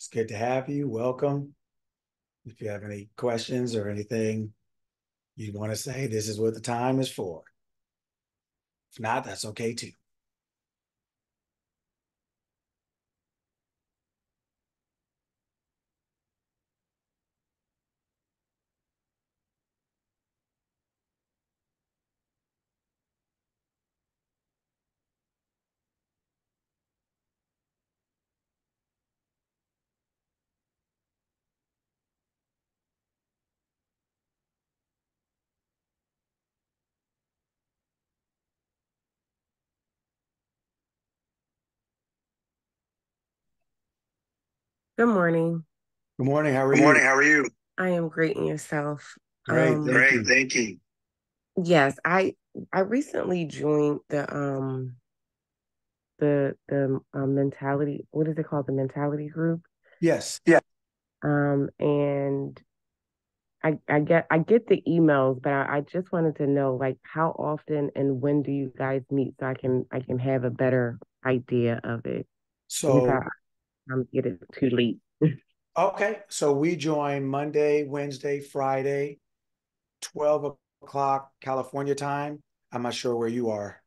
It's good to have you. Welcome. If you have any questions or anything you want to say, this is what the time is for. If not, that's okay too. Good morning. Good morning. How are Good you? morning. How are you? I am great in yourself. Great. Thank Great, you. thank you. Yes, I recently joined the mentality. What is it called? The mentality group. Yes. Yeah. And I get the emails, but I just wanted to know like how often and when do you guys meet so I can have a better idea of it. If So, I'm getting too late. okay. So we join Monday, Wednesday, Friday, 12 o'clock California time. I'm not sure where you are.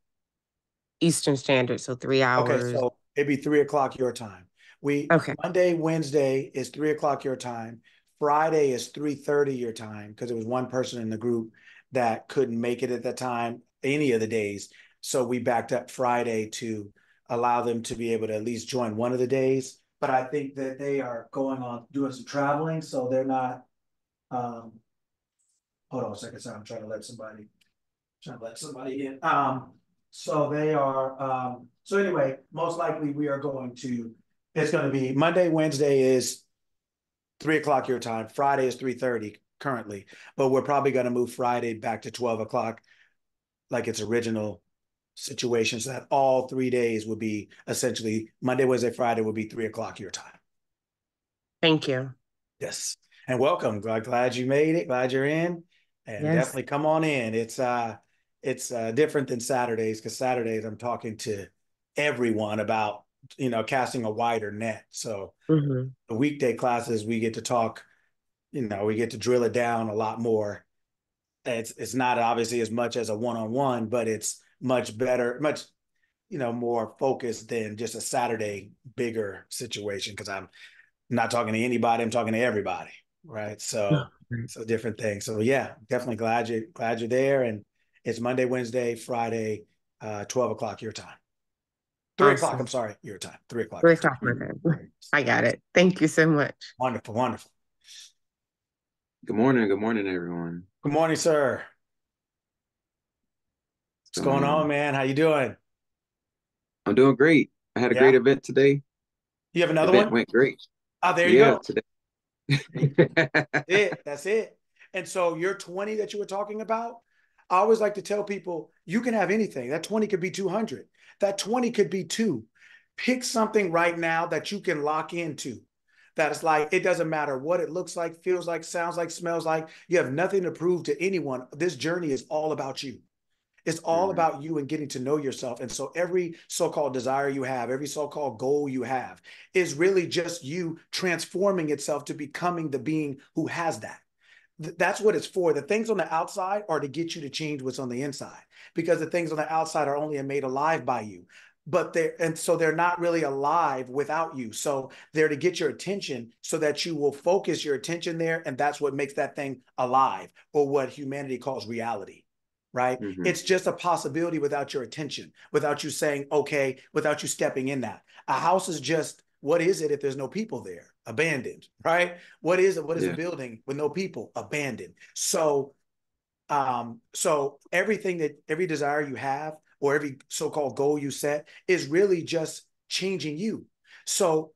Eastern Standard, so three Okay. hours. So it'd be 3 o'clock your time. We Okay. Monday, Wednesday is 3 o'clock your time. Friday is 3:30 your time because it was one person in the group that couldn't make it at that time, any of the days. So we backed up Friday to allow them to be able to at least join one of the days. But I think that they are going on doing some traveling, so they're not. Um, Hold on a second, sorry, I'm trying to let somebody in. So they are. So anyway, most likely we are going to. It's going to be Monday, Wednesday is 3 o'clock your time. Friday is 3:30 currently, but we're probably going to move Friday back to 12 o'clock, like its original situation, so that all 3 days would be essentially Monday, Wednesday, Friday would be 3 o'clock your time. Thank you. Yes, and welcome. Glad you made it. Glad you're in, and Yes. definitely come on in. It's different than Saturdays because Saturdays I'm talking to everyone about casting a wider net. So Hmm. the weekday classes we get to talk. We get to drill it down a lot more. It's not obviously as much as a one-on-one, but it's much better, much more focused than just a Saturday bigger situation because I'm not talking to anybody. I'm talking to everybody, right? So it's a different thing. So yeah, definitely glad you're there. And it's Monday, Wednesday, Friday, 12 o'clock your time. 3 o'clock. I'm Awesome. sorry, your time. 3 o'clock Three your o'clock my time. time. I got it. Thank you so much. Wonderful, wonderful. Good morning, everyone. Good morning, sir. What's What's going going on, on? man? How you doing? I'm doing great. I had a great Yeah. event today. You have another Event one? went great. Oh, there you Yeah, go. today. That's it. And so your 20 that you were talking about, I always like to tell people you can have anything. That 20 could be 200. That 20 could be two. Pick something right now that you can lock into. That is like, it doesn't matter what it looks like, feels like, sounds like, smells like. You have nothing to prove to anyone. This journey is all about you. It's all Mhm. about you and getting to know yourself. And so every so-called desire you have, every so-called goal you have is really just you transforming itself to becoming the being who has that. That's what it's for. The things on the outside are to get you to change what's on the inside because the things on the outside are only made alive by you. They're not really alive without you. So they're to get your attention so that you will focus your attention there. And that's what makes that thing alive, or what humanity calls reality, right? Mhm. It's just a possibility without your attention, without you saying, okay, without you stepping in that. A house is just, what is it if there's no people there? Abandoned, right? What is it? What is a Yeah. building with no people? Abandoned. So every desire you have or every so-called goal you set is really just changing you. So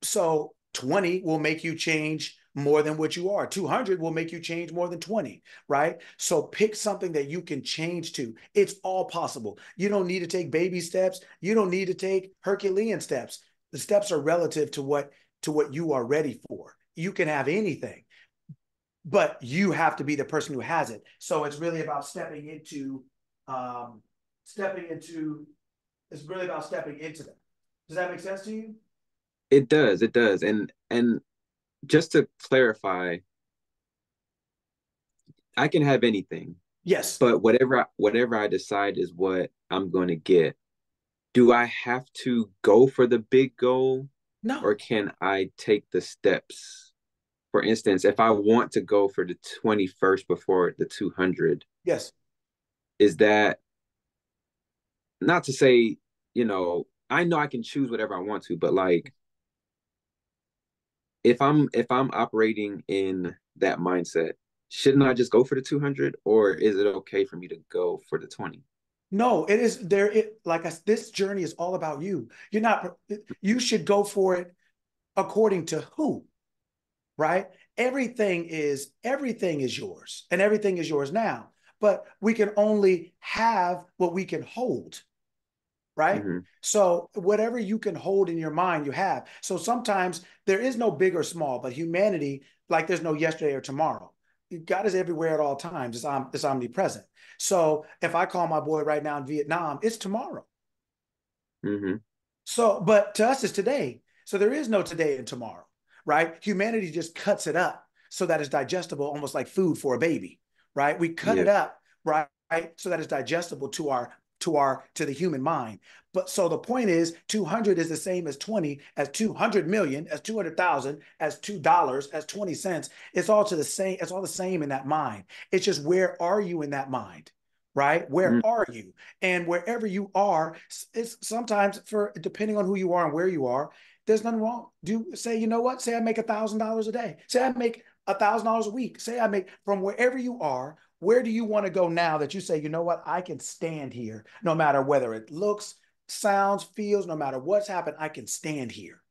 so 20 will make you change more than what you are. 200 will make you change more than 20, right? So pick something that you can change to. It's all possible. You don't need to take baby steps. You don't need to take Herculean steps. The steps are relative to what you are ready for. You can have anything, but you have to be the person who has it. So it's really about um, stepping into, it's really about stepping into them. Does that make sense to you? it does. And just to clarify, I can have anything, Yes. but whatever I decide is what I'm going to get. Do I have to go for the big goal, or No. can I take the steps? For instance, if I want to go for the 21st before the 200, Yes. is that not to say, I know I can choose whatever I want to, but like if I'm operating in that mindset, shouldn't I just go for the 200, or is it okay for me to go for the 20? No, it is there. This journey is all about you. You should go for it according to who, right? Everything is yours and everything is yours now, but we can only have what we can hold, right? Mm-hmm. So whatever you can hold in your mind, you have. So sometimes there is no big or small, but humanity, like there's no yesterday or tomorrow. God is everywhere at all times. It's omnipresent. So if I call my boy right now in Vietnam, it's tomorrow. Mm-hmm. So, but to us, it's today. So there is no today and tomorrow, right? Humanity just cuts it up so that it's digestible, almost like food for a baby, right? We cut Yeah. it up, right? So that it's digestible to the human mind. But so the point is 200 is the same as 20, as 200 million, as 200,000, as $2, as 20 cents. It's all to the same. It's all the same in that mind. It's just, where are you in that mind? Right? Where are you? And wherever you are, it's sometimes, for depending on who you are and where you are, there's nothing wrong. Do say, you know what? Say I make $1,000 a day. Say I make $1,000 a week. Say I make, from wherever you are, where do you want to go now that you say, you know what? I can stand here no matter whether it looks, sounds, feels, no matter what's happened, I can stand here.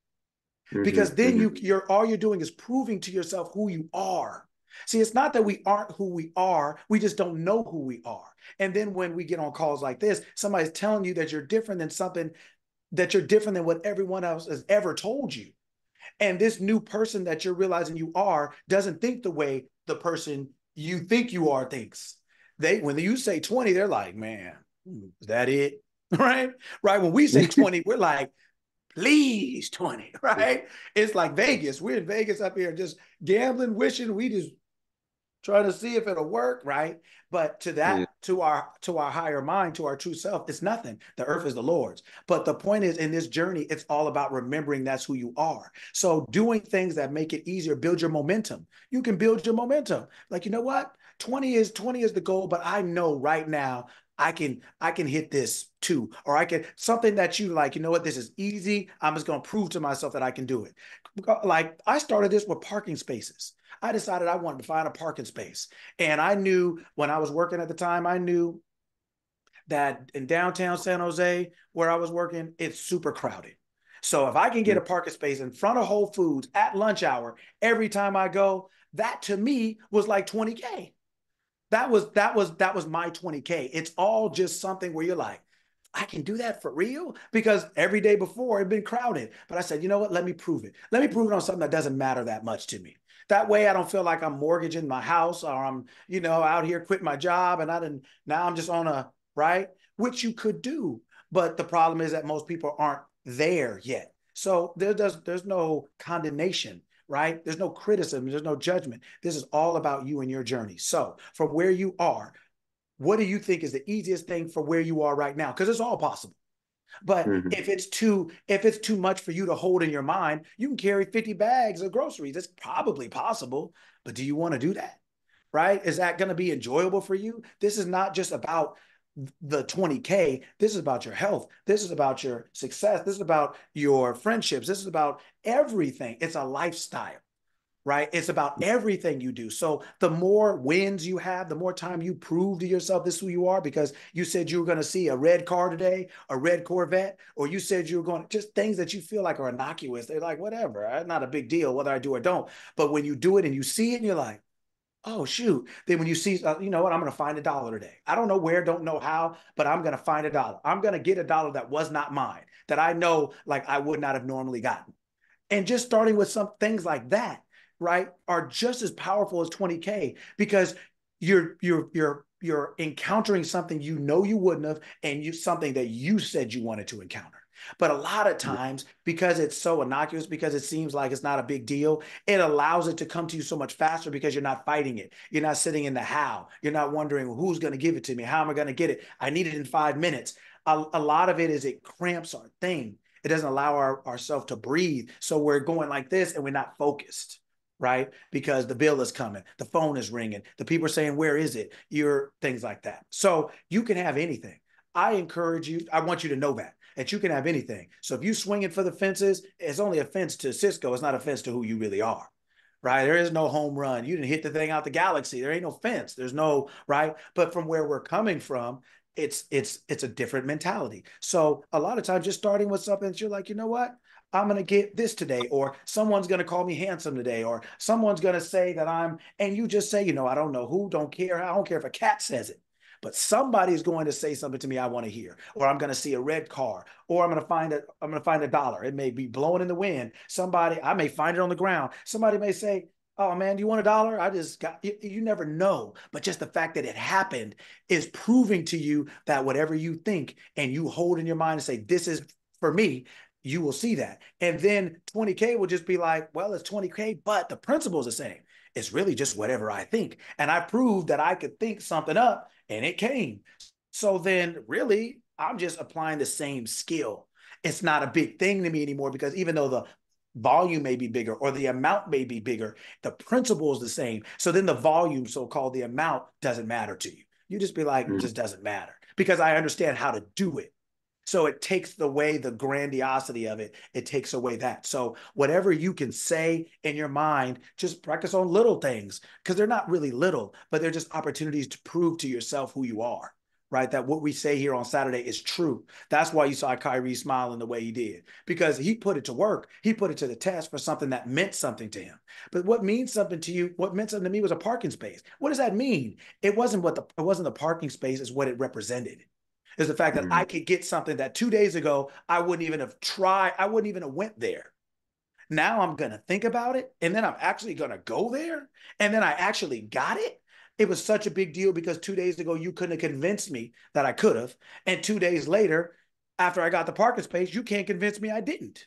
Mm-hmm. Because then Mm-hmm. you're all you're doing is proving to yourself who you are. See, it's not that we aren't who we are, we just don't know who we are. And then when we get on calls like this, somebody's telling you that you're different than something, that you're different than what everyone else has ever told you. And this new person that you're realizing you are doesn't think the way the person you think you are thinks. When you say 20, they're like, man, is that it? Right? Right. When we say 20, we're like, please 20, right? It's like Vegas. We're in Vegas up here just gambling, wishing we just trying to see if it'll work, right? But Yeah. to our higher mind, to our true self, it's nothing. The earth is the Lord's. But the point is, in this journey, it's all about remembering that's who you are. So doing things that make it easier, build your momentum. You can build your momentum. Like, you know what? 20 is the goal, but I know right now I can hit this too. Or I can, something that you like, you know what, this is easy. I'm just gonna prove to myself that I can do it. Like, I started this with parking spaces. I decided I wanted to find a parking space. And I knew when I was working at the time, I knew that in downtown San Jose, where I was working, it's super crowded. So if I can get a parking space in front of Whole Foods at lunch hour every time I go, that to me was like 20K. That was my 20K. It's all just something where you're like, I can do that for real? Because every day before it had been crowded. But I said, you know what? Let me prove it. Let me prove it on something that doesn't matter that much to me. That way I don't feel like I'm mortgaging my house, or I'm, out here quitting my job and I didn't, now I'm just on a, right? Which you could do. But the problem is that most people aren't there yet. So there's no condemnation, right? There's no criticism, there's no judgment. This is all about you and your journey. So from where you are, what do you think is the easiest thing for where you are right now? Because it's all possible. But Mm-hmm. if it's too much for you to hold in your mind, you can carry 50 bags of groceries. It's probably possible, but do you want to do that? Right? Is that going to be enjoyable for you? This is not just about the 20K. This is about your health. This is about your success. This is about your friendships. This is about everything. It's a lifestyle, right? It's about everything you do. So the more wins you have, the more time you prove to yourself this is who you are, because you said you were going to see a red car today, a red Corvette, or you said you were going to, just things that you feel like are innocuous. They're like, whatever, not a big deal whether I do or don't. But when you do it and you see it and you're like, oh, shoot. Then when you see, you know what, I'm going to find $1 today. I don't know where, don't know how, but I'm going to find $1. I'm going to get $1 that was not mine, that I know like I would not have normally gotten. And just starting with some things like that, right, are just as powerful as 20K, because you're encountering something you know you wouldn't have, and something that you said you wanted to encounter. But a lot of times, because it's so innocuous, because it seems like it's not a big deal, it allows it to come to you so much faster because you're not fighting it. You're not sitting in the how. You're not wondering who's going to give it to me. How am I going to get it? I need it in 5 minutes. A lot of it is it cramps our thing. It doesn't allow ourselves to breathe. So we're going like this and we're not focused, right? Because the bill is coming, the phone is ringing, the people are saying, where is it? You're things like that. So you can have anything. I encourage you, I want you to know that you can have anything. So if you swinging for the fences, it's only a fence to Cisco. It's not a fence to who you really are, right? There is no home run. You didn't hit the thing out the galaxy. There ain't no fence. There's no, right? But from where we're coming from, it's a different mentality. So a lot of times just starting with something that you're like, you know what? I'm going to get this today, or someone's going to call me handsome today, or someone's going to say that and you just say, I don't know who, don't care. I don't care if a cat says it, but somebody's going to say something to me I want to hear, or I'm going to see a red car, or I'm going to find a dollar. It may be blowing in the wind. I may find it on the ground. Somebody may say, oh man, do you want a dollar? I just got, you never know. But just the fact that it happened is proving to you that whatever you think and you hold in your mind and say, this is for me, you will see that. And then 20K will just be like, well, it's 20K, but the principle is the same. It's really just whatever I think. And I proved that I could think something up and it came. So then really, I'm just applying the same skill. It's not a big thing to me anymore because even though the volume may be bigger or the amount may be bigger, the principle is the same. So then the volume, so-called the amount, doesn't matter to you. You just be like, it just doesn't matter because I understand how to do it. So it takes away the grandiosity of it. It takes away that. So whatever you can say in your mind, just practice on little things because they're not really little, but they're just opportunities to prove to yourself who you are, right? That what we say here on Saturday is true. That's why you saw Kyrie smiling the way he did because he put it to work. He put it to the test for something that meant something to him. But what means something to you, what meant something to me was a parking space. What does that mean? It wasn't the parking space, is what it represented is the fact that I could get something that 2 days ago I wouldn't even have tried. I wouldn't even have went there. Now I'm going to think about it, and then I'm actually going to go there, and then I actually got it. It was such a big deal because 2 days ago you couldn't have convinced me that I could have, and 2 days later, after I got the parking space, you can't convince me I didn't.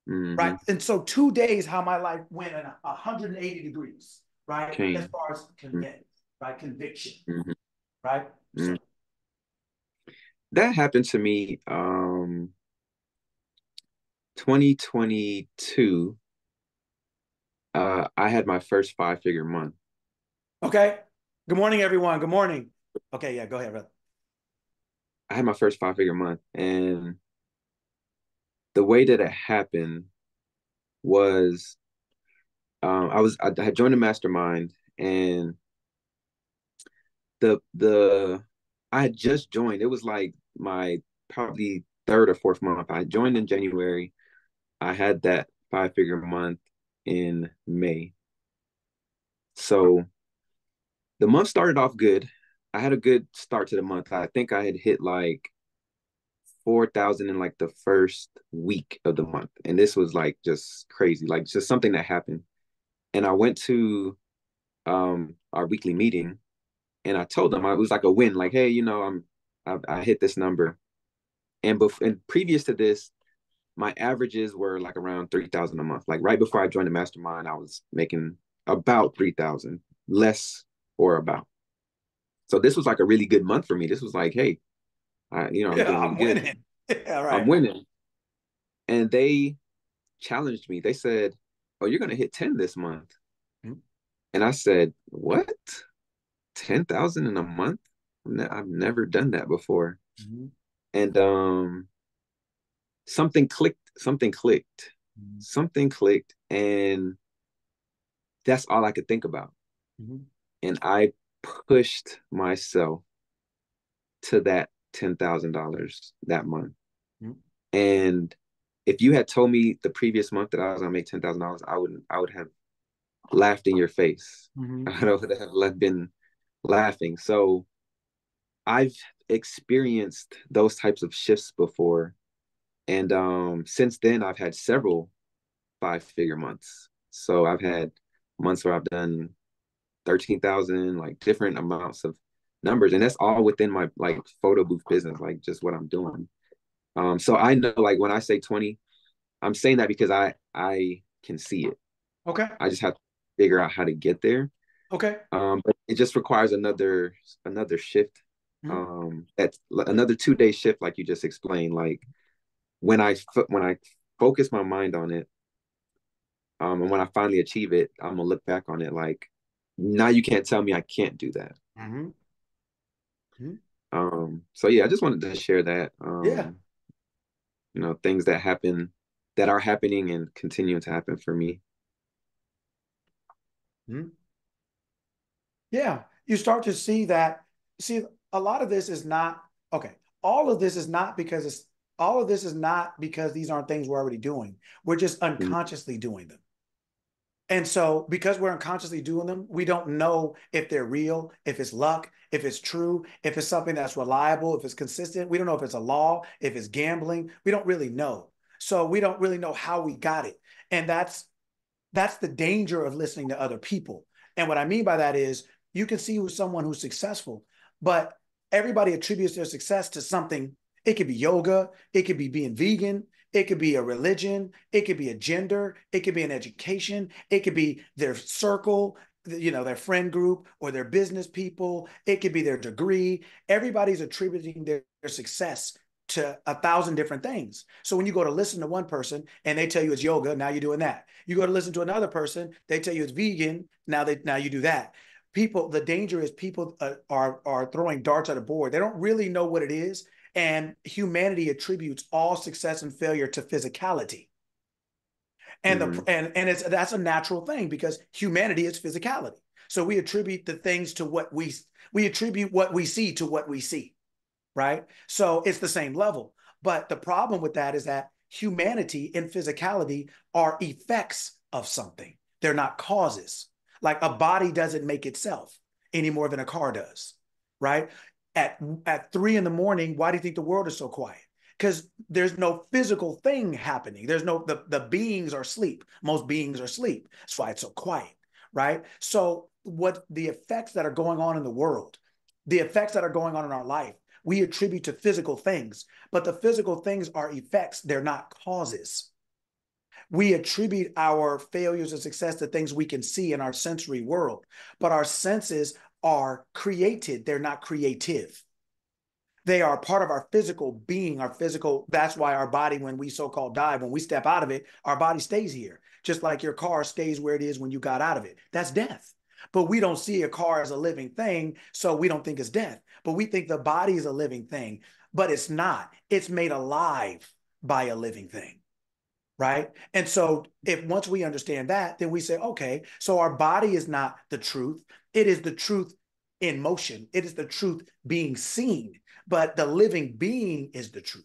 Right? And so 2 days, how my life went in 180 degrees, right? As far as right? Conviction, right? So, that happened to me 2022. I had my first 5-figure month. okay. Good morning, everyone. Good morning. Okay, yeah, go ahead, brother. I had my first 5-figure month, and the way that it happened was I had joined a mastermind, and the I had just joined. It was like my probably third or fourth month. I joined in January. I had that 5-figure month in May. So the month started off good. I had a good start to the month. I think I had hit like 4,000 in like the first week of the month. And this was like just crazy, like just something that happened. And I went to our weekly meeting, and I told them it was like a win, like, hey, I hit this number. And previous to this, my averages were like around 3,000 a month. Like right before I joined the mastermind, I was making about 3,000, less or about. So this was like a really good month for me. This was like, hey, I'm doing really I'm good. winning. Yeah, right. I'm winning. And they challenged me. They said, oh, you're going to hit 10 this month. Mm-hmm. And I said, what? 10,000 in a month? I've never done that before. Mm-hmm. And something clicked. Mm-hmm. Something clicked. And that's all I could think about. Mm-hmm. And I pushed myself to that $10,000 that month. Mm-hmm. And if you had told me the previous month that I was gonna make $10,000, I would have laughed in your face. Mm-hmm. I would have been laughing. So I've experienced those types of shifts before. And since then I've had several 5-figure months. So I've had months where I've done 13,000, like different amounts of numbers. And that's all within my like photo booth business, like just what I'm doing. So I know, like when I say 20, I'm saying that because I can see it. Okay. I just have to figure out how to get there. Okay. But it just requires another shift. Mm-hmm. That's another 2 day shift, like you just explained. Like when I focus my mind on it, and when I finally achieve it, I'm gonna look back on it like, now you can't tell me I can't do that. Mm-hmm. Mm-hmm. So yeah, I just wanted to share that. Yeah. Things that happen, that are happening and continuing to happen for me. Mm-hmm. Yeah. You start to see that. See, a lot of this is not okay. All of this is not because it's all of this is not because these aren't things we're already doing. We're just Mm, unconsciously doing them. And so, because we're unconsciously doing them, we don't know if they're real, if it's luck, if it's true, if it's something that's reliable, if it's consistent. We don't know if it's a law, if it's gambling. We don't really know. So, we don't really know how we got it. And that's the danger of listening to other people. And what I mean by that is you can see who's someone who's successful, but everybody attributes their success to something. It could be yoga, it could be being vegan, it could be a religion, it could be a gender, it could be an education, it could be their circle, their friend group or their business people, it could be their degree. Everybody's attributing their success to 1,000 different things. So when you go to listen to one person and they tell you it's yoga, now you're doing that. You go to listen to another person, they tell you it's vegan, now you do that. People, the danger is people are throwing darts at a board. They don't really know what it is, and humanity attributes all success and failure to physicality. And the mhm, and it's that's a natural thing because humanity is physicality. So we attribute the things to what we attribute what we see to what we see, right? So it's the same level. But the problem with that is that humanity and physicality are effects of something. They're not causes. Like a body doesn't make itself any more than a car does, right? At 3 in the morning, why do you think the world is so quiet? Because there's no physical thing happening. There's no the beings are asleep. Most beings are asleep. That's why it's so quiet, right? So what the effects that are going on in the world, the effects that are going on in our life, we attribute to physical things, but the physical things are effects, they're not causes. We attribute our failures and success to things we can see in our sensory world, but our senses are created, they're not creative. They are part of our physical being, our physical. That's why our body, when we so called die, when we step out of it, our body stays here, just like your car stays where it is when you got out of it. That's death. But we don't see a car as a living thing, so we don't think it's death. But we think the body is a living thing, but it's not. It's made alive by a living thing, right? And so if once we understand that, then we say, okay, so our body is not the truth. It is the truth in motion. It is the truth being seen, but the living being is the truth.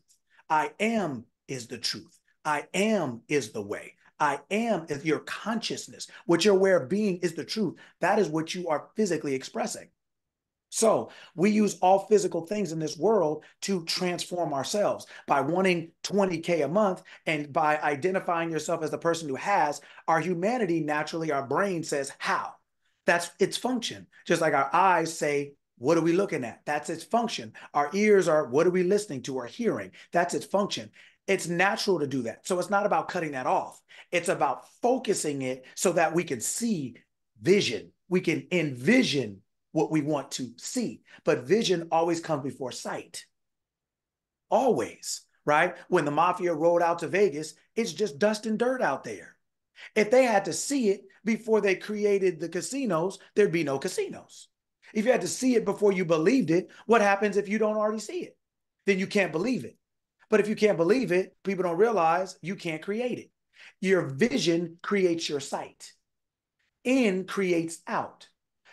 I am is the truth. I am is the way. I am is your consciousness. What you're aware of being is the truth. That is what you are physically expressing. So we use all physical things in this world to transform ourselves by wanting 20K a month and by identifying yourself as the person who has. Our humanity, naturally, our brain says, how? That's its function. Just like our eyes say, what are we looking at? That's its function. Our ears are, what are we listening to or hearing? That's its function. It's natural to do that. So it's not about cutting that off. It's about focusing it so that we can see vision. We can envision what we want to see. But vision always comes before sight. Always, right? When the mafia rode out to Vegas, it's just dust and dirt out there. If they had to see it before they created the casinos, there'd be no casinos. If you had to see it before you believed it, what happens if you don't already see it? Then you can't believe it. But if you can't believe it, people don't realize you can't create it. Your vision creates your sight. In creates out.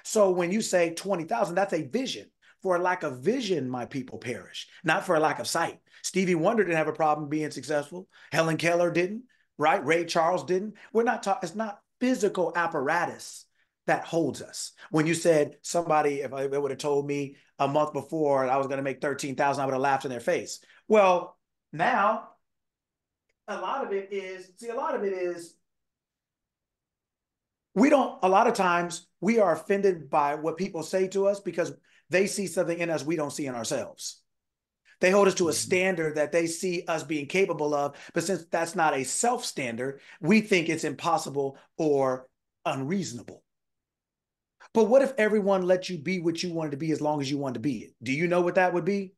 So when you say 20,000, that's a vision. For a lack of vision, my people perish, not for a lack of sight. Stevie Wonder didn't have a problem being successful. Helen Keller didn't, right? Ray Charles didn't. We're not talking, it's not physical apparatus that holds us. When you said somebody, if they would have told me a month before I was going to make 13,000, I would have laughed in their face. Well, now a lot of it is, see, a lot of it is we don't, a lot of times we are offended by what people say to us because they see something in us we don't see in ourselves. They hold us to a standard that they see us being capable of. But since that's not a self standard, we think it's impossible or unreasonable. But what if everyone let you be what you wanted to be as long as you wanted to be it? Do you know what that would be?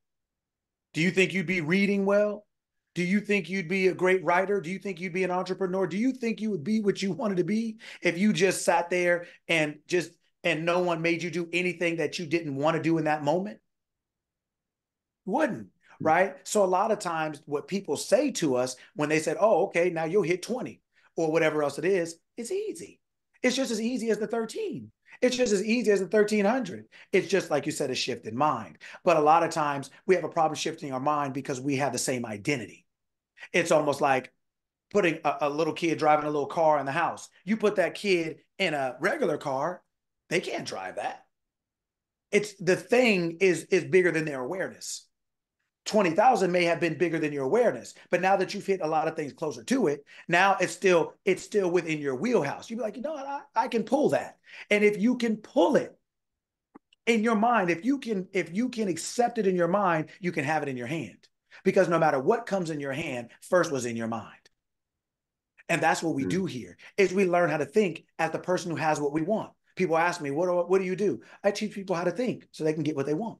Do you think you'd be reading well? Do you think you'd be a great writer? Do you think you'd be an entrepreneur? Do you think you would be what you wanted to be if you just sat there and no one made you do anything that you didn't want to do in that moment? Wouldn't, right? So a lot of times what people say to us when they said, oh, okay, now you'll hit 20 or whatever else it is, it's easy. It's just as easy as the 13. It's just as easy as the 1300. It's just like you said, a shift in mind. But a lot of times we have a problem shifting our mind because we have the same identity. It's almost like putting a little kid driving a little car in the house. You put that kid in a regular car, they can't drive that. It's the thing is bigger than their awareness. 20,000 may have been bigger than your awareness, but now that you've hit a lot of things closer to it, now it's still within your wheelhouse. You'd be like, you know what, I can pull that. And if you can pull it in your mind, if you can accept it in your mind, you can have it in your hand. Because no matter what comes in your hand, first was in your mind. And that's what we do here, is we learn how to think as the person who has what we want. People ask me, what do you do? I teach people how to think so they can get what they want.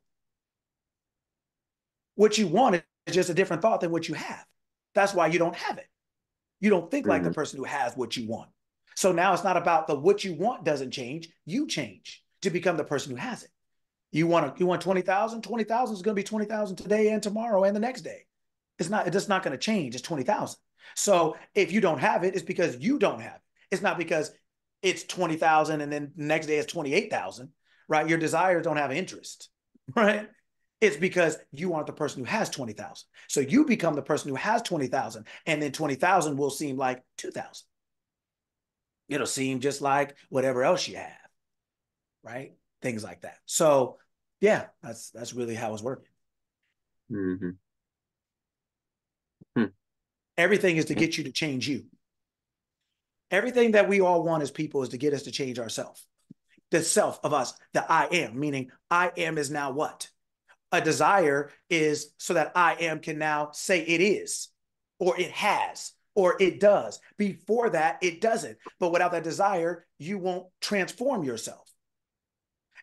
What you want is just a different thought than what you have. That's why you don't have it. You don't think like the person who has what you want. So now it's not about the what you want doesn't change. You change to become the person who has it. You want 20,000? 20,000 is going to be 20,000 today and tomorrow and the next day. It's just not going to change. It's 20,000. So if you don't have it, it's because you don't have it. It's not because it's 20,000 and then the next day it's 28,000, right? Your desires don't have interest, right? It's because you aren't the person who has 20,000. So you become the person who has 20,000, and then 20,000 will seem like 2,000. It'll seem just like whatever else you have, right? Things like that. So yeah, that's really how it's working. Mm-hmm. Everything is to get you to change you. Everything that we all want as people is to get us to change ourselves. The self of us, the I am, meaning I am is now what? A desire is so that I am can now say it is, or it has, or it does. Before that, it doesn't. But without that desire, you won't transform yourself.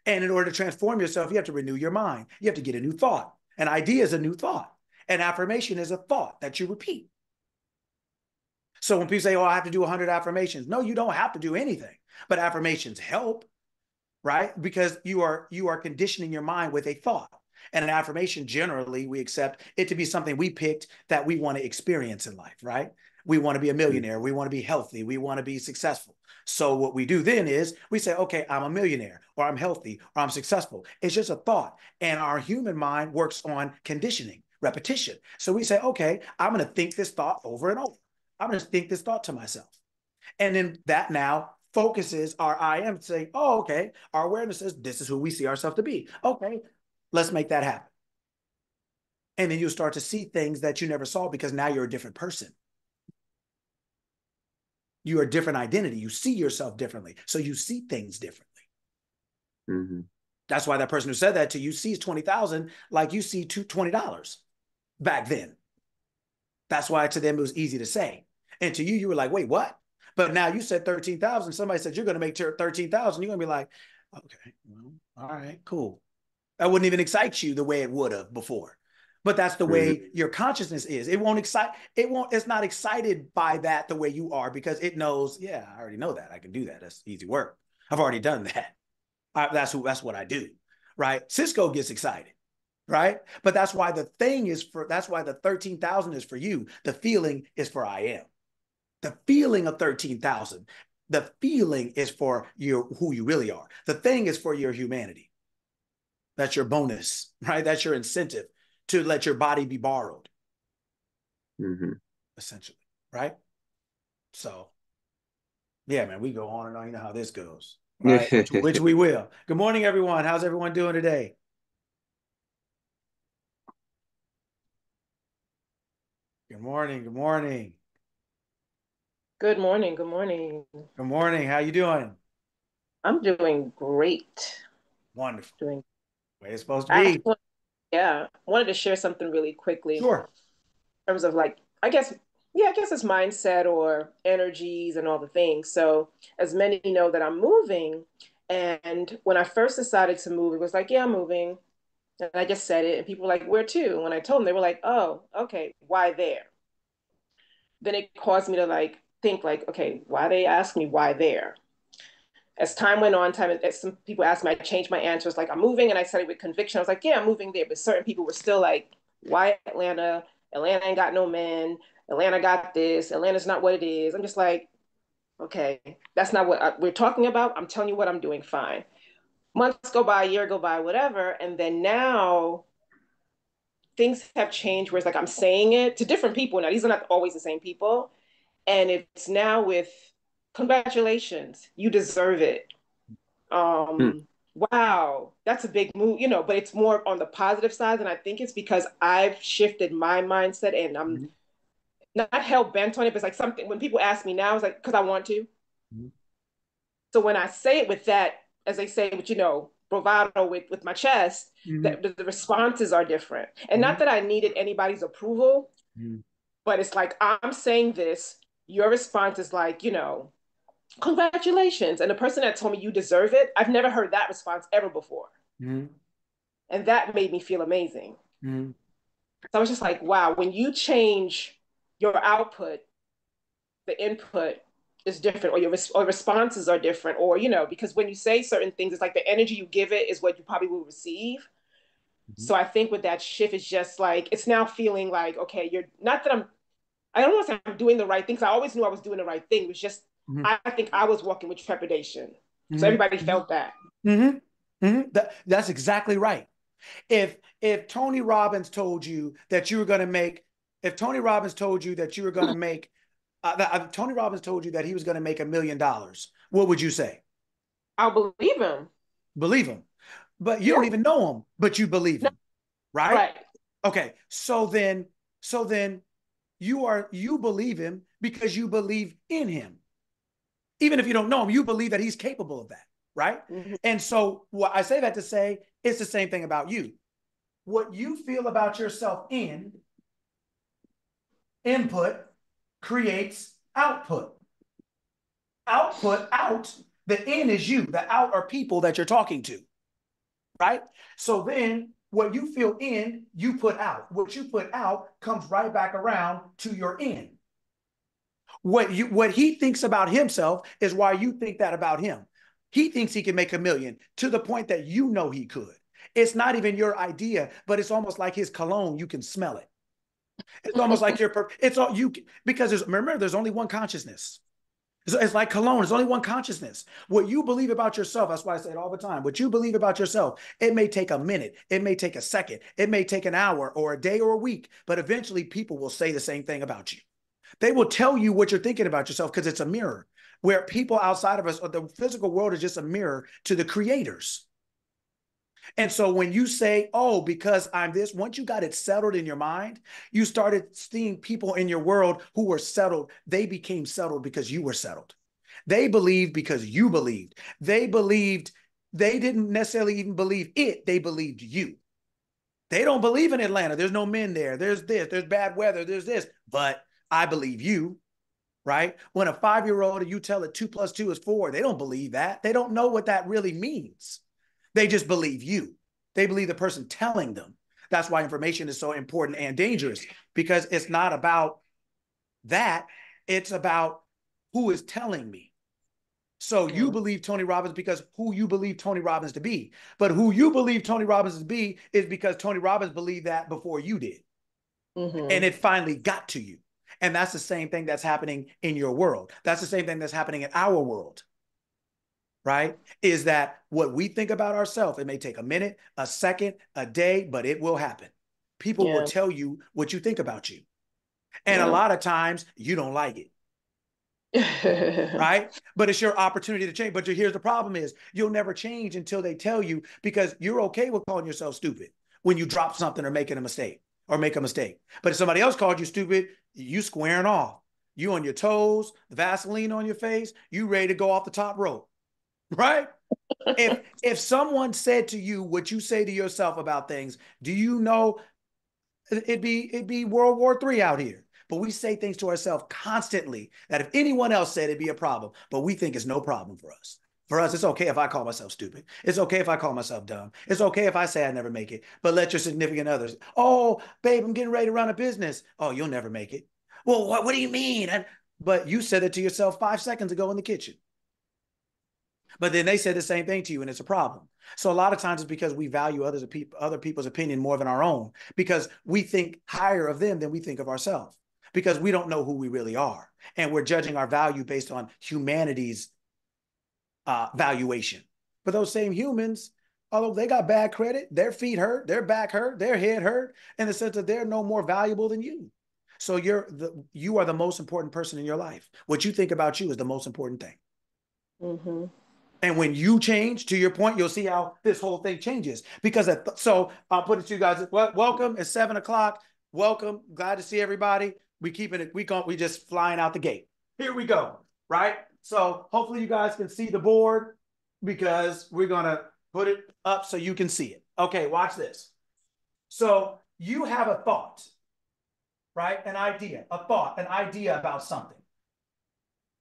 And in order to transform yourself, you have to renew your mind. You have to get a new thought. An idea is a new thought. An affirmation is a thought that you repeat. So when people say, oh, I have to do 100 affirmations. No, you don't have to do anything. But affirmations help, right? Because you are conditioning your mind with a thought. And an affirmation, generally, we accept it to be something we picked that we want to experience in life, right? We want to be a millionaire. We want to be healthy. We want to be successful. So what we do then is we say, okay, I'm a millionaire, or I'm healthy, or I'm successful. It's just a thought. And our human mind works on conditioning, repetition. So we say, okay, I'm going to think this thought over and over. I'm going to think this thought to myself. And then that now focuses our I am saying, oh, okay, our awareness is this is who we see ourselves to be. Okay, let's make that happen. And then you'll start to see things that you never saw because now you're a different person. You're a different identity. You see yourself differently. So you see things differently. Mm-hmm. That's why that person who said that to you sees 20,000 like you see $20 back then. That's why to them it was easy to say. And to you, you were like, wait, what? But now you said 13,000. Somebody said you're going to make 13,000. You're going to be like, okay, well, all right, cool. That wouldn't even excite you the way it would have before. But that's the way your consciousness is. It won't excite, it's not excited by that the way you are because it knows, yeah, I already know that. I can do that. That's easy work. I've already done that. That's what I do. Right? Cisco gets excited. Right? But that's why the 13,000 is for you. The feeling is for I am. The feeling of 13,000. The feeling is for who you really are. The thing is for your humanity. That's your bonus, right? That's your incentive to let your body be borrowed, essentially, right? So, yeah, man, we go on and on. You know how this goes, right? Which we will. Good morning, everyone. How's everyone doing today? Good morning. Good morning. Good morning. Good morning. Good morning. How you doing? I'm doing great. Wonderful. Doing. Way it's supposed to I be. just, Yeah, I wanted to share something really quickly in Sure. terms of like, I guess, yeah, I guess it's mindset or energies and all the things. So, as many know that I'm moving, and when I first decided to move, it was like, yeah, I'm moving. And I just said it, and people were like, where to? And when I told them, they were like, oh, okay, why there? Then it caused me to like think like, okay, why they ask me why there? As time went on, as some people asked me, I changed my answers. Like I'm moving, and I said it with conviction. I was like, yeah, I'm moving there. But certain people were still like, why Atlanta? Atlanta ain't got no men. Atlanta got this. Atlanta's not what it is. I'm just like, okay, that's not what we're talking about. I'm telling you what I'm doing. Fine. Months go by, a year go by, whatever, and then now things have changed. Where it's like I'm saying it to different people now. These are not always the same people, and it's now with congratulations, you deserve it. Hmm. Wow, that's a big move, but it's more on the positive side. And I think it's because I've shifted my mindset and I'm Mhm. not hell bent on it, but it's like something when people ask me now, it's like, because I want to. Mhm. So when I say it with that, as they say, with, bravado with my chest, Mhm. that the responses are different. And not Mhm. that I needed anybody's approval, Mhm. but it's like, I'm saying this, your response is like, congratulations. And the person that told me you deserve it, I've never heard that response ever before. Mhm. And that made me feel amazing. Mhm. So I was just like, wow, when you change your output, the input is different, or or responses are different, or, because when you say certain things, it's like the energy you give it is what you probably will receive. Mhm. So I think with that shift, it's just like, it's now feeling like, okay, you're not that I don't want to say I'm doing the right things. I always knew I was doing the right thing. It was just, Mhm. I think I was walking with trepidation. So Mhm. everybody felt that. Mhm. Mhm. That's exactly right. If Tony Robbins told you that you were going to make, if Tony Robbins told you that you were going to make, Tony Robbins told you that he was going to make $1 million, what would you say? I'll believe him. Believe him. But you Yeah. don't even know him, but you believe No, him, right? right. Okay. So then you believe him because you believe in him. Even if you don't know him, you believe that he's capable of that, right? Mm-hmm. And so what I say that to say, it's the same thing about you. What you feel about yourself input creates output. Output out, the in is you, the out are people that you're talking to, right? So then what you feel in, you put out. What you put out comes right back around to your in. What he thinks about himself is why you think that about him. He thinks he can make 1 million to the point that you know he could. It's not even your idea, but it's almost like his cologne. You can smell it. It's almost like it's all you because remember, there's only one consciousness. It's like cologne. There's only one consciousness. What you believe about yourself, that's why I say it all the time. What you believe about yourself, it may take a minute, it may take a second, it may take an hour or a day or a week, but eventually people will say the same thing about you. They will tell you what you're thinking about yourself because it's a mirror. Where people outside of us, or the physical world is just a mirror to the creators. And so when you say, oh, because I'm this, once you got it settled in your mind, you started seeing people in your world who were settled. They became settled because you were settled. They believed because you believed. They believed, they didn't necessarily even believe it, they believed you. They don't believe in Atlanta. There's no men there. There's this, there's bad weather, there's this, but I believe you, right? When a 5-year-old and you tell it 2 + 2 is 4, they don't believe that. They don't know what that really means. They just believe you. They believe the person telling them. That's why information is so important and dangerous because it's not about that. It's about who is telling me. So you Yeah. believe Tony Robbins because who you believe Tony Robbins to be. But who you believe Tony Robbins to be is because Tony Robbins believed that before you did. And Mm-hmm. it finally got to you. And that's the same thing that's happening in your world. That's the same thing that's happening in our world, right? Is that what we think about ourselves? It may take a minute, a second, a day, but it will happen. People will Yeah. tell you what you think about you. And a Yeah. lot of times you don't like it, right? But it's your opportunity to change. But here's the problem is you'll never change until they tell you because you're okay with calling yourself stupid when you drop something or making a mistake or make a mistake. But if somebody else called you stupid, you squaring off. You on your toes, the Vaseline on your face, you ready to go off the top rope, right? if someone said to you what you say to yourself about things, do you know it'd be World War III out here? But we say things to ourselves constantly that if anyone else said it'd be a problem, but we think it's no problem for us. For us, it's okay if I call myself stupid. It's okay if I call myself dumb. It's okay if I say I never make it. But let your significant others, oh, babe, I'm getting ready to run a business. Oh, you'll never make it. Well, what do you mean? But you said it to yourself 5 seconds ago in the kitchen. But then they said the same thing to you, and it's a problem. So a lot of times it's because we value other people's opinion more than our own, because we think higher of them than we think of ourselves, because we don't know who we really are, and we're judging our value based on humanity's valuation. But those same humans, although they got bad credit, their feet hurt, their back hurt, their head hurt, in the sense that they're no more valuable than you. So you are the most important person in your life. What you think about you is the most important thing. Mm-hmm. And when you change, to your point, you'll see how this whole thing changes. Because so I'll put it to you guys. Welcome. It's 7:00. Welcome. Glad to see everybody. We keeping it. We just flying out the gate. Here we go. Right. So hopefully you guys can see the board, because we're gonna put it up so you can see it. Okay. Watch this. So you have a thought, right? An idea, a thought, an idea about something,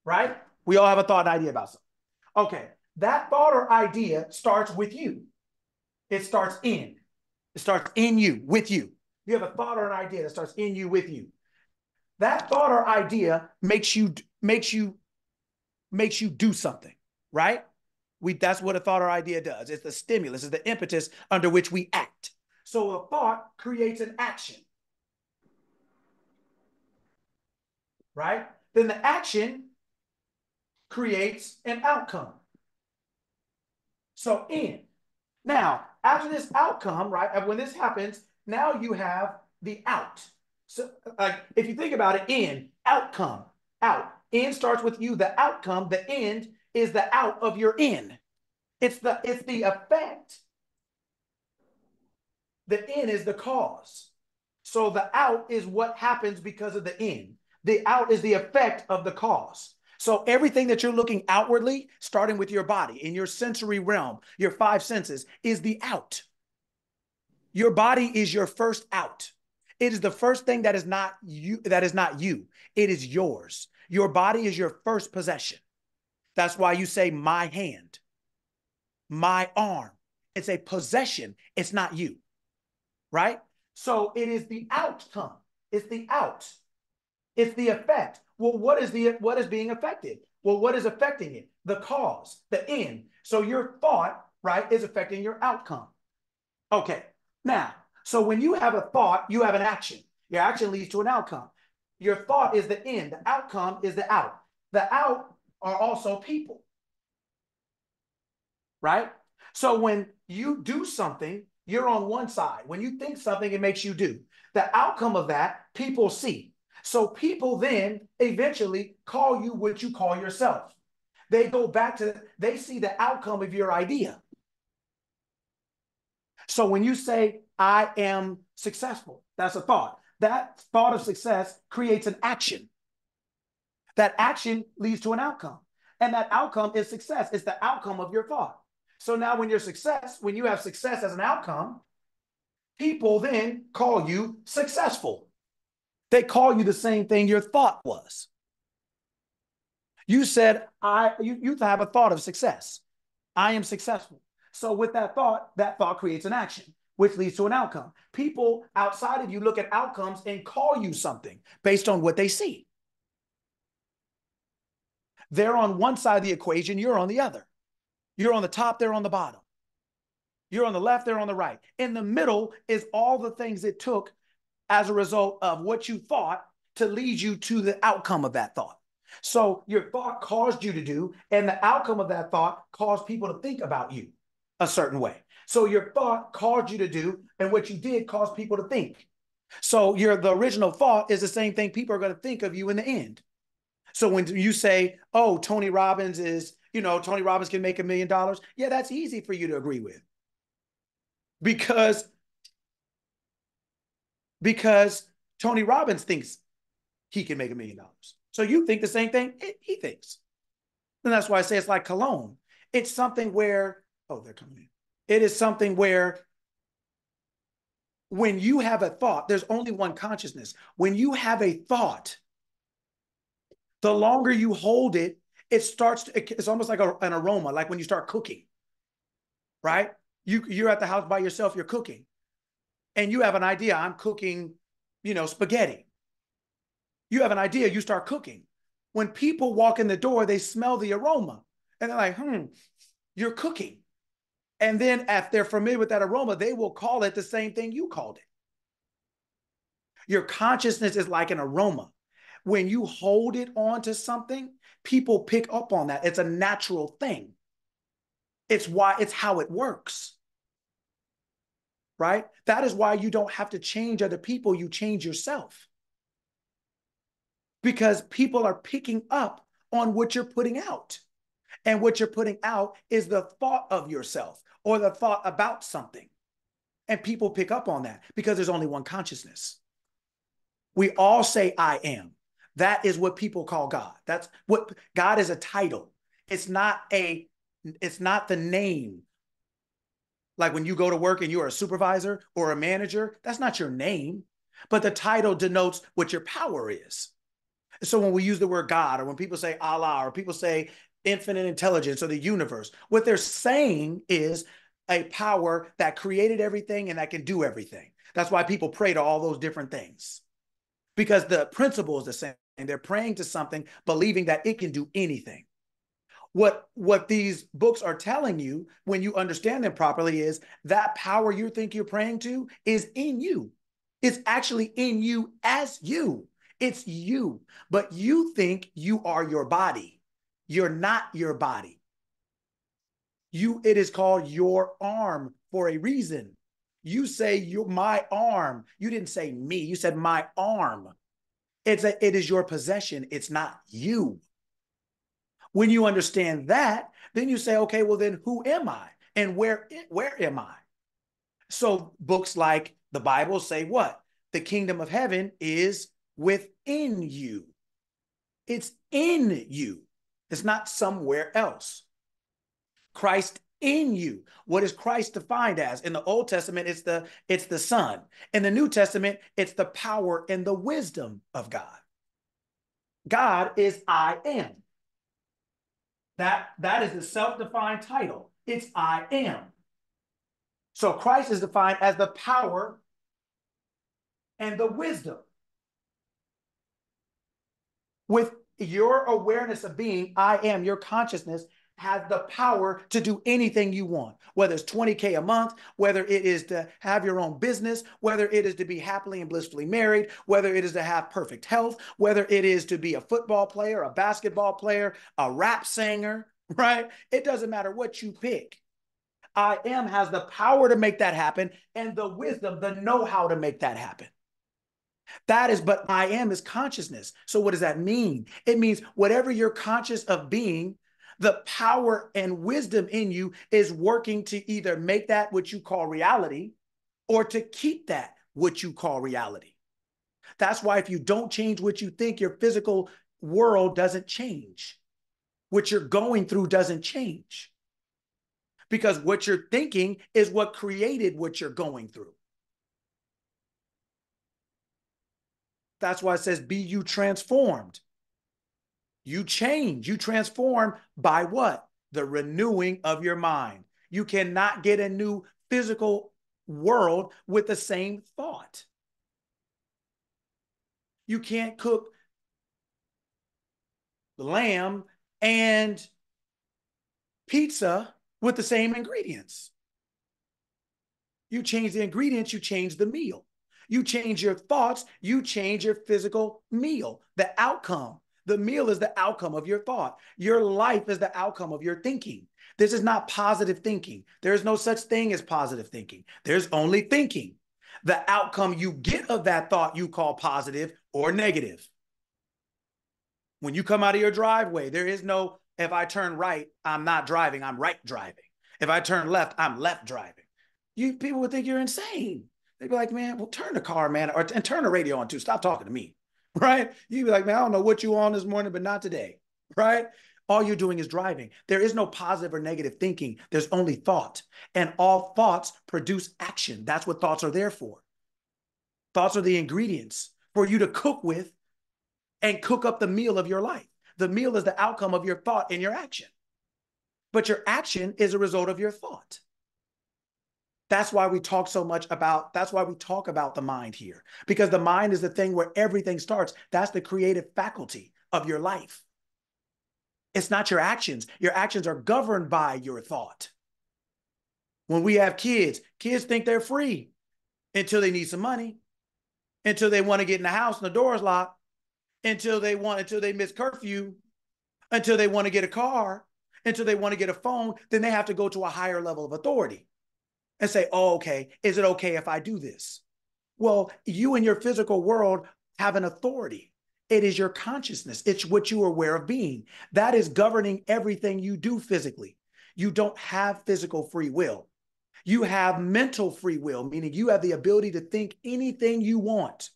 right? We all have a thought, an idea about something. Okay. That thought or idea starts with you. It starts in you, with you. You have a thought or an idea that starts in you, with you. That thought or idea makes you do something, right? That's what a thought or idea does. It's the stimulus, it's the impetus under which we act. So a thought creates an action, right? Then the action creates an outcome. So in. Now, after this outcome, right, when this happens, now you have the out. So if you think about it, in, outcome, out. In starts with you, the outcome, the end is the out of your in. It's the effect. The in is the cause. So the out is what happens because of the in. The out is the effect of the cause. So everything that you're looking outwardly, starting with your body, in your sensory realm, your 5 senses, is the out. Your body is your first out. It is the first thing that is not you, It is yours. Your body is your first possession. That's why you say my hand, my arm. It's a possession. It's not you, right? So it is the outcome. It's the out. It's the effect. Well, what is being affected? Well, what is affecting it? The cause, the end. So your thought, right, is affecting your outcome. Okay. Now, so when you have a thought, you have an action. Your action leads to an outcome. Your thought is the end. The outcome is the out. The out are also people, right? So when you do something, you're on one side. When you think something, it makes you do. The outcome of that, people see. So people then eventually call you what you call yourself. They go back to, they see the outcome of your idea. So when you say, I am successful, that's a thought. That thought of success creates an action. That action leads to an outcome. And that outcome is success. It's the outcome of your thought. So now when you have success as an outcome, people then call you successful. They call you the same thing your thought was. You said, you have a thought of success. I am successful. So with that thought creates an action, which leads to an outcome. People outside of you look at outcomes and call you something based on what they see. They're on one side of the equation, you're on the other. You're on the top, they're on the bottom. You're on the left, they're on the right. In the middle is all the things it took as a result of what you thought to lead you to the outcome of that thought. So your thought caused you to do, and the outcome of that thought caused people to think about you a certain way. So your thought caused you to do, and what you did caused people to think. So the original thought is the same thing people are going to think of you in the end. So when you say, oh, Tony Robbins can make $1 million. Yeah, that's easy for you to agree with. Because Tony Robbins thinks he can make $1 million. So you think the same thing he thinks. And that's why I say it's like cologne. It's something where Oh, they're coming in. It is something where when you have a thought, there's only one consciousness. When you have a thought, the longer you hold it, it's almost like an aroma, like when you start cooking, right? You're at the house by yourself, you're cooking, and you have an idea. I'm cooking, spaghetti. You have an idea, you start cooking. When people walk in the door, they smell the aroma, and they're like, you're cooking. And then if they're familiar with that aroma, they will call it the same thing you called it. Your consciousness is like an aroma. When you hold it onto something, people pick up on that. It's a natural thing. It's how it works. Right? That is why you don't have to change other people, you change yourself. Because people are picking up on what you're putting out. And what you're putting out is the thought of yourself or the thought about something. And people pick up on that because there's only one consciousness. We all say, I am. That is what people call God. That's what God is, a title. It's not the name. Like when you go to work and you're a supervisor or a manager, that's not your name, but the title denotes what your power is. So when we use the word God, or when people say Allah, or people say infinite intelligence or the universe, what they're saying is a power that created everything and that can do everything. That's why people pray to all those different things, because the principle is the same. And they're praying to something, believing that it can do anything. What these books are telling you, when you understand them properly, is that power you think you're praying to is in you. It's actually in you as you. It's you. But you think you are your body. You're not your body. It is called your arm for a reason. You say you're my arm. You didn't say me. You said my arm. It is your possession. It's not you. When you understand that, then you say, okay, well then who am I? And where am I? So books like the Bible say what? The kingdom of heaven is within you. It's in you. It's not somewhere else. Christ in you. What is Christ defined as? In the Old Testament, it's the Son. In the New Testament, it's the power and the wisdom of God. God is I am. That is the self-defined title. It's I am. So Christ is defined as the power and the wisdom. With your awareness of being, I am, your consciousness has the power to do anything you want, whether it's 20K a month, whether it is to have your own business, whether it is to be happily and blissfully married, whether it is to have perfect health, whether it is to be a football player, a basketball player, a rap singer, right? It doesn't matter what you pick. I am has the power to make that happen and the wisdom, the know-how to make that happen. But I am is consciousness. So what does that mean? It means whatever you're conscious of being, the power and wisdom in you is working to either make that what you call reality or to keep that what you call reality. That's why if you don't change what you think, your physical world doesn't change. What you're going through doesn't change. Because what you're thinking is what created what you're going through. That's why it says, be you transformed. You change, you transform by what? The renewing of your mind. You cannot get a new physical world with the same thought. You can't cook lamb and pizza with the same ingredients. You change the ingredients, you change the meal. You change your thoughts, you change your physical meal, the outcome. The meal is the outcome of your thought. Your life is the outcome of your thinking. This is not positive thinking. There is no such thing as positive thinking. There's only thinking. The outcome you get of that thought you call positive or negative. When you come out of your driveway, there is no, if I turn right, I'm not driving, I'm right driving. If I turn left, I'm left driving. People would think you're insane. They'd be like, man, well, turn the car, man, and turn the radio on too. Stop talking to me, right? You'd be like, man, I don't know what you on this morning, but not today, right? All you're doing is driving. There is no positive or negative thinking. There's only thought. And all thoughts produce action. That's what thoughts are there for. Thoughts are the ingredients for you to cook with and cook up the meal of your life. The meal is the outcome of your thought and your action. But your action is a result of your thought. That's why we talk so much about, that's why we talk about the mind here, because the mind is the thing where everything starts. That's the creative faculty of your life. It's not your actions. Your actions are governed by your thought. When we have kids, kids think they're free until they need some money, until they want to get in the house and the door's locked, until they miss curfew, until they want to get a car, until they want to get a phone. Then they have to go to a higher level of authority and say, oh, okay, is it okay if I do this? Well, you in your physical world have an authority. It is your consciousness. It's what you are aware of being. That is governing everything you do physically. You don't have physical free will. You have mental free will, meaning you have the ability to think anything you want.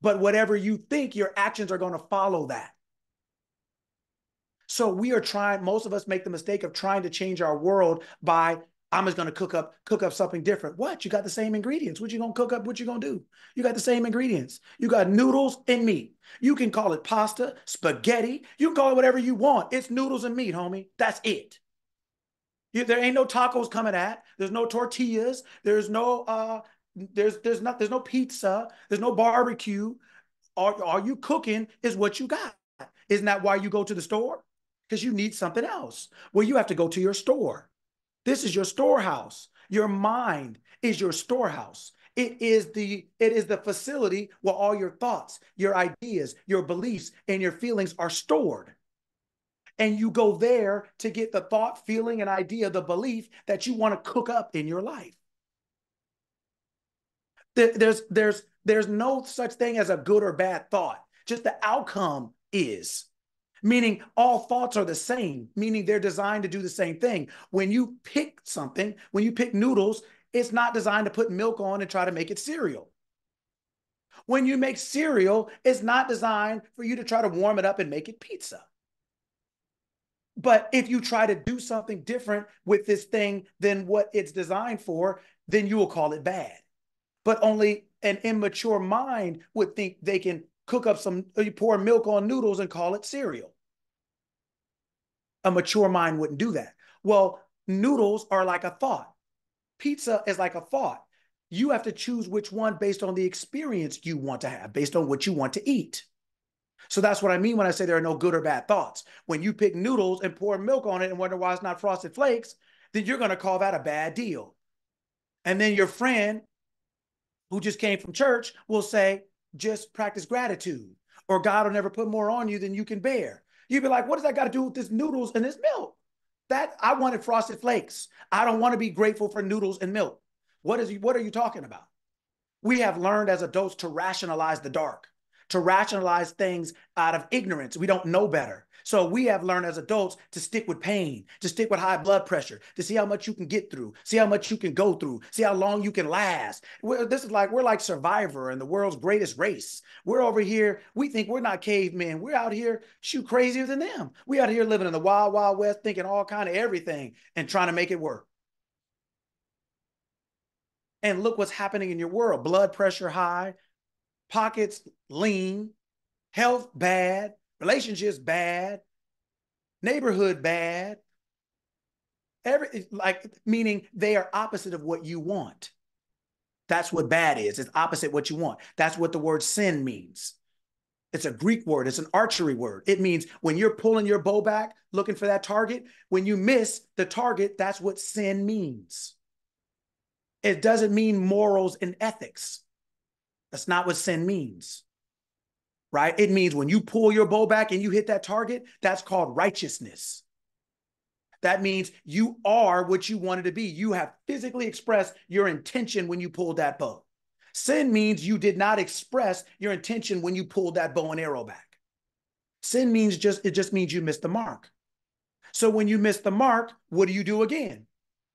But whatever you think, your actions are going to follow that. So we are trying, most of us make the mistake of trying to change our world by, I'm just going to cook up something different. What? You got the same ingredients. What you going to cook up? What you going to do? You got the same ingredients. You got noodles and meat. You can call it pasta, spaghetti. You can call it whatever you want. It's noodles and meat, homie. That's it. There ain't no tacos coming at. There's no tortillas. There's no there's no pizza. There's no barbecue. All you cooking is what you got. Isn't that why you go to the store? Because you need something else. Well, you have to go to your store. This is your storehouse. Your mind is your storehouse. It is the facility where all your thoughts, your ideas, your beliefs, and your feelings are stored. And you go there to get the thought, feeling, and idea, the belief that you want to cook up in your life. There's no such thing as a good or bad thought. Just the outcome is. Meaning all thoughts are the same, meaning they're designed to do the same thing. When you pick something, when you pick noodles, it's not designed to put milk on and try to make it cereal. When you make cereal, it's not designed for you to try to warm it up and make it pizza. But if you try to do something different with this thing than what it's designed for, then you will call it bad. But only an immature mind would think they can cook up pour milk on noodles and call it cereal. A mature mind wouldn't do that. Well, noodles are like a thought. Pizza is like a thought. You have to choose which one based on the experience you want to have, based on what you want to eat. So that's what I mean when I say there are no good or bad thoughts. When you pick noodles and pour milk on it and wonder why it's not Frosted Flakes, then you're going to call that a bad deal. And then your friend who just came from church will say, just practice gratitude, or God will never put more on you than you can bear. You'd be like, what does that got to do with this noodles and this milk? That I wanted Frosted Flakes. I don't want to be grateful for noodles and milk. What are you talking about? We have learned as adults to rationalize the dark, to rationalize things out of ignorance. We don't know better. So we have learned as adults to stick with pain, to stick with high blood pressure, to see how much you can get through, see how much you can go through, see how long you can last. We're like Survivor and the world's greatest race. We're over here. We think we're not cavemen. We're out here shoot crazier than them. We out here living in the wild, wild west, thinking all kind of everything and trying to make it work. And look what's happening in your world. Blood pressure high, pockets lean, health bad, relationships bad, neighborhood bad. Meaning they are opposite of what you want. That's what bad is. It's opposite what you want. That's what the word sin means. It's a Greek word. It's an archery word. It means when you're pulling your bow back, looking for that target, when you miss the target, that's what sin means. It doesn't mean morals and ethics. That's not what sin means, right? It means when you pull your bow back and you hit that target, that's called righteousness. That means you are what you wanted to be. You have physically expressed your intention when you pulled that bow. Sin means you did not express your intention when you pulled that bow and arrow back. Sin means it just means you missed the mark. So when you miss the mark, what do you do again?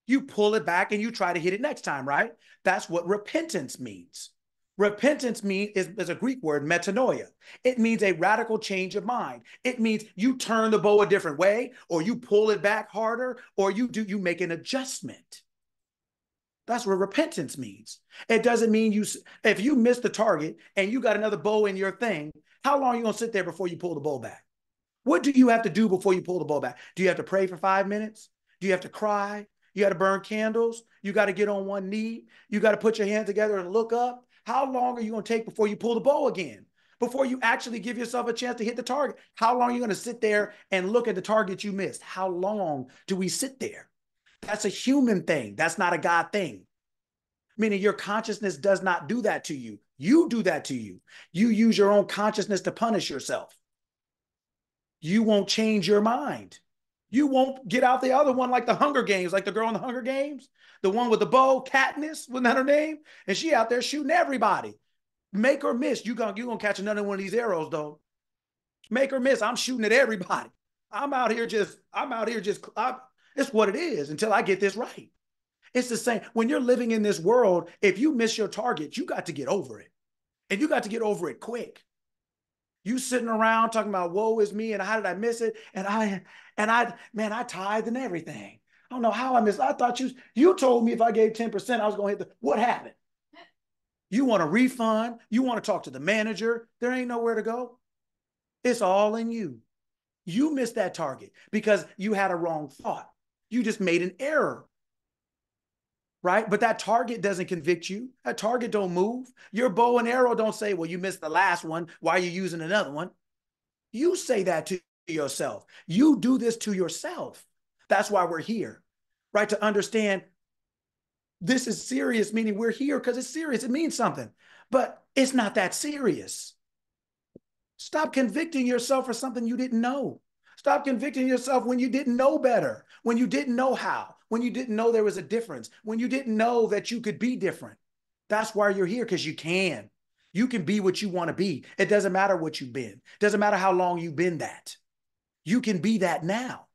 You pull it back and you try to hit it next time, right? That's what repentance means. Repentance is a Greek word, metanoia. It means a radical change of mind. It means you turn the bow a different way, or you pull it back harder, or you make an adjustment. That's what repentance means. It doesn't mean if you miss the target and you got another bow in your thing, how long are you going to sit there before you pull the bow back? What do you have to do before you pull the bow back? Do you have to pray for 5 minutes? Do you have to cry? You got to burn candles? You got to get on one knee? You got to put your hands together and look up? How long are you going to take before you pull the bow again? Before you actually give yourself a chance to hit the target? How long are you going to sit there and look at the target you missed? How long do we sit there? That's a human thing. That's not a God thing. Meaning your consciousness does not do that to you. You do that to you. You use your own consciousness to punish yourself. You won't change your mind. You won't get out the other one like the Hunger Games, like the girl in the Hunger Games, the one with the bow, Katniss, wasn't that her name? And she out there shooting everybody. Make or miss, you gonna catch another one of these arrows though. Make or miss, I'm shooting at everybody. It's what it is until I get this right. It's the same. When you're living in this world, if you miss your target, you got to get over it. And you got to get over it quick. You sitting around talking about woe is me and how did I miss it? And I tithed and everything. I don't know how I missed. I thought you told me if I gave 10%, I was going to hit what happened? You want a refund? You want to talk to the manager? There ain't nowhere to go. It's all in you. You missed that target because you had a wrong thought. You just made an error. Right? But that target doesn't convict you. That target don't move. Your bow and arrow don't say, well, you missed the last one. Why are you using another one? You say that to yourself. You do this to yourself. That's why we're here, right? To understand this is serious, meaning we're here because it's serious. It means something, but it's not that serious. Stop convicting yourself for something you didn't know. Stop convicting yourself when you didn't know better, when you didn't know how, when you didn't know there was a difference, when you didn't know that you could be different. That's why you're here, because you can. You can be what you want to be. It doesn't matter what you've been. It doesn't matter how long you've been that. You can be that now.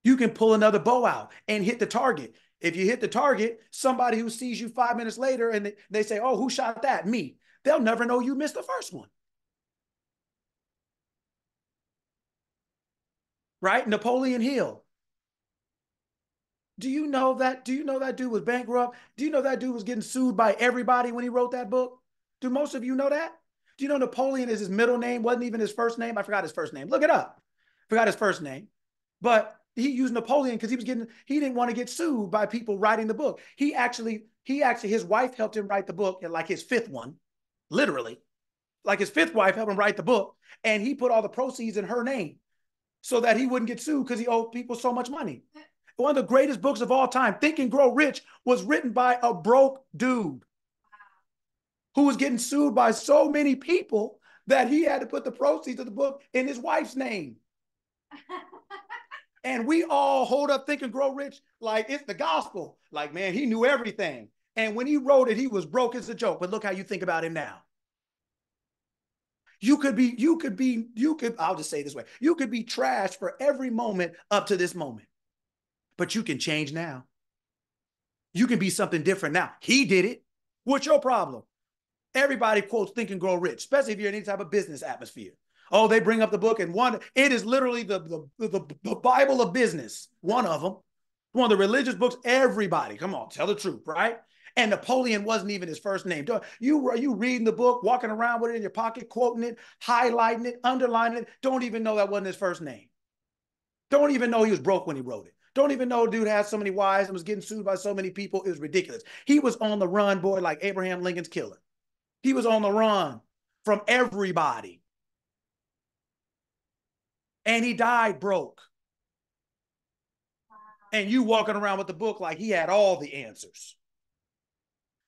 You can pull another bow out and hit the target. If you hit the target, somebody who sees you 5 minutes later and they say, oh, who shot that? Me. They'll never know you missed the first one. Right? Napoleon Hill. Do you know that dude was bankrupt? Do you know that dude was getting sued by everybody when he wrote that book? Do most of you know that? Do you know Napoleon is his middle name? Wasn't even his first name. I forgot his first name. Look it up. Forgot his first name. But he used Napoleon because he didn't want to get sued by people writing the book. His wife helped him write the book, and like his fifth one, literally. Like his fifth wife helped him write the book, and he put all the proceeds in her name so that he wouldn't get sued because he owed people so much money. One of the greatest books of all time, Think and Grow Rich, was written by a broke dude who was getting sued by so many people that he had to put the proceeds of the book in his wife's name. And we all hold up Think and Grow Rich like it's the gospel. Like, man, he knew everything. And when he wrote it, he was broke as a joke. But look how you think about him now. I'll just say it this way. You could be trashed for every moment up to this moment. But you can change now. You can be something different now. He did it. What's your problem? Everybody quotes Think and Grow Rich, especially if you're in any type of business atmosphere. Oh, they bring up the book and it is literally the Bible of business. One of them, one of the religious books. Everybody, come on, tell the truth, right? And Napoleon wasn't even his first name. You reading the book, walking around with it in your pocket, quoting it, highlighting it, underlining it. Don't even know that wasn't his first name. Don't even know he was broke when he wrote it. Don't even know dude had so many wives and was getting sued by so many people. It was ridiculous. He was on the run, boy, like Abraham Lincoln's killer. He was on the run from everybody. And he died broke. Wow. And you walking around with the book like he had all the answers.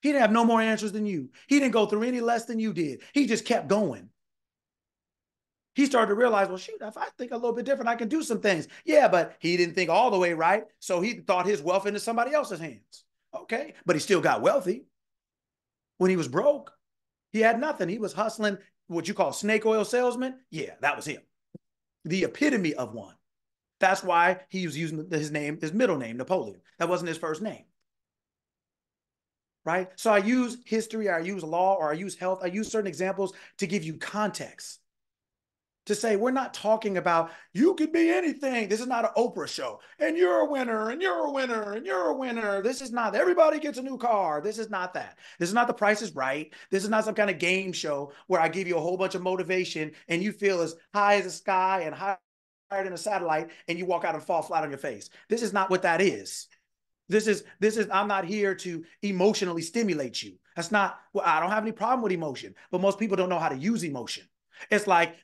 He didn't have no more answers than you. He didn't go through any less than you did. He just kept going. He started to realize, well, shoot, if I think a little bit different, I can do some things. Yeah, but he didn't think all the way right. So he thought his wealth into somebody else's hands. Okay, but he still got wealthy. When he was broke, he had nothing. He was hustling what you call snake oil salesman. Yeah, that was him. The epitome of one. That's why he was using his middle name, Napoleon. That wasn't his first name. right? So I use history, or I use law, or I use health. I use certain examples to give you context. To say we're not talking about you could be anything. This is not an Oprah show. And you're a winner, and you're a winner, and you're a winner. This is not everybody gets a new car. This is not that. This is not The Price is Right. This is not some kind of game show where I give you a whole bunch of motivation and you feel as high as the sky and higher than a satellite and you walk out and fall flat on your face. This is not what that is. This is I'm not here to emotionally stimulate you. That's not, well, I don't have any problem with emotion, but most people don't know how to use emotion. It's like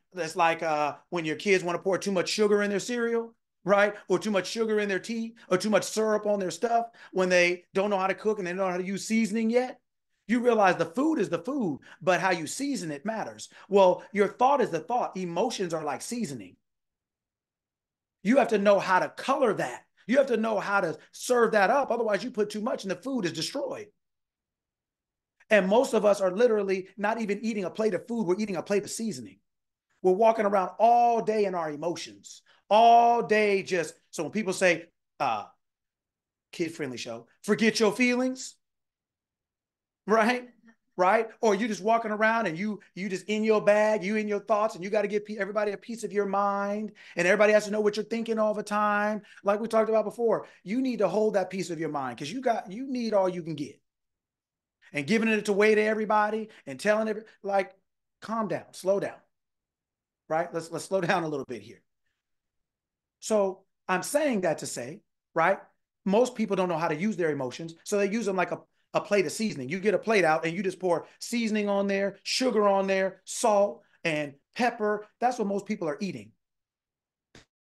when your kids want to pour too much sugar in their cereal, right? Or too much sugar in their tea, or too much syrup on their stuff when they don't know how to cook and they don't know how to use seasoning yet. You realize the food is the food, but how you season it matters. Well, your thought is the thought. Emotions are like seasoning. You have to know how to color that. You have to know how to serve that up. Otherwise, you put too much and the food is destroyed. And most of us are literally not even eating a plate of food. We're eating a plate of seasoning. We're walking around all day in our emotions, all day just. So when people say, kid-friendly show, forget your feelings, right? Right? Or you just walking around and you just in your bag, you in your thoughts, and you got to give everybody a piece of your mind, and everybody has to know what you're thinking all the time. Like we talked about before, you need to hold that piece of your mind because you need all you can get. And giving it away to everybody and telling it, like, calm down, slow down, right? Let's slow down a little bit here. So I'm saying that to say, right? Most people don't know how to use their emotions, so they use them like a plate of seasoning. You get a plate out and you just pour seasoning on there, sugar on there, salt and pepper. That's what most people are eating.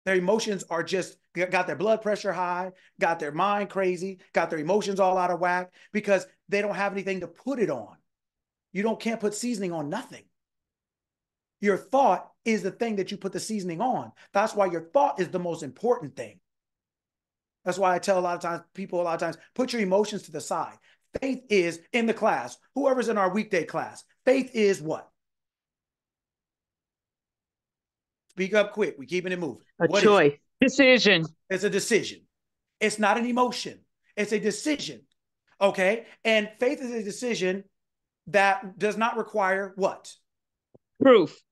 Their emotions are just got their blood pressure high, got their mind crazy, got their emotions all out of whack because they don't have anything to put it on. Can't put seasoning on nothing. Your thought is the thing that you put the seasoning on. That's why your thought is the most important thing. That's why I tell people a lot of times, put your emotions to the side. Faith is in the class, whoever's in our weekday class. Faith is what? Speak up quick. We're keeping it moving. What choice. Decision. It's a decision. It's not an emotion. It's a decision. Okay. And faith is a decision that does not require what? Proof.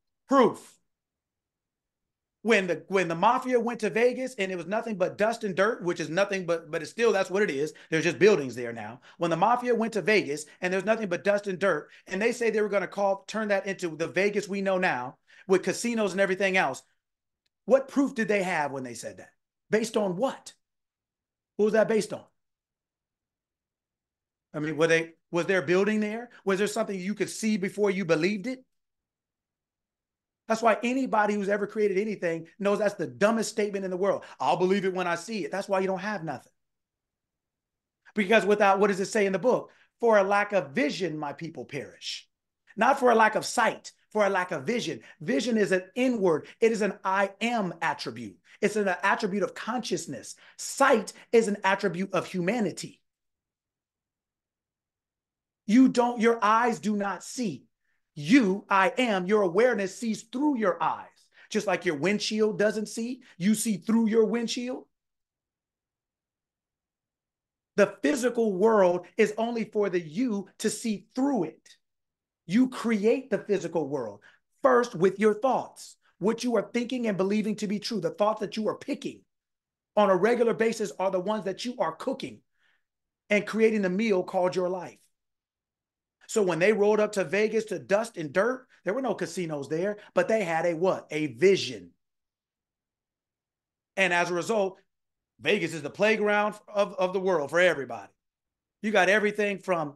When the mafia went to Vegas and it was nothing but dust and dirt, which is nothing but it's still, that's what it is. There's just buildings there now. When the mafia went to Vegas and there's nothing but dust and dirt, and they say they were going to turn that into the Vegas we know now with casinos and everything else. What proof did they have when they said that? Based on what? What was that based on? I mean, was there a building there? Was there something you could see before you believed it? That's why anybody who's ever created anything knows that's the dumbest statement in the world. I'll believe it when I see it. That's why you don't have nothing. Because without, what does it say in the book? For a lack of vision, my people perish. Not for a lack of sight, for a lack of vision. Vision is an inward. It is an I am attribute. It's an attribute of consciousness. Sight is an attribute of humanity. Your eyes do not see. I am, your awareness sees through your eyes. Just like your windshield doesn't see, you see through your windshield. The physical world is only for the you to see through it. You create the physical world first with your thoughts, what you are thinking and believing to be true. The thoughts that you are picking on a regular basis are the ones that you are cooking and creating the meal called your life. So when they rolled up to Vegas to dust and dirt, there were no casinos there, but they had a what? A vision. And as a result, Vegas is the playground of the world for everybody. You got everything from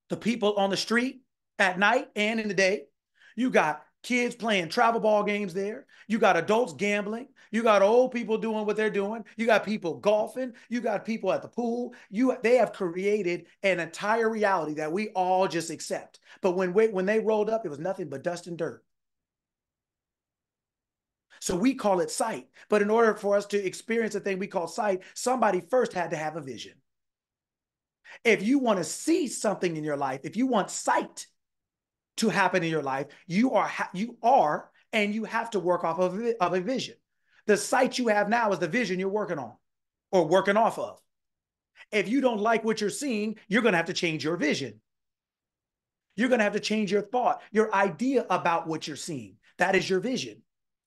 the people on the street at night and in the day. You got kids playing travel ball games there. You got adults gambling. You got old people doing what they're doing. You got people golfing. You got people at the pool. They have created an entire reality that we all just accept. But when they rolled up, it was nothing but dust and dirt. So we call it sight. But in order for us to experience a thing we call sight, somebody first had to have a vision. If you want to see something in your life, if you want sight to happen in your life, you are, and you have to work off of a vision. The sight you have now is the vision you're working on or working off of. If you don't like what you're seeing, you're going to have to change your vision. You're going to have to change your thought, your idea about what you're seeing. That is your vision.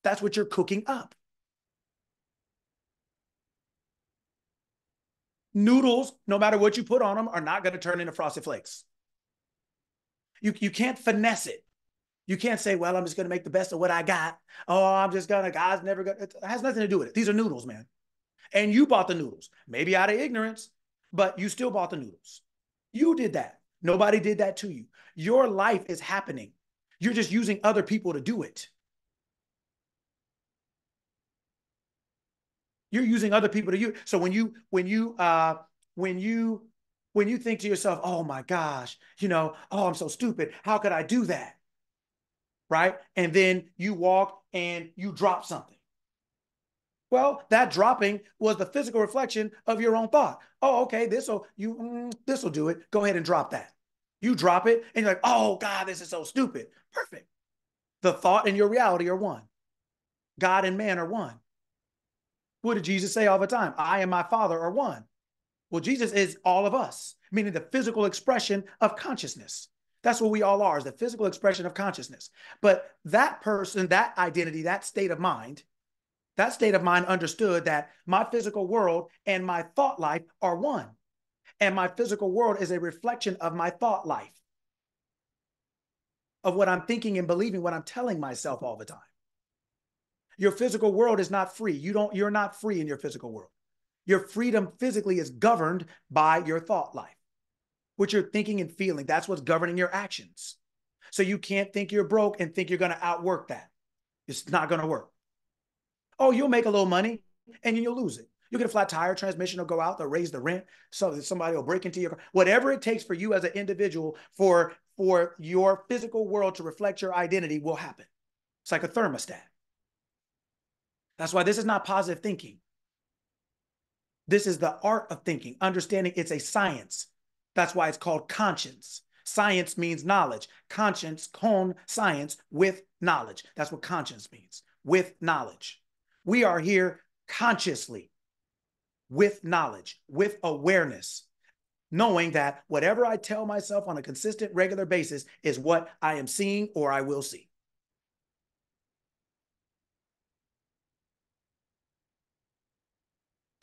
That's what you're cooking up. Noodles, no matter what you put on them, are not going to turn into Frosted Flakes. You can't finesse it. You can't say, well, I'm just going to make the best of what I got. Oh, I'm just going to, God's never going to. It has nothing to do with it. These are noodles, man. And you bought the noodles, maybe out of ignorance, but you still bought the noodles. You did that. Nobody did that to you. Your life is happening. You're just using other people to do it. You're using other people to use. So when you think to yourself, oh my gosh, oh, I'm so stupid. How could I do that? Right? And then you walk and you drop something. Well, that dropping was the physical reflection of your own thought. Oh, okay, this'll do it. Go ahead and drop that. You drop it and you're like, oh God, this is so stupid. Perfect. The thought and your reality are one. God and man are one. What did Jesus say all the time? I and my Father are one. Well, Jesus is all of us, meaning the physical expression of consciousness. That's what we all are, is the physical expression of consciousness. But that person, that identity, that state of mind understood that my physical world and my thought life are one. And my physical world is a reflection of my thought life, of what I'm thinking and believing, what I'm telling myself all the time. Your physical world is not free. You're not free in your physical world. Your freedom physically is governed by your thought life, what you're thinking and feeling. That's what's governing your actions. So you can't think you're broke and think you're going to outwork that. It's not going to work. Oh, you'll make a little money and you'll lose it. You'll get a flat tire, transmission will go out, they'll raise the rent, so that somebody will break into your car. Whatever it takes for you as an individual for your physical world to reflect your identity will happen. It's like a thermostat. That's why this is not positive thinking. This is the art of thinking, understanding it's a science. That's why it's called conscience. Science means knowledge. Conscience, science with knowledge. That's what conscience means, with knowledge. We are here consciously, with knowledge, with awareness, knowing that whatever I tell myself on a consistent, regular basis is what I am seeing or I will see.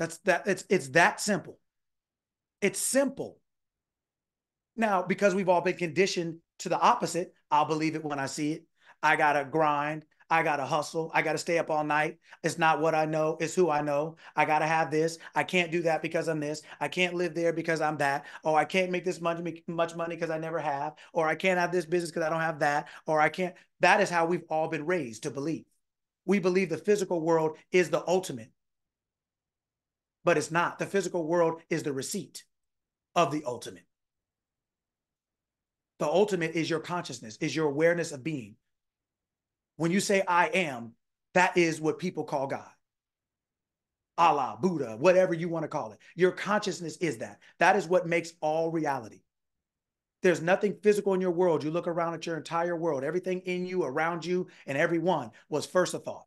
It's that simple. It's simple. Now, because we've all been conditioned to the opposite, I'll believe it when I see it. I got to grind. I got to hustle. I got to stay up all night. It's not what I know. It's who I know. I got to have this. I can't do that because I'm this. I can't live there because I'm that. Or I can't make this much money because I never have. Or I can't have this business because I don't have that. Or I can't. That is how we've all been raised to believe. We believe the physical world is the ultimate. But it's not. The physical world is the receipt of the ultimate. The ultimate is your consciousness, is your awareness of being. When you say I am, that is what people call God. Allah, Buddha, whatever you want to call it. Your consciousness is that. That is what makes all reality. There's nothing physical in your world. You look around at your entire world, everything in you, around you, and everyone was first a thought.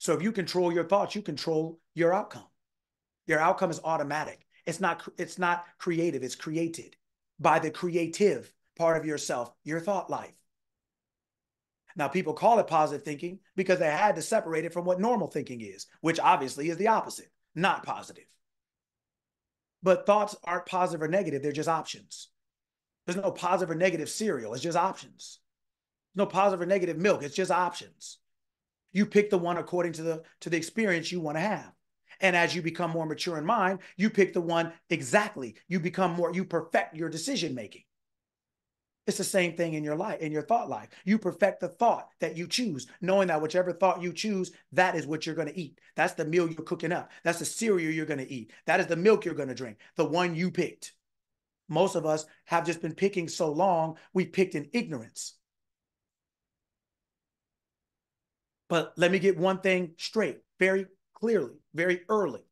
So if you control your thoughts, you control your outcome. Your outcome is automatic. It's not creative. It's created by the creative part of yourself, your thought life. Now, people call it positive thinking because they had to separate it from what normal thinking is, which obviously is the opposite, not positive. But thoughts aren't positive or negative. They're just options. There's no positive or negative cereal. It's just options. There's no positive or negative milk. It's just options. You pick the one according to the experience you want to have. And as you become more mature in mind, you pick the one exactly. You perfect your decision making. It's the same thing in your life, in your thought life. You perfect the thought that you choose, knowing that whichever thought you choose, that is what you're going to eat. That's the meal you're cooking up. That's the cereal you're going to eat. That is the milk you're going to drink, the one you picked. Most of us have just been picking so long, we picked in ignorance. But let me get one thing straight, very clearly, very early.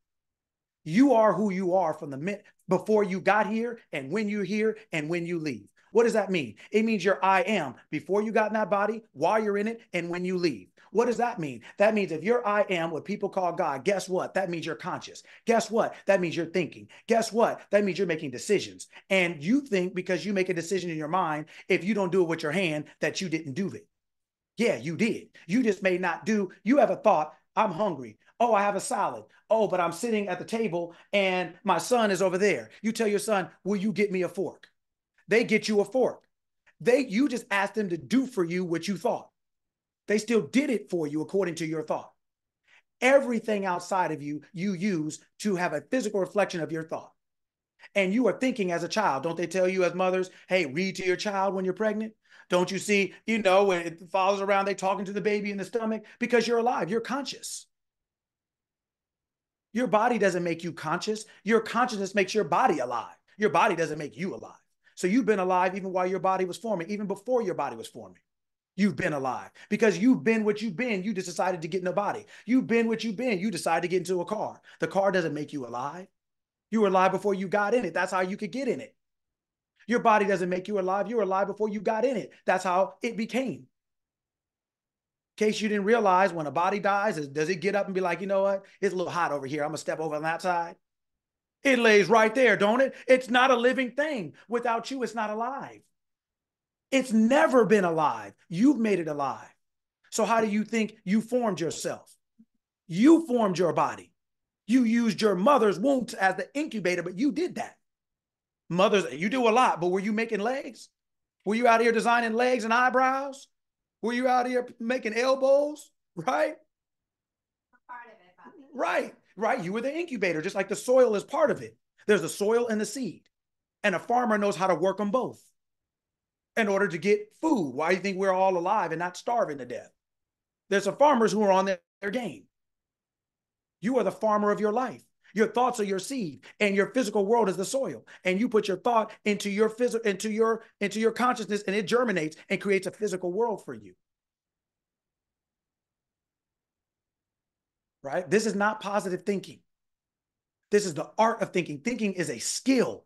You are who you are from the minute before you got here and when you're here and when you leave. What does that mean? It means your I am before you got in that body, while you're in it, and when you leave. What does that mean? That means if you're I am what people call God, guess what? That means you're conscious. Guess what? That means you're thinking. Guess what? That means you're making decisions. And you think because you make a decision in your mind, if you don't do it with your hand, that you didn't do it. Yeah, you did. You just may not do. You have a thought, I'm hungry. Oh, I have a salad. Oh, but I'm sitting at the table and my son is over there. You tell your son, will you get me a fork? They get you a fork. You just asked them to do for you what you thought. They still did it for you according to your thought. Everything outside of you, you use to have a physical reflection of your thought. And you are thinking as a child. Don't they tell you as mothers, hey, read to your child when you're pregnant? Don't you see, when it follows around, they talking to the baby in the stomach? Because you're alive, you're conscious. Your body doesn't make you conscious. Your consciousness makes your body alive. Your body doesn't make you alive. So you've been alive even while your body was forming, even before your body was forming. You've been alive because you've been what you've been. You just decided to get in a body. You've been what you've been. You decided to get into a car. The car doesn't make you alive. You were alive before you got in it. That's how you could get in it. Your body doesn't make you alive. You were alive before you got in it. That's how it became. In case you didn't realize, when a body dies, does it get up and be like, you know what? It's a little hot over here. I'm going to step over on that side. It lays right there, don't it? It's not a living thing. Without you, it's not alive. It's never been alive. You've made it alive. So how do you think you formed yourself? You formed your body. You used your mother's womb as the incubator, but you did that. Mothers, you do a lot, but were you making legs? Were you out here designing legs and eyebrows? Were you out here making elbows? Right? Part of it, Bobby. Right. You were the incubator, just like the soil is part of it. There's the soil and the seed. And a farmer knows how to work them both in order to get food. Why do you think we're all alive and not starving to death? There's some farmers who are on their game. You are the farmer of your life. Your thoughts are your seed, and your physical world is the soil. And you put your thought into your consciousness, and it germinates and creates a physical world for you. Right? This is not positive thinking. This is the art of thinking. Thinking is a skill.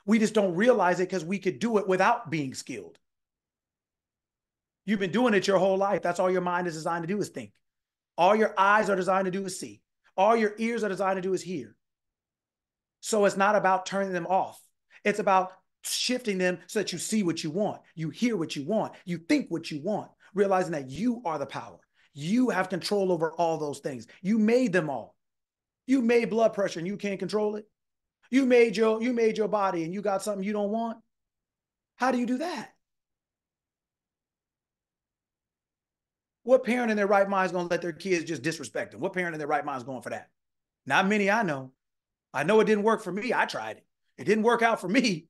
We just don't realize it because we could do it without being skilled. You've been doing it your whole life. That's all your mind is designed to do is think. All your eyes are designed to do is see. All your ears are designed to do is hear. So it's not about turning them off. It's about shifting them so that you see what you want. You hear what you want. You think what you want, realizing that you are the power. You have control over all those things. You made them all. You made blood pressure and you can't control it. You made your body and you got something you don't want. How do you do that? What parent in their right mind is going to let their kids just disrespect them? What parent in their right mind is going for that? Not many I know. I know it didn't work for me. I tried it. It didn't work out for me.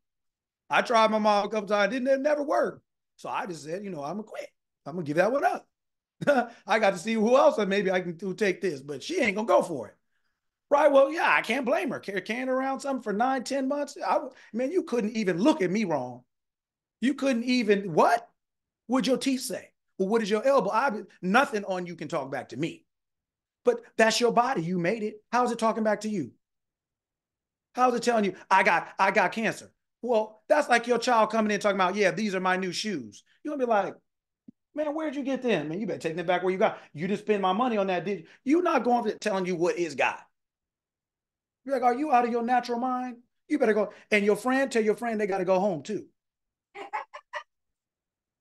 I tried my mom a couple times. It never worked. So I just said, I'm going to quit. I'm going to give that one up. I got to see who else maybe I can take this, but she ain't going to go for it. Right? Well, yeah, I can't blame her. Carrying around something for 9-10 months. Man, you couldn't even look at me wrong. You couldn't even, what would your teeth say? Well, what is your elbow? Nothing on you can talk back to me. But that's your body. You made it. How's it talking back to you? How's it telling you, I got cancer? Well, that's like your child coming in talking about, yeah, these are my new shoes. You're going to be like, man, where'd you get them? Man, you better take them back where you got. You just spend my money on that, did you? You're not going to telling you what is God. You're like, are you out of your natural mind? You better go. And tell your friend they got to go home too.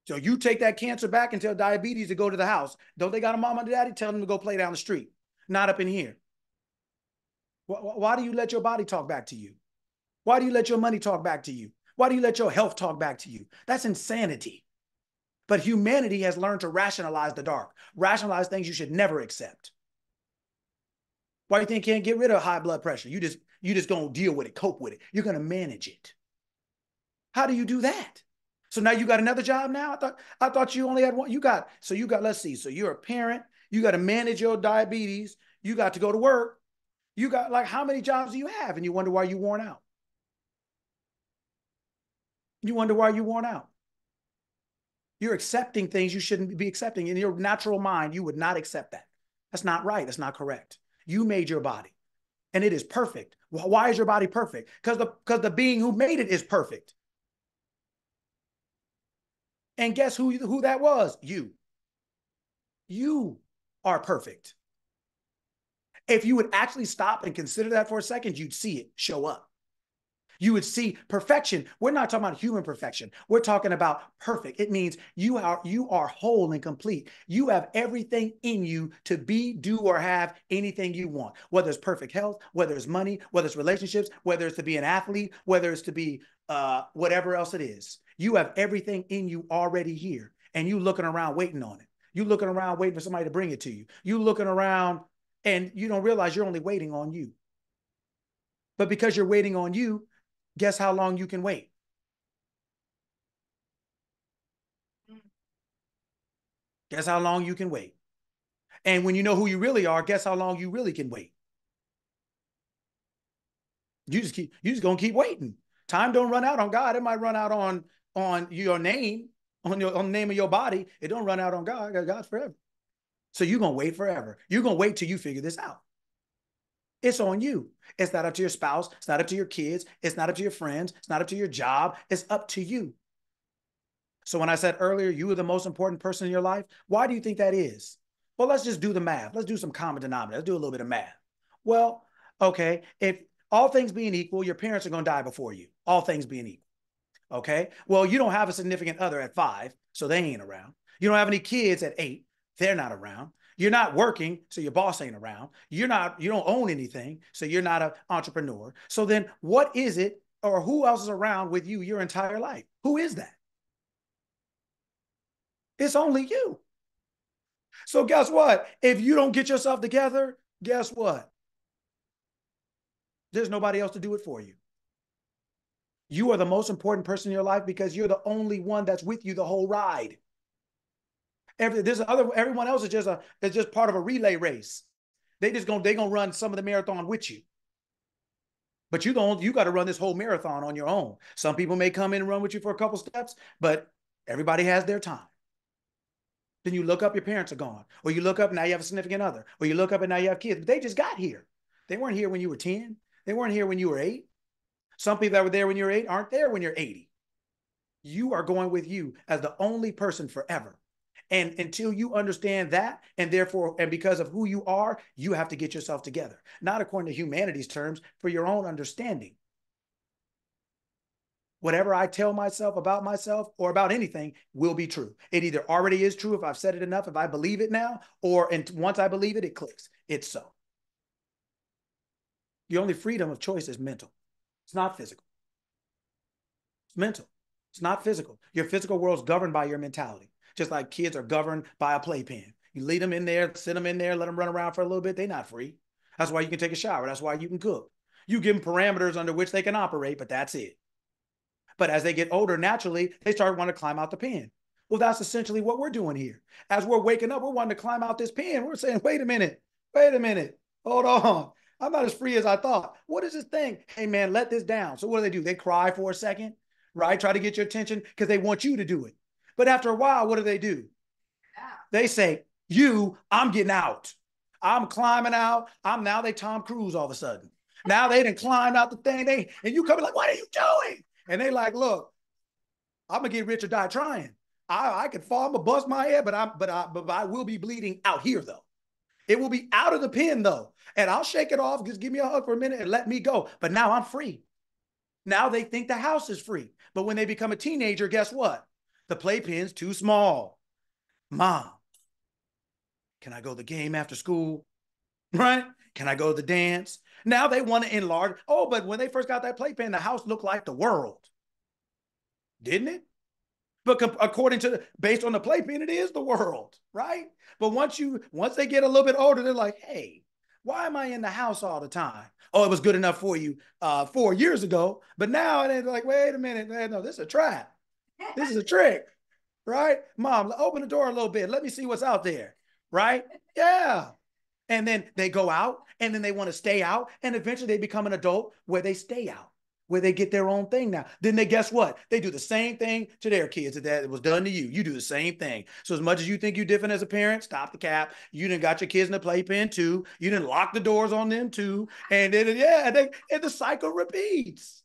So you take that cancer back and tell diabetes to go to the house. Don't they got a mom and daddy? Tell them to go play down the street, not up in here. Why do you let your body talk back to you? Why do you let your money talk back to you? Why do you let your health talk back to you? That's insanity. But humanity has learned to rationalize the dark, rationalize things you should never accept. Why do you think you can't get rid of high blood pressure? You just gonna deal with it, cope with it. You're gonna manage it. How do you do that? So now you got another job now? I thought you only had one. Let's see. So you're a parent, you got to manage your diabetes, you got to go to work. You got how many jobs do you have? And you wonder why you're worn out. You wonder why you're worn out. You're accepting things you shouldn't be accepting. In your natural mind, you would not accept that. That's not right. That's not correct. You made your body and it is perfect. Why is your body perfect? Because the being who made it is perfect. And guess who that was? You. You are perfect. If you would actually stop and consider that for a second, you'd see it show up. You would see perfection. We're not talking about human perfection. We're talking about perfect. It means you are whole and complete. You have everything in you to be, do, or have anything you want, whether it's perfect health, whether it's money, whether it's relationships, whether it's to be an athlete, whether it's to be whatever else it is. You have everything in you already here, and you looking around waiting on it. You looking around waiting for somebody to bring it to you. You looking around and you don't realize you're only waiting on you. But because you're waiting on you, guess how long you can wait? Guess how long you can wait? And when you know who you really are, guess how long you really can wait? You just gonna keep waiting. Time don't run out on God. It might run out on your name, on the name of your body. It don't run out on God. God's forever. So you're gonna wait forever. You're gonna wait till you figure this out. It's on you. It's not up to your spouse. It's not up to your kids. It's not up to your friends. It's not up to your job. It's up to you. So when I said earlier, you are the most important person in your life, why do you think that is? Well, let's just do the math. Let's do some common denominator. Let's do a little bit of math. Well, okay, if all things being equal, your parents are going to die before you, all things being equal. Okay, well, you don't have a significant other at 5, so they ain't around. You don't have any kids at 8, they're not around. You're not working, so your boss ain't around. You don't own anything, so you're not an entrepreneur. So then what is it, or who else is around with you your entire life? Who is that? It's only you. So guess what? If you don't get yourself together, guess what? There's nobody else to do it for you. You are the most important person in your life because you're the only one that's with you the whole ride. Everyone else is just part of a relay race. They're gonna run some of the marathon with you. But you got to run this whole marathon on your own. Some people may come in and run with you for a couple steps, but everybody has their time. Then you look up, your parents are gone. Or you look up, now you have a significant other. Or you look up and now you have kids. But they just got here. They weren't here when you were 10. They weren't here when you were 8. Some people that were there when you were 8 aren't there when you're 80. You are going with you as the only person forever. And until you understand that, and therefore, and because of who you are, you have to get yourself together. Not according to humanity's terms, for your own understanding. Whatever I tell myself or about anything will be true. It either already is true if I've said it enough, if I believe it now, or once I believe it, it clicks. It's so. The only freedom of choice is mental. It's not physical. It's mental. It's not physical. Your physical world's governed by your mentality. Just like kids are governed by a playpen. You lead them in there, sit them in there, let them run around for a little bit. They're not free. That's why you can take a shower. That's why you can cook. You give them parameters under which they can operate, but that's it. But as they get older, naturally, they start wanting to climb out the pen. Well, that's essentially what we're doing here. As we're waking up, we're wanting to climb out this pen. We're saying, wait a minute, hold on. I'm not as free as I thought. What is this thing? Hey, man, let this down. So what do? They cry for a second, right? Try to get your attention because they want you to do it. But after a while, what do? They say, I'm getting out. I'm climbing out. They Tom Cruise all of a sudden. Now they done climbed out the thing. And you come like, what are you doing? And they like, look, I'm gonna get rich or die trying. I could fall, I'm gonna bust my head, but I will be bleeding out here though. It will be out of the pen though, and I'll shake it off. Just give me a hug for a minute and let me go. But now I'm free. Now they think the house is free. But when they become a teenager, guess what? The playpen's too small. Mom, can I go to the game after school? Right? Can I go to the dance? Now they want to enlarge. Oh, but when they first got that playpen, the house looked like the world. Didn't it? But based on the playpen, it is the world, right? But once they get a little bit older, they're like, hey, why am I in the house all the time? Oh, it was good enough for you 4 years ago. But now they're like, wait a minute. No, this is a trap. This is a trick, right? Mom, open the door a little bit. Let me see what's out there, right? Yeah. And then they go out and then they want to stay out. And eventually they become an adult where they stay out, where they get their own thing now. Then they guess what? They do the same thing to their kids that was done to you. You do the same thing. So as much as you think you're different as a parent, stop the cap. You done got your kids in the playpen too. You done lock the doors on them too. And then, and the cycle repeats,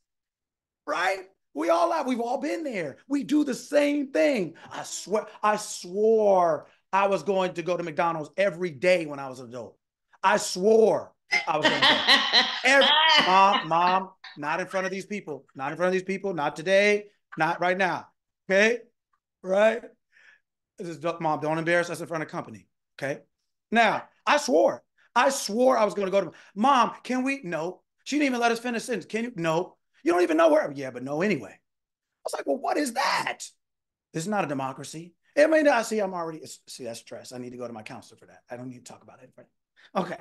right? We've all been there. We do the same thing. I swore I was going to go to McDonald's every day when I was an adult. I swore I was going to go. Mom, not in front of these people. Not in front of these people. Not today. Not right now. Okay? Right? This is, Mom, don't embarrass us in front of company. Okay? Now, I swore I was going to go to Mom, can we? No. She didn't even let us finish sentence. Can you? No. You don't even know where. Yeah, but no anyway. I was like, well, what is that? This is not a democracy. I mean, I see I'm already, see, that's stress. I need to go to my counselor for that. I don't need to talk about it. Okay.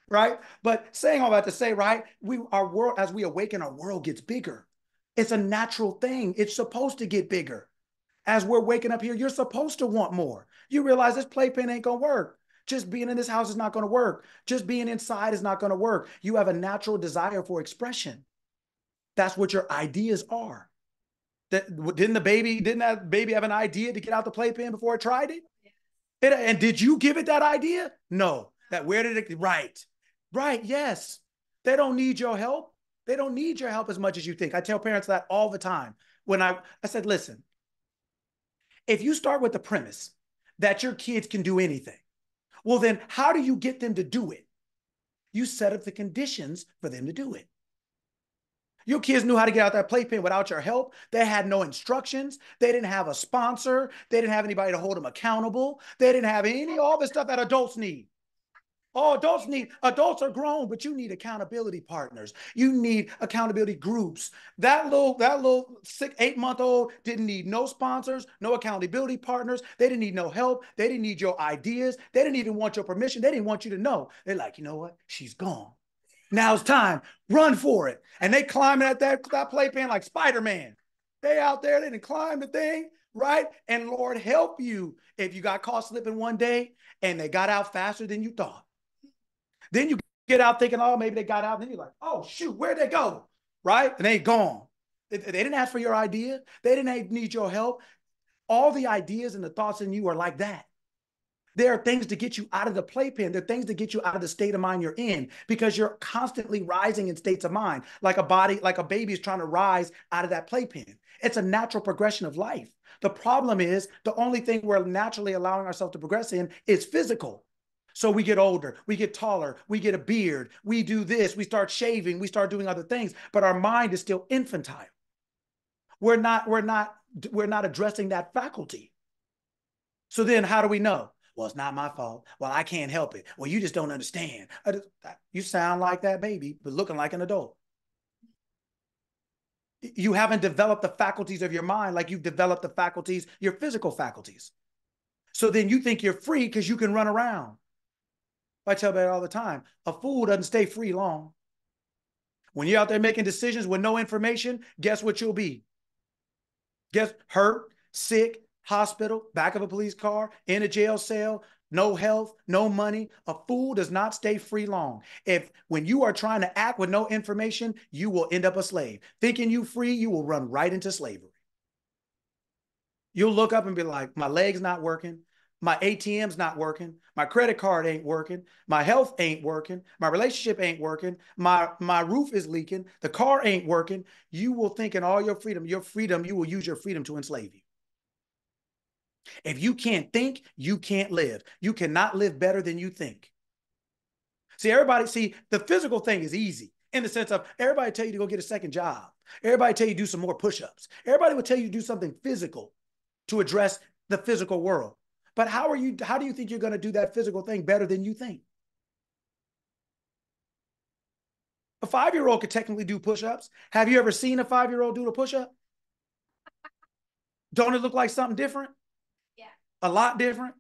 Right. But saying all that to say, right, our world, as we awaken, our world gets bigger. It's a natural thing. It's supposed to get bigger. As we're waking up here, you're supposed to want more. You realize this playpen ain't going to work. Just being in this house is not going to work. Just being inside is not going to work. You have a natural desire for expression. That's what your ideas are. Didn't that baby have an idea to get out the playpen before it tried it? And did you give it that idea? No. Where did it? Right. Yes. They don't need your help. They don't need your help as much as you think. I tell parents that all the time. When I said, listen, if you start with the premise that your kids can do anything, well, then how do you get them to do it? You set up the conditions for them to do it. Your kids knew how to get out that playpen without your help. They had no instructions. They didn't have a sponsor. They didn't have anybody to hold them accountable. They didn't have all the stuff that adults need. Oh, adults are grown, but you need accountability partners. You need accountability groups. That little 8-month-old didn't need no sponsors, no accountability partners. They didn't need no help. They didn't need your ideas. They didn't even want your permission. They didn't want you to know. They're like, you know what? She's gone. Now it's time. Run for it. And they climbing at that playpen like Spider-Man. They out there, they didn't climb the thing, right? And Lord help you if you got caught slipping one day and they got out faster than you thought. Then you get out thinking, oh, maybe they got out. And then you're like, oh, shoot, where'd they go? Right? And they gone. They didn't ask for your idea. They didn't need your help. All the ideas and the thoughts in you are like that. There are things to get you out of the playpen. There are things to get you out of the state of mind you're in because you're constantly rising in states of mind, like a baby is trying to rise out of that playpen. It's a natural progression of life. The problem is the only thing we're naturally allowing ourselves to progress in is physical. So we get older, we get taller, we get a beard, we do this, we start shaving, we start doing other things, but our mind is still infantile. We're not addressing that faculty. So then how do we know? Well, it's not my fault. Well, I can't help it. Well, you just don't understand. You sound like that baby, but looking like an adult. You haven't developed the faculties of your mind like you've developed the faculties, your physical faculties. So then you think you're free because you can run around. I tell that all the time. A fool doesn't stay free long. When you're out there making decisions with no information, guess what you'll be? Guess hurt, sick, hospital, back of a police car, in a jail cell, no health, no money. A fool does not stay free long. When you are trying to act with no information, you will end up a slave. Thinking you free, you will run right into slavery. You'll look up and be like, my leg's not working. My ATM's not working. My credit card ain't working. My health ain't working. My relationship ain't working. My roof is leaking. The car ain't working. You will think in all your freedom, you will use your freedom to enslave you. If you can't think, you can't live. You cannot live better than you think. The physical thing is easy in the sense of everybody tell you to go get a second job. Everybody tell you to do some more push-ups. Everybody will tell you to do something physical to address the physical world. But how do you think you're going to do that physical thing better than you think? A 5-year-old could technically do push-ups. Have you ever seen a 5-year-old do a push-up? Don't it look like something different? Yeah. A lot different?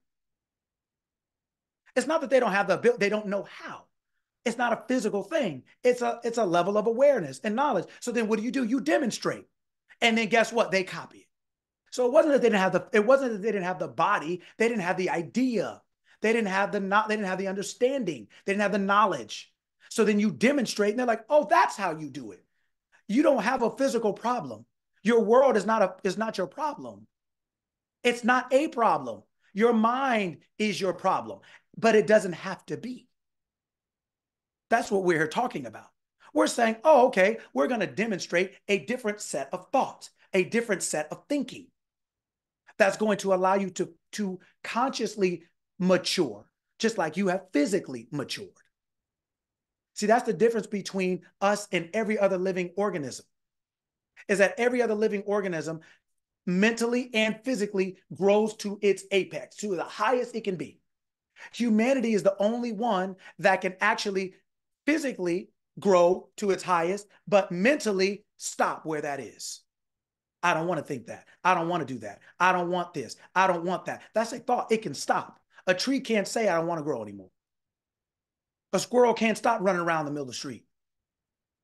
It's not that they don't have the ability, they don't know how. It's not a physical thing. It's a level of awareness and knowledge. So then what do? You demonstrate. And then guess what? They copy it. So it wasn't that they didn't have the body, they didn't have the idea. They didn't have the understanding. They didn't have the knowledge. So then you demonstrate and they're like, "Oh, that's how you do it." You don't have a physical problem. Your world is not your problem. It's not a problem. Your mind is your problem, but it doesn't have to be. That's what we're here talking about. We're saying, "Oh, okay, we're going to demonstrate a different set of thoughts, a different set of thinking." That's going to allow you to consciously mature, just like you have physically matured. See, that's the difference between us and every other living organism, is that every other living organism mentally and physically grows to its apex, to the highest it can be. Humanity is the only one that can actually physically grow to its highest, but mentally stop where that is. I don't want to think that. I don't want to do that. I don't want this. I don't want that. That's a thought. It can stop. A tree can't say, I don't want to grow anymore. A squirrel can't stop running around the middle of the street.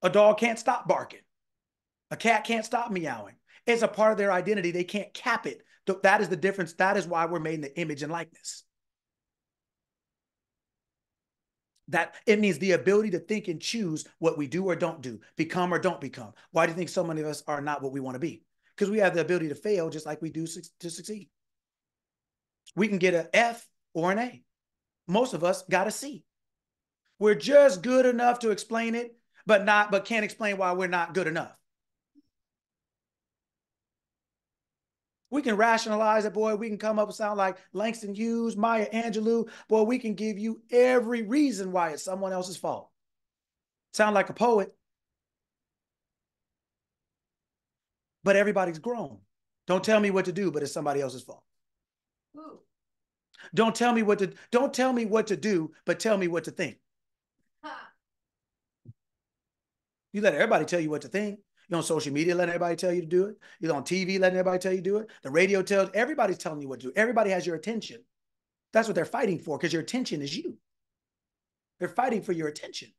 A dog can't stop barking. A cat can't stop meowing. It's a part of their identity. They can't cap it. That is the difference. That is why we're made in the image and likeness. That it means the ability to think and choose what we do or don't do, become or don't become. Why do you think so many of us are not what we want to be? Because we have the ability to fail just like we do to succeed. We can get an F or an A. Most of us got a C. We're just good enough to explain it, but can't explain why we're not good enough. We can rationalize it, boy. We can come up with sound like Langston Hughes, Maya Angelou. Boy, we can give you every reason why it's someone else's fault. Sound like a poet. But everybody's grown. Don't tell me what to do, but it's somebody else's fault. Ooh. Don't tell me what to do, but tell me what to think. Huh. You let everybody tell you what to think. You're on social media letting everybody tell you to do it. You're on TV letting everybody tell you to do it. The radio tells, everybody's telling you what to do. Everybody has your attention. That's what they're fighting for, because your attention is you. They're fighting for your attention.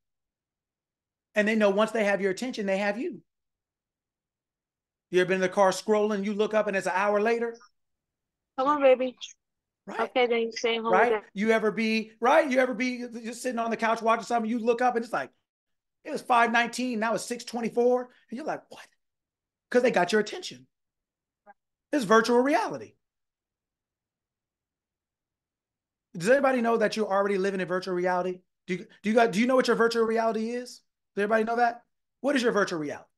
And they know once they have your attention, they have you. You ever been in the car scrolling, you look up and it's an hour later? Come on, baby. Right. Okay, then you staying home. Right. You ever be just sitting on the couch watching something, you look up and it's like, it was 5:19, now it's 6:24. And you're like, what? Because they got your attention. It's virtual reality. Does everybody know that you're already living in virtual reality? Do you know what your virtual reality is? Does everybody know that? What is your virtual reality?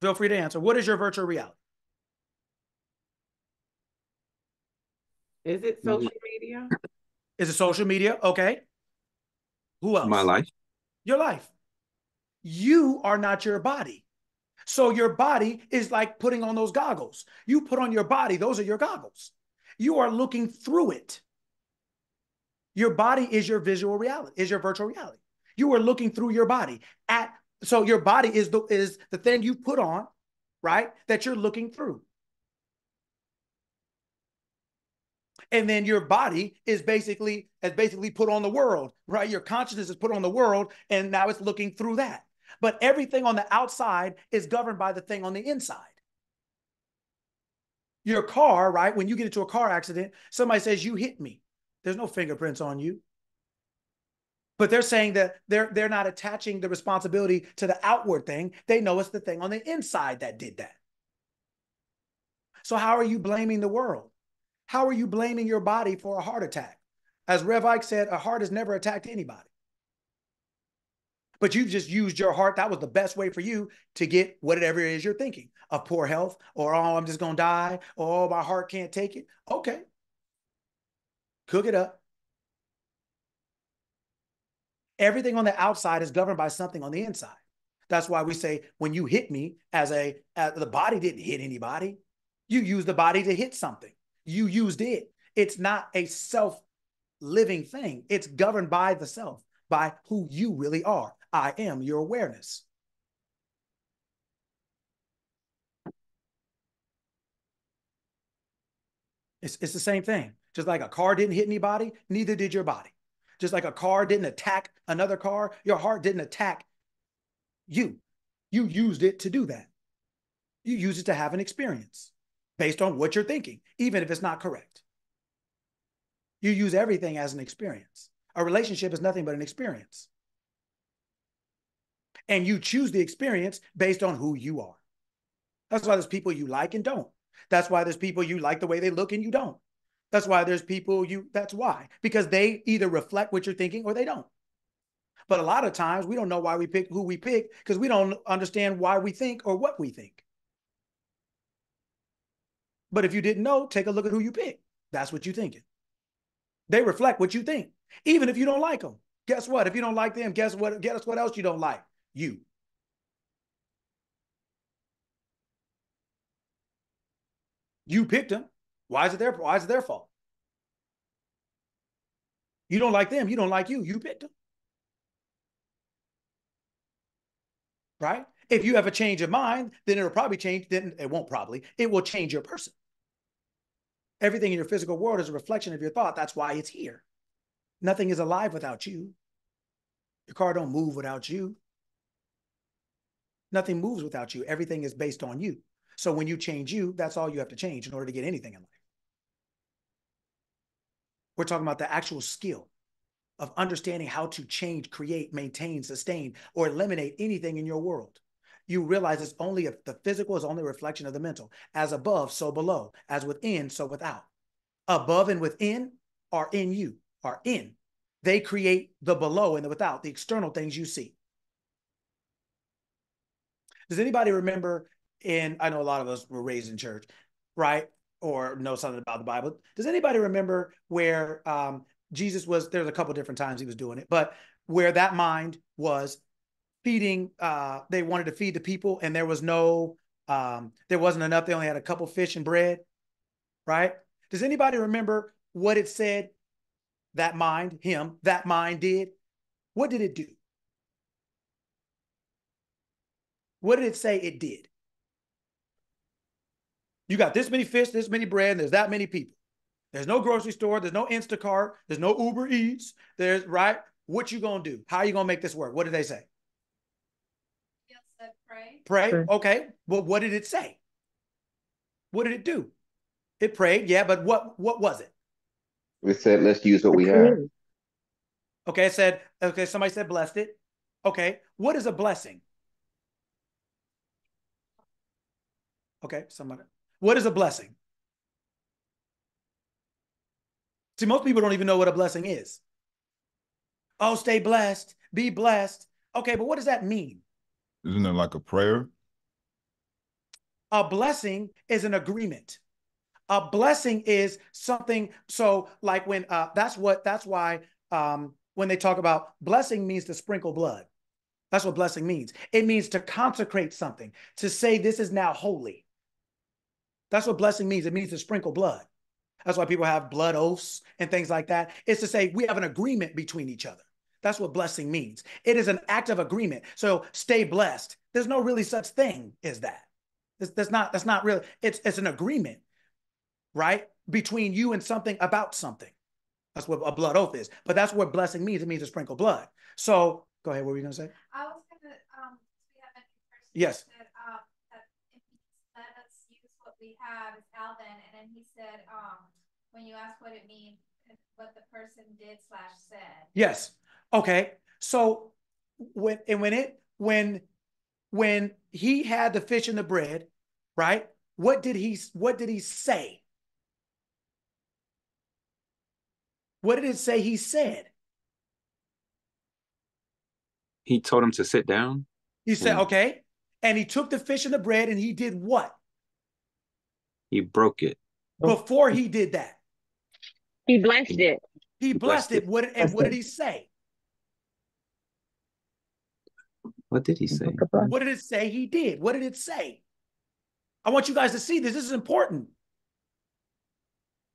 Feel free to answer. What is your virtual reality? Is it social media? Is it social media? Okay. Who else? My life. Your life. You are not your body. So your body is like putting on those goggles. You put on your body, those are your goggles. You are looking through it. Your body is your visual reality, is your virtual reality. You are looking through your body. So your body is the thing you put on, right? That you're looking through. And then your body is basically put on the world, right? Your consciousness is put on the world, and now it's looking through that. But everything on the outside is governed by the thing on the inside. Your car, right? When you get into a car accident, somebody says, you hit me. There's no fingerprints on you. But they're saying that they're not attaching the responsibility to the outward thing. They know it's the thing on the inside that did that. So how are you blaming the world? How are you blaming your body for a heart attack? As Rev Ike said, a heart has never attacked anybody. But you've just used your heart. That was the best way for you to get whatever it is you're thinking of poor health, or, oh, I'm just going to die, or, oh, my heart can't take it. Okay. Cook it up. Everything on the outside is governed by something on the inside. That's why we say when you hit me, the body didn't hit anybody. You used the body to hit something. You used it. It's not a self-living thing. It's governed by the self, by who you really are. I am your awareness. It's the same thing. Just like a car didn't hit anybody, neither did your body. Just like a car didn't attack another car, your heart didn't attack you. You used it to do that. You use it to have an experience based on what you're thinking, even if it's not correct. You use everything as an experience. A relationship is nothing but an experience. And you choose the experience based on who you are. That's why there's people you like and don't. That's why there's people you like the way they look and you don't. That's why there's people that's why. Because they either reflect what you're thinking or they don't. But a lot of times we don't know why we pick who we pick because we don't understand why we think or what we think. But if you didn't know, take a look at who you pick. That's what you're thinking. They reflect what you think, even if you don't like them. Guess what? If you don't like them, guess what? Guess what else you don't like? You. You picked them. Why is it their fault? You don't like them. You don't like you. You picked them. Right? If you have a change of mind, then it'll probably change. Then it won't probably. It will change your person. Everything in your physical world is a reflection of your thought. That's why it's here. Nothing is alive without you. Your car don't move without you. Nothing moves without you. Everything is based on you. So when you change you, that's all you have to change in order to get anything in life. We're talking about the actual skill of understanding how to change, create, maintain, sustain, or eliminate anything in your world. You realize it's only the physical is only a reflection of the mental. As above, so below. As within, so without. Above and within are in you, are in. They create the below and the without, the external things you see. Does anybody remember I know a lot of us were raised in church, right? Or know something about the Bible. Does anybody remember where Jesus was, there's a couple different times he was doing it, but where that mind was feeding, they wanted to feed the people and there was there wasn't enough. They only had a couple fish and bread, right? Does anybody remember what it said that mind did? What did it do? What did it say it did? You got this many fish, this many bread, and there's that many people. There's no grocery store. There's no Instacart. There's no Uber Eats. Right? What you going to do? How are you going to make this work? What did they say? It said pray. Pray. Okay. Well, what did it say? What did it do? It prayed. Yeah. But what was it? It said, let's use what we have. Okay. Somebody said blessed it. Okay. What is a blessing? Okay. What is a blessing? See, most people don't even know what a blessing is. Oh, stay blessed, be blessed. Okay, but what does that mean? Isn't it like a prayer? A blessing is an agreement. A blessing is something. So, like that's why when they talk about blessing means to sprinkle blood. That's what blessing means. It means to consecrate something, to say this is now holy. That's what blessing means. It means to sprinkle blood. That's why people have blood oaths and things like that. It's to say we have an agreement between each other. That's what blessing means. It is an act of agreement. So stay blessed. There's no really such thing as that. That's not really. It's an agreement, right, between you and something about something. That's what a blood oath is. But that's what blessing means. It means to sprinkle blood. So go ahead. What were you gonna say? I was gonna we have a person yes. That it means let us use what we have is Alvin, and then he said when you ask what it means, what the person did / said. Yes. Okay. So when he had the fish and the bread, right? What did he say? What did it say he said? He told him to sit down. He said, okay. And he took the fish and the bread and he did what? He broke it. Before he did that. He blessed it. He blessed it. What did he say? What did he say? What did it say he did? What did it say? I want you guys to see this. This is important.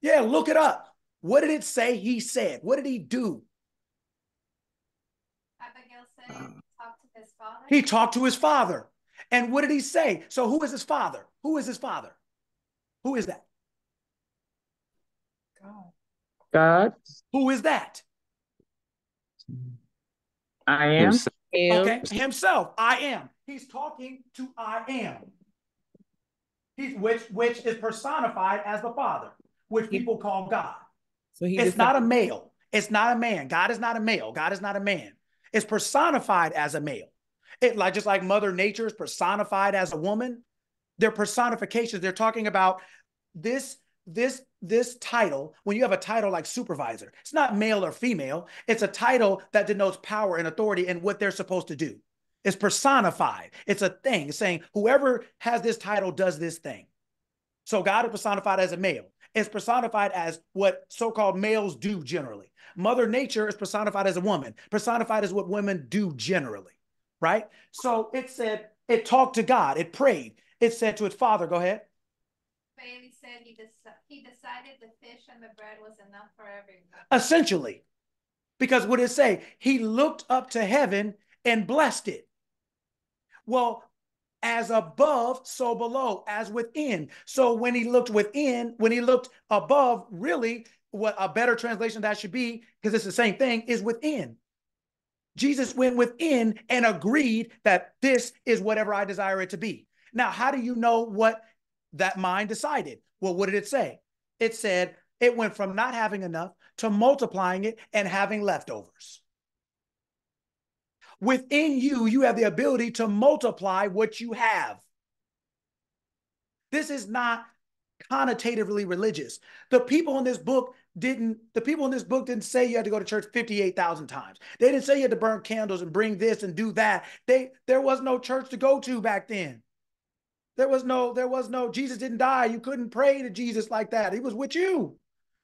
Yeah, look it up. What did it say he said? What did he do? Abigail said talk to his father. He talked to his father. And what did he say? So who is his father? Who is his father? Who is that? God. Who is that? I am. Himself. Okay, himself. I am. He's talking to I am. Which is personified as the Father, which people call God. So it's not a male. It's not a man. God is not a male. God is not a man. It's personified as a male. Just like Mother Nature is personified as a woman. They're personifications. They're talking about this title. When you have a title like supervisor, it's not male or female. It's a title that denotes power and authority and what they're supposed to do. It's personified. It's a thing saying whoever has this title does this thing. So God is personified as a male. It's personified as what so-called males do generally. Mother Nature is personified as a woman, personified as what women do generally, right? So it said, it talked to God, it prayed, it said to its father, go ahead. Bailey said he decided the fish and the bread was enough for everyone. Essentially, because what it say? He looked up to heaven and blessed it. Well, as above, so below, as within. So when he looked within, when he looked above, really, what a better translation that should be, because it's the same thing, is within. Jesus went within and agreed that this is whatever I desire it to be. Now, how do you know what that mind decided? Well, what did it say? It said it went from not having enough to multiplying it and having leftovers. Within you, you have the ability to multiply what you have. This is not connotatively religious. The people in this book didn't say you had to go to church 58,000 times. They didn't say you had to burn candles and bring this and do that. There was no church to go to back then. There was no, Jesus didn't die. You couldn't pray to Jesus like that. He was with you.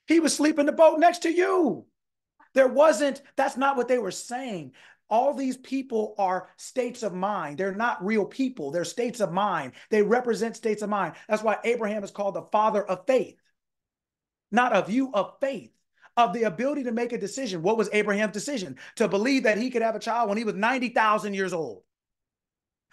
He was sleeping in the boat next to you. That's not what they were saying. All these people are states of mind. They're not real people. They're states of mind. They represent states of mind. That's why Abraham is called the father of faith. Not of you, of faith, of the ability to make a decision. What was Abraham's decision? To believe that he could have a child when he was 90,000 years old.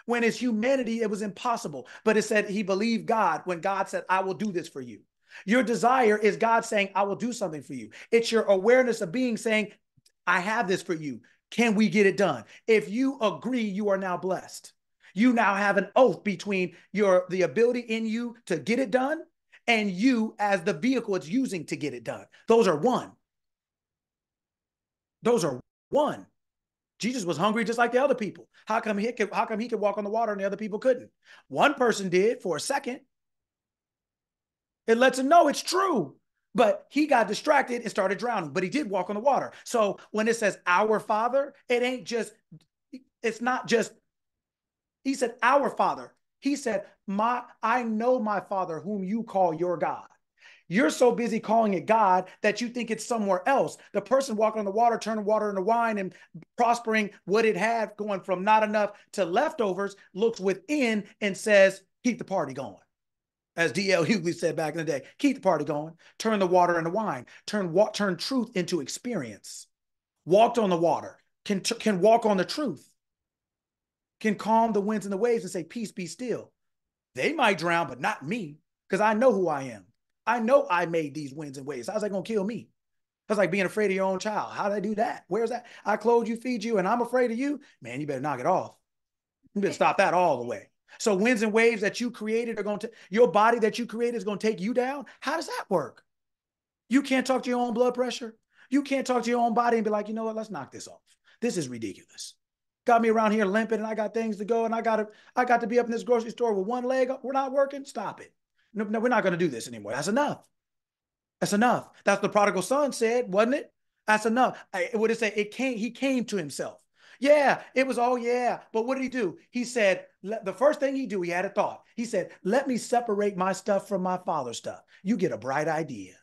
When his humanity, it was impossible. But it said he believed God when God said, I will do this for you. Your desire is God saying, I will do something for you. It's your awareness of being saying, I have this for you. Can we get it done? If you agree, you are now blessed. You now have an oath between the ability in you to get it done and you as the vehicle it's using to get it done. Those are one. Those are one. Jesus was hungry just like the other people. How come he could walk on the water and the other people couldn't? One person did for a second. It lets him know it's true. But he got distracted and started drowning, but he did walk on the water. So when it says our Father, it's not just, he said, our Father. He said, I know my Father whom you call your God. You're so busy calling it God that you think it's somewhere else. The person walking on the water, turning water into wine and prospering what it had, going from not enough to leftovers, looks within and says, keep the party going. As D.L. Hughley said back in the day, keep the party going, turn the water into wine, turn truth into experience. Walked on the water, can walk on the truth, can calm the winds and the waves and say, peace, be still. They might drown, but not me, because I know who I am. I know I made these winds and waves. How's that going to kill me? That's like being afraid of your own child. How did I do that? Where's that? I clothe you, feed you, and I'm afraid of you? Man, you better knock it off. You better stop that all the way. So winds and waves that you created are going to, your body that you created is going to take you down. How does that work? You can't talk to your own blood pressure. You can't talk to your own body and be like, you know what, let's knock this off. This is ridiculous. Got me around here limping and I got things to go and I got to be up in this grocery store with one leg up. We're not working. Stop it. No, we're not going to do this anymore. That's enough. That's enough. That's what the prodigal son said, wasn't it? That's enough. What did it say? He came to himself. Yeah, it was, oh yeah. But what did he do? He said, the first thing he do, he had a thought. He said, let me separate my stuff from my father's stuff. You get a bright idea.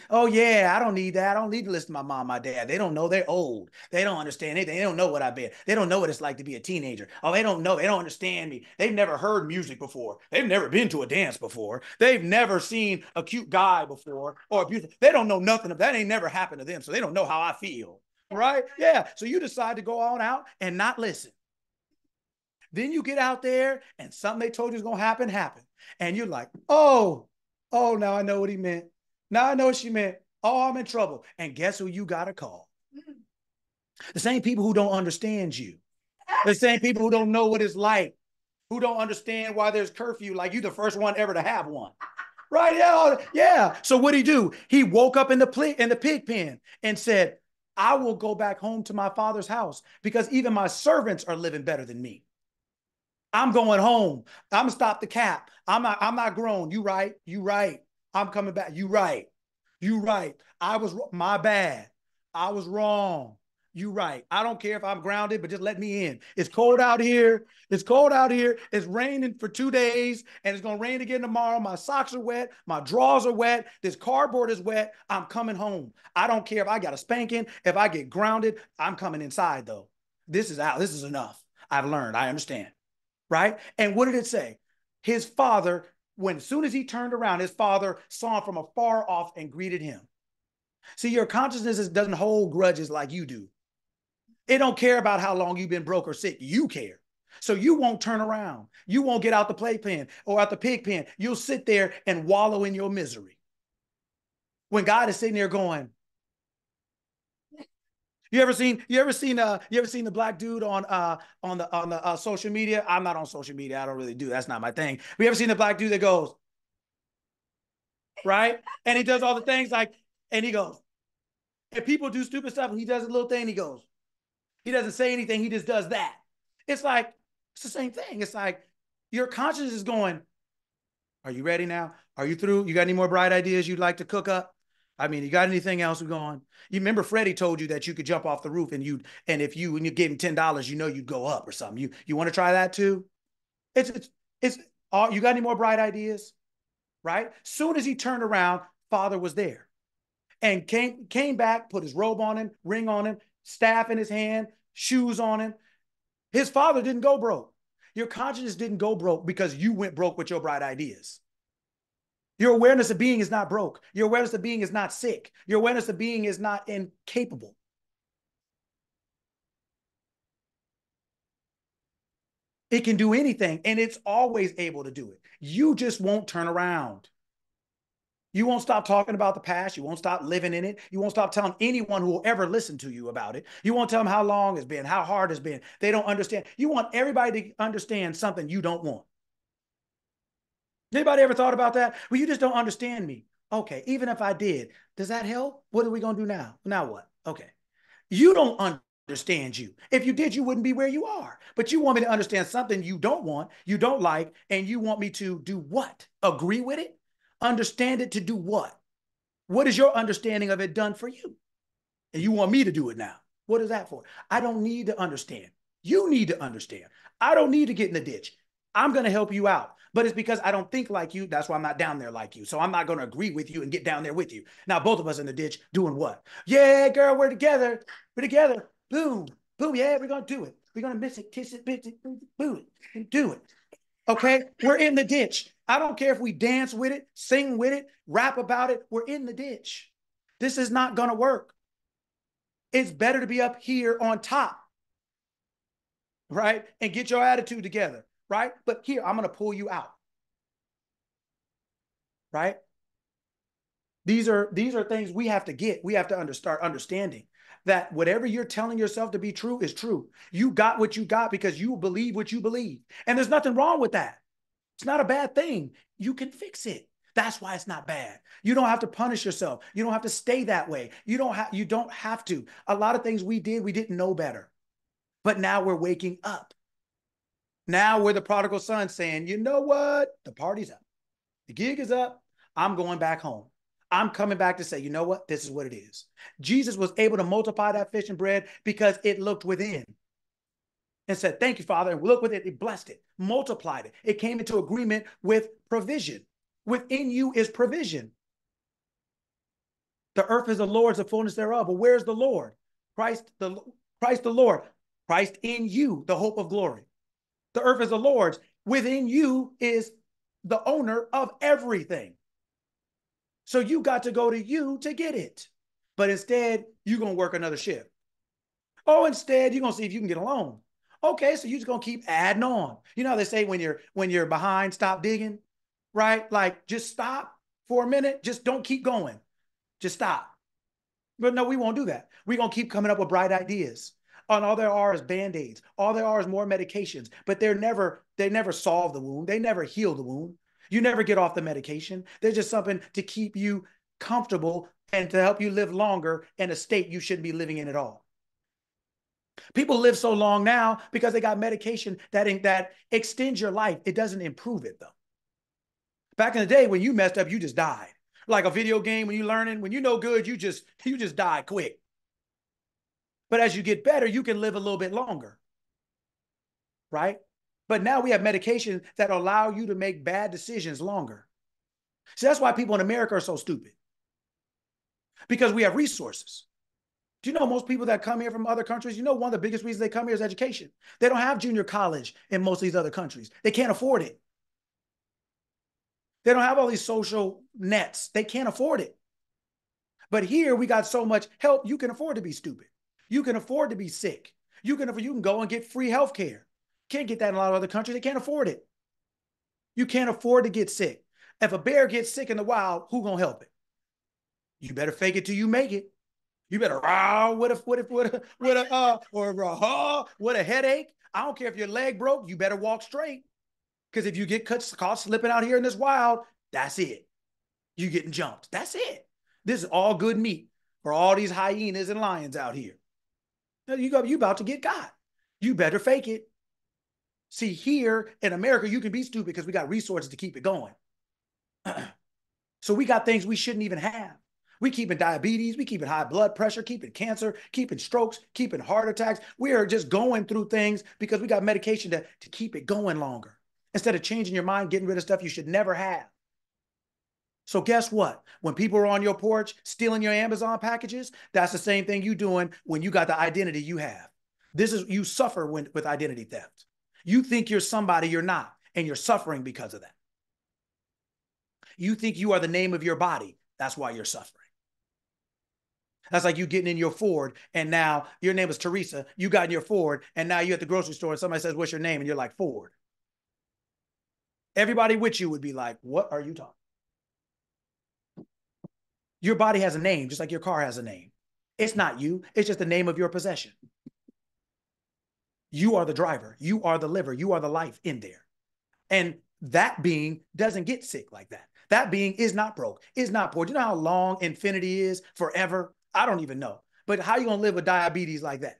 Oh yeah, I don't need that. I don't need to listen to my mom, my dad. They don't know. They're old. They don't understand anything. They don't know what I've been. They don't know what it's like to be a teenager. Oh, they don't know. They don't understand me. They've never heard music before. They've never been to a dance before. They've never seen a cute guy before or a beautiful. They don't know nothing of that. Ain't never happened to them. So they don't know how I feel. Right? Yeah. So you decide to go on out and not listen. Then you get out there and something they told you is going to happen. And you're like, oh, now I know what he meant. Now I know what she meant. Oh, I'm in trouble. And guess who you got to call? The same people who don't understand you. The same people who don't know what it's like, who don't understand why there's curfew, like you the first one ever to have one. Right? Yeah. So what'd he do? He woke up in the pig pen and said, I will go back home to my father's house because even my servants are living better than me. I'm going home. I'm gonna stop the cap. I'm not grown. You right. I'm coming back. You right. I was my bad. I was wrong. You right. I don't care if I'm grounded, but just let me in. It's cold out here. It's cold out here. It's raining for 2 days, and it's going to rain again tomorrow. My socks are wet. My drawers are wet. This cardboard is wet. I'm coming home. I don't care if I got a spanking. If I get grounded, I'm coming inside, though. This is out. This is enough. I've learned. I understand. Right? And what did it say? His father, as soon as he turned around, his father saw him from afar off and greeted him. See, your consciousness doesn't hold grudges like you do. It don't care about how long you've been broke or sick. You care. So you won't turn around. You won't get out the playpen or out the pig pen. You'll sit there and wallow in your misery. When God is sitting there going, you ever seen the black dude on the social media? I'm not on social media. I don't really do. That's not my thing. But you ever seen the black dude that goes, right? And he does all the things and he goes, and people do stupid stuff and he does a little thing and he goes. He doesn't say anything. He just does that. It's like, it's the same thing. It's like your conscience is going, are you ready now? Are you through? You got any more bright ideas you'd like to cook up? I mean, you got anything else going? You remember Freddie told you that you could jump off the roof and if you gave him $10, you'd go up or something. You want to try that too? It's all, you got any more bright ideas? Right? Soon as he turned around, Father was there and came back, put his robe on him, ring on him, staff in his hand, shoes on him. His father didn't go broke. Your consciousness didn't go broke because you went broke with your bright ideas. Your awareness of being is not broke. Your awareness of being is not sick. Your awareness of being is not incapable. It can do anything, and it's always able to do it. You just won't turn around. You won't stop talking about the past. You won't stop living in it. You won't stop telling anyone who will ever listen to you about it. You won't tell them how long it's been, how hard it's been. They don't understand. You want everybody to understand something you don't want. Anybody ever thought about that? Well, you just don't understand me. Okay, even if I did, does that help? What are we going to do now? Now what? Okay. You don't understand you. If you did, you wouldn't be where you are. But you want me to understand something you don't want, you don't like, and you want me to do what? Agree with it? Understand it to do what? What is your understanding of it done for you? And you want me to do it now. What is that for? I don't need to understand. You need to understand. I don't need to get in the ditch. I'm going to help you out. But it's because I don't think like you. That's why I'm not down there like you. So I'm not going to agree with you and get down there with you. Now, both of us in the ditch doing what? Yeah, girl, we're together. We're together. Boom, boom. Yeah, we're going to do it. We're going to miss it, kiss it, bitch it, boom it, do it. Okay, we're in the ditch. I don't care if we dance with it, sing with it, rap about it. We're in the ditch. This is not going to work. It's better to be up here on top, right? And get your attitude together, right? But here, I'm going to pull you out, right? These are things we have to get. We have to start understanding that whatever you're telling yourself to be true is true. You got what you got because you believe what you believe. And there's nothing wrong with that. It's not a bad thing. You can fix it. That's why it's not bad. You don't have to punish yourself. You don't have to stay that way. You don't have to. A lot of things we didn't know better. But now we're waking up. Now we're the prodigal son saying, you know what? The party's up. The gig is up. I'm going back home. I'm coming back to say, you know what? This is what it is. Jesus was able to multiply that fish and bread because it looked within and said, thank you, Father. And look with it, it blessed it, multiplied it. It came into agreement with provision. Within you is provision. The earth is the Lord's, the fullness thereof. But where's the Lord? Christ the Lord. Christ in you, the hope of glory. The earth is the Lord's. Within you is the owner of everything. So you got to go to you to get it. But instead, you're going to work another shift. Oh, instead, you're going to see if you can get a loan. Okay, so you're just going to keep adding on. You know how they say when you're behind, stop digging, right? Like just stop for a minute. Just don't keep going. Just stop. But no, we won't do that. We're going to keep coming up with bright ideas. And all there are is Band-Aids. All there are is more medications. But they never solve the wound. They never heal the wound. You never get off the medication. They're just something to keep you comfortable and to help you live longer in a state you shouldn't be living in at all. People live so long now because they got medication that extends your life. It doesn't improve it, though. Back in the day when you messed up, you just died. Like a video game, when you're learning, when you know good, you just die quick. But as you get better, you can live a little bit longer, right? But now we have medication that allow you to make bad decisions longer. See, that's why people in America are so stupid, because we have resources. Do you know most people that come here from other countries, one of the biggest reasons they come here is education. They don't have junior college in most of these other countries. They can't afford it. They don't have all these social nets. They can't afford it. But here we got so much help, you can afford to be stupid. You can afford to be sick. You can go and get free health care. Can't get that in a lot of other countries. They can't afford it. You can't afford to get sick. If a bear gets sick in the wild, who gonna help it? You better fake it till you make it. You better with a headache. I don't care if your leg broke. You better walk straight, because if you get caught slipping out here in this wild, that's it. You getting jumped. That's it. This is all good meat for all these hyenas and lions out here. You about to get got. You better fake it. See, here in America, you can be stupid because we got resources to keep it going. So we got things we shouldn't even have. We keeping diabetes, we keeping high blood pressure, keeping cancer, keeping strokes, keeping heart attacks. We are just going through things because we got medication to keep it going longer, instead of changing your mind, getting rid of stuff you should never have. So guess what? When people are on your porch stealing your Amazon packages, that's the same thing you doing when you got the identity you have. You suffer with identity theft. You think you're somebody you're not, and you're suffering because of that. You think you are the name of your body. That's why you're suffering. That's like you getting in your Ford, and now your name is Teresa. You got in your Ford, and now you're at the grocery store, and somebody says, "What's your name?" And you're like, "Ford." Everybody with you would be like, "What are you talking?" Your body has a name, just like your car has a name. It's not you. It's just the name of your possession. You are the driver. You are the liver. You are the life in there. And that being doesn't get sick like that. That being is not broke, is not poor. Do you know how long infinity is? Forever? I don't even know. But how are you going to live with diabetes like that?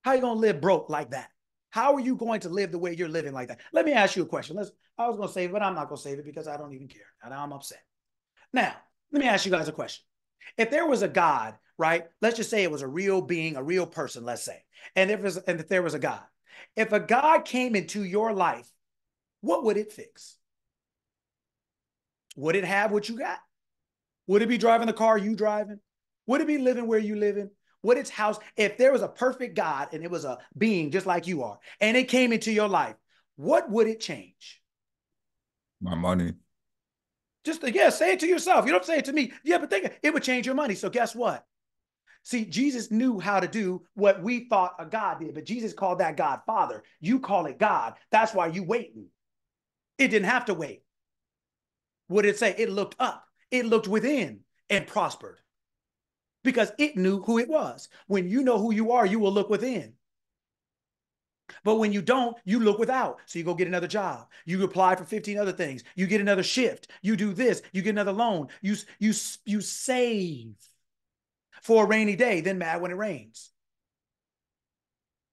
How are you going to live broke like that? How are you going to live the way you're living like that? Let me ask you a question. I was going to save it, but I'm not going to save it because I don't even care. And I'm upset. Now, let me ask you guys a question. If there was a God, right? Let's just say it was a real being, a real person, let's say. And if there was a God. If a God came into your life, what would it fix? Would it have what you got? Would it be driving the car you driving? Would it be living where you living? Would its house, if there was a perfect God and it was a being just like you are, and it came into your life, what would it change? My money. Say it to yourself. You don't say it to me. Yeah, but think it would change your money. So guess what? See, Jesus knew how to do what we thought a God did, but Jesus called that God Father. You call it God. That's why you waiting. It didn't have to wait. What did it say? It looked up. It looked within and prospered because it knew who it was. When you know who you are, you will look within. But when you don't, you look without. So you go get another job. You apply for 15 other things. You get another shift. You do this. You get another loan. You save for a rainy day, then mad when it rains.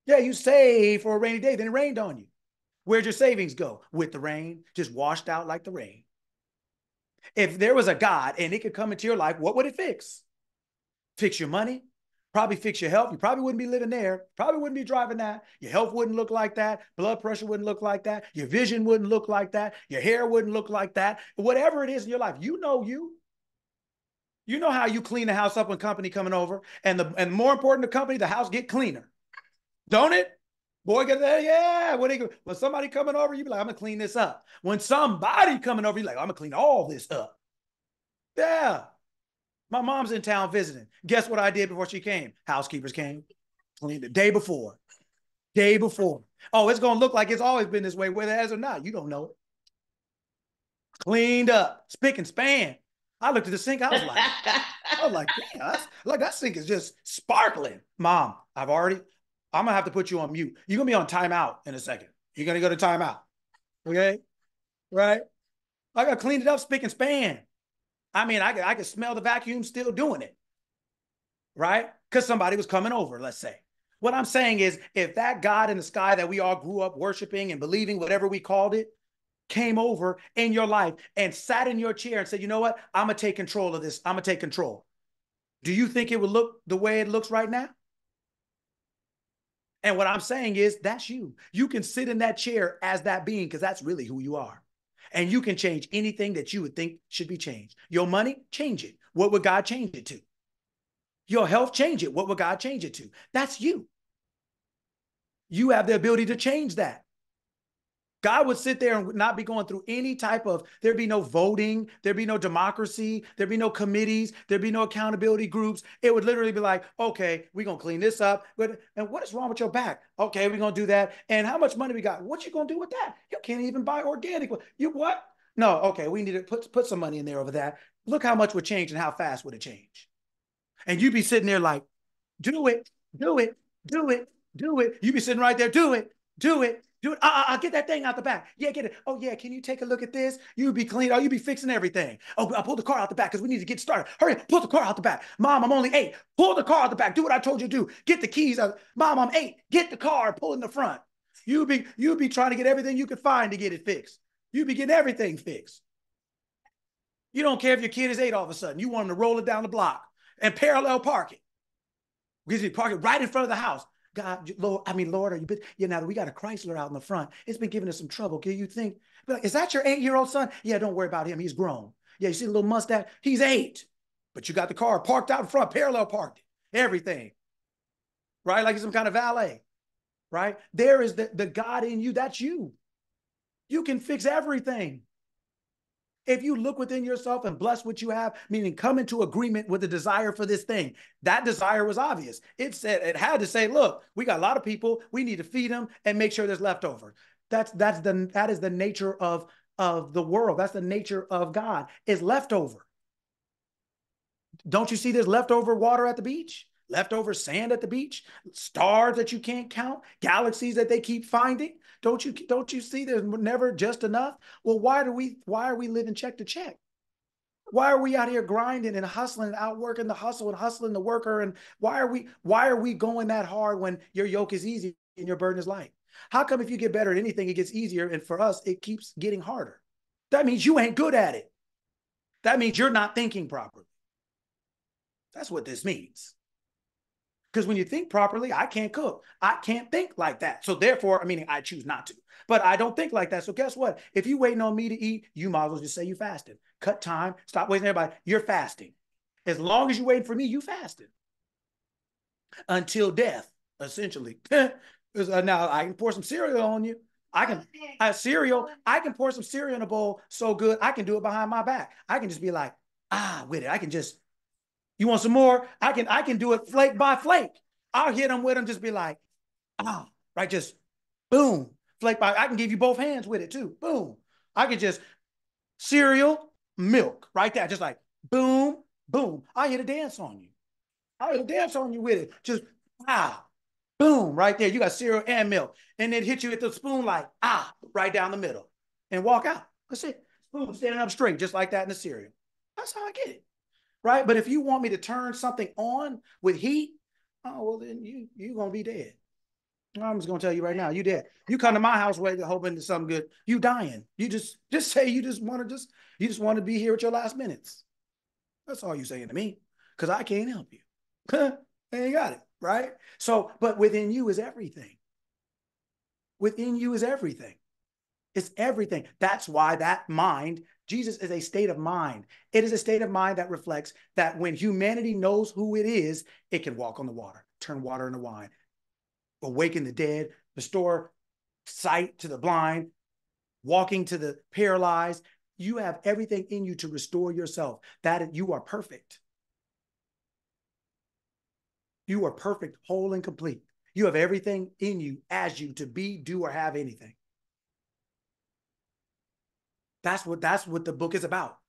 Yeah, you save for a rainy day, then it rained on you. Where'd your savings go? With the rain, just washed out like the rain. If there was a God and it could come into your life, what would it fix? Fix your money, probably fix your health. You probably wouldn't be living there, probably wouldn't be driving that. Your health wouldn't look like that. Blood pressure wouldn't look like that. Your vision wouldn't look like that. Your hair wouldn't look like that. Whatever it is in your life, you know you. You know how you clean the house up when company coming over, and more important, the company, the house get cleaner, don't it? Boy, get there, yeah. When somebody coming over, you be like, I'm gonna clean this up. When somebody coming over, you like, I'm gonna clean all this up. Yeah. My mom's in town visiting. Guess what I did before she came? Housekeepers came, cleaned the day before. Day before. Oh, it's gonna look like it's always been this way, whether it has or not. You don't know it. Cleaned up, spick and span. I looked at the sink. I was like, damn, that sink is just sparkling. Mom, I'm gonna have to put you on mute. You're gonna be on timeout in a second. You're gonna go to timeout. Okay? Right? I gotta clean it up, spick and span. I mean, I could smell the vacuum still doing it. Right? Because somebody was coming over, let's say. What I'm saying is, if that God in the sky that we all grew up worshiping and believing, whatever we called it, came over in your life and sat in your chair and said, you know what? I'm going to take control of this. I'm going to take control. Do you think it would look the way it looks right now? And what I'm saying is that's you. You can sit in that chair as that being because that's really who you are. And you can change anything that you would think should be changed. Your money, change it. What would God change it to? Your health, change it. What would God change it to? That's you. You have the ability to change that. God would sit there and not be going through any type of, there'd be no voting, there'd be no democracy, there'd be no committees, there'd be no accountability groups. It would literally be like, okay, we're going to clean this up. And what is wrong with your back? Okay, we're going to do that. And how much money we got? What you going to do with that? You can't even buy organic. You what? No, okay, we need to put some money in there over that. Look how much would change and how fast would it change? And you'd be sitting there like, do it, do it, do it, do it. You'd be sitting right there, do it, do it. Do it. I'll get that thing out the back. Yeah, get it. Oh, yeah. Can you take a look at this? You'd be clean. Oh, you'd be fixing everything. Oh, I'll pull the car out the back because we need to get started. Hurry, pull the car out the back. Mom, I'm only 8. Pull the car out the back. Do what I told you to do. Get the keys out. Mom, I'm 8. Get the car and pull in the front. You'd be trying to get everything you could find to get it fixed. You'd be getting everything fixed. You don't care if your kid is 8 all of a sudden. You want them to roll it down the block and parallel park it. Because you park it right in front of the house. God, Lord, Lord, are you? Yeah, now we got a Chrysler out in the front. It's been giving us some trouble. Can you think? Like, is that your 8-year-old son? Yeah, don't worry about him. He's grown. Yeah, you see the little mustache? He's 8. But you got the car parked out in front, parallel parked it. Everything. Right? Like he's some kind of valet. Right? There is the God in you. That's you. You can fix everything. If you look within yourself and bless what you have, meaning come into agreement with the desire for this thing, that desire was obvious. It had to say, look, we got a lot of people. We need to feed them and make sure there's leftover. That is the nature of the world. That's the nature of God, is leftover. Don't you see there's leftover water at the beach? Leftover sand at the beach, stars that you can't count, galaxies that they keep finding. Don't you see there's never just enough? Well, why are we living check to check? Why are we out here grinding and hustling and outworking the hustle and hustling the worker? And why are we going that hard when your yoke is easy and your burden is light? How come if you get better at anything, it gets easier? And for us, it keeps getting harder. That means you ain't good at it. That means you're not thinking properly. That's what this means. Because when you think properly, I can't cook. I can't think like that. So therefore, meaning I choose not to. But I don't think like that. So guess what? If you're waiting on me to eat, you might as well just say you fasted. Cut time. Stop wasting everybody. You're fasting. As long as you're waiting for me, you fasted. Until death, essentially. Now I can pour some cereal on you. I can pour some cereal in a bowl so good I can do it behind my back. I can just be like, with it. I can just, you want some more? I can do it flake by flake. I'll hit them with them, just be like, right, just boom, flake by. I can give you both hands with it too. Boom. I can just cereal, milk, right there, just like boom, boom. I hit a dance on you. I hit a dance on you with it. Just boom, right there. You got cereal and milk, and then hit you with the spoon like right down the middle, and walk out. That's it. Boom, standing up straight, just like that in the cereal. That's how I get it. Right? But if you want me to turn something on with heat, well, then you're going to be dead. I'm just going to tell you right now, you dead. You come to my house hoping to something good, you dying. You just say you just want to be here at your last minutes. That's all you're saying to me, because I can't help you. I ain't got it, right? So, but within you is everything. Within you is everything. It's everything. That's why that mind, Jesus is a state of mind. It is a state of mind that reflects that when humanity knows who it is, it can walk on the water, turn water into wine, awaken the dead, restore sight to the blind, walking to the paralyzed. You have everything in you to restore yourself. That you are perfect. You are perfect, whole, and complete. You have everything in you as you to be, do, or have anything. That's what the book is about.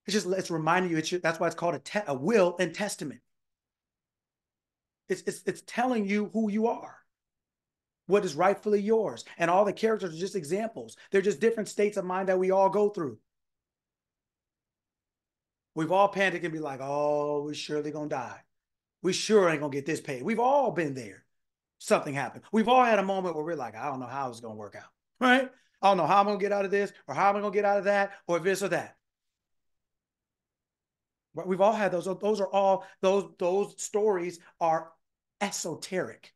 It's reminding you. That's why it's called a will and testament. It's telling you who you are, what is rightfully yours, and all the characters are just examples. They're just different states of mind that we all go through. We've all panicked and be like, "Oh, we're surely gonna die. We sure ain't gonna get this paid." We've all been there. Something happened. We've all had a moment where we're like, "I don't know how it's gonna work out." Right? I don't know how I'm going to get out of this, or how I'm going to get out of that, or this or that. But we've all had those. Those are all, those stories are esoteric.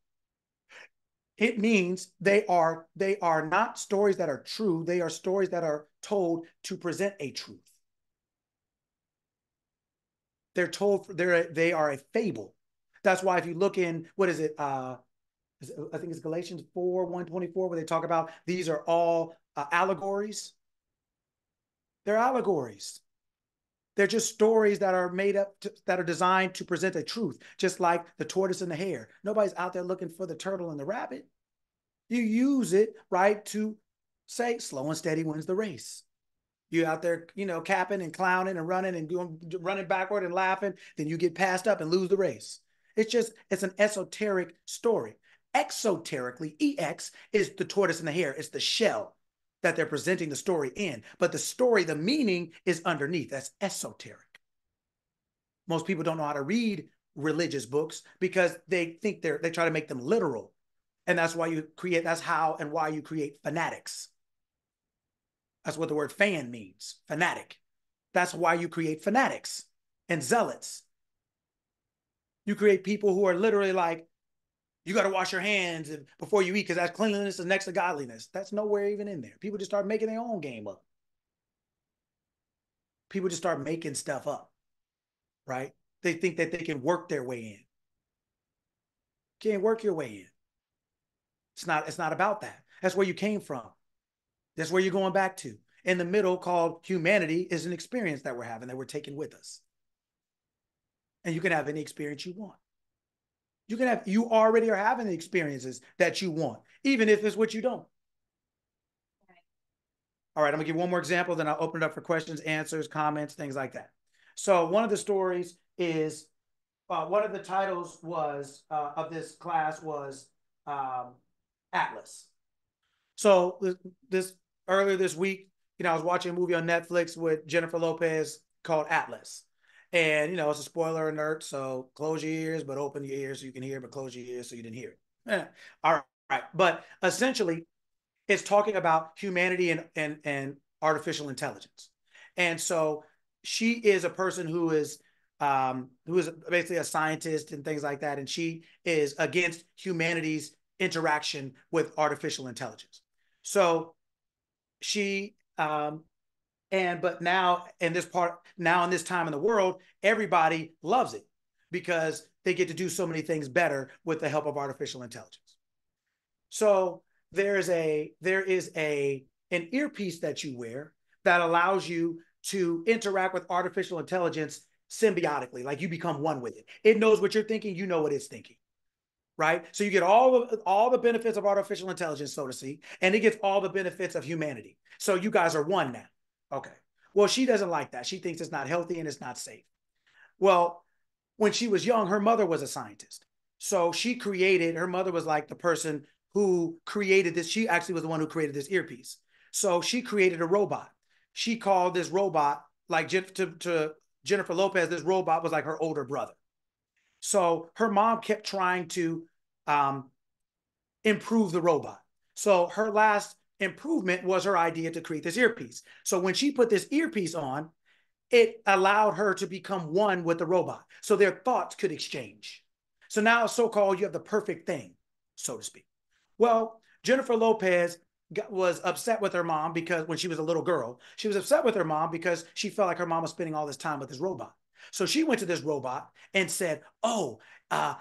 It means they are not stories that are true. They are stories that are told to present a truth. They're told they are a fable. That's why if you look in, what is it? I think it's Galatians 4:1-24, where they talk about these are all allegories. They're allegories. They're just stories that are made up, that are designed to present a truth, just like the tortoise and the hare. Nobody's out there looking for the turtle and the rabbit. You use it, right, to say slow and steady wins the race. You out there, capping and clowning and running and running backward and laughing, then you get passed up and lose the race. It's an esoteric story. Exoterically, EX is the tortoise and the hare. It's the shell that they're presenting the story in. But the story, the meaning is underneath. That's esoteric. Most people don't know how to read religious books because they think they try to make them literal. And that's why that's how and why you create fanatics. That's what the word fan means, fanatic. That's why you create fanatics and zealots. You create people who are literally like, you got to wash your hands before you eat because that's cleanliness is next to godliness. That's nowhere even in there. People just start making their own game up. People just start making stuff up, right? They think that they can work their way in. Can't work your way in. It's not about that. That's where you came from. That's where you're going back to. In the middle, called humanity, is an experience that we're having, that we're taking with us. And you can have any experience you want. You already are having the experiences that you want, even if it's what you don't. All right, I'm gonna give one more example, then I'll open it up for questions, answers, comments, things like that. So one of the stories is, one of the titles was of this class was Atlas. So this earlier this week, I was watching a movie on Netflix with Jennifer Lopez called Atlas. And, it's a spoiler alert, so close your ears, but open your ears so you can hear, but close your ears so you didn't hear it. All right. But essentially, it's talking about humanity and artificial intelligence. And so she is a person who is basically a scientist and things like that. And she is against humanity's interaction with artificial intelligence. So she but now in this time in the world, everybody loves it because they get to do so many things better with the help of artificial intelligence. So there is an earpiece that you wear that allows you to interact with artificial intelligence symbiotically, like you become one with it. It knows what you're thinking, you know what it's thinking. Right? So you get all the benefits of artificial intelligence, so to speak, and it gets all the benefits of humanity. So you guys are one now. Okay. Well, she doesn't like that. She thinks it's not healthy and it's not safe. Well, when she was young, her mother was a scientist. So her mother was like the person who created this. She actually was the one who created this earpiece. So she created a robot. She called this robot, like to Jennifer Lopez, this robot was like her older brother. So her mom kept trying to improve the robot. So her last improvement was her idea to create this earpiece. So when she put this earpiece on, it allowed her to become one with the robot. So their thoughts could exchange. So now, so-called, you have the perfect thing, so to speak. Well, Jennifer Lopez was upset with her mom because when she was a little girl, she was upset with her mom because she felt like her mom was spending all this time with this robot. So she went to this robot and said, oh,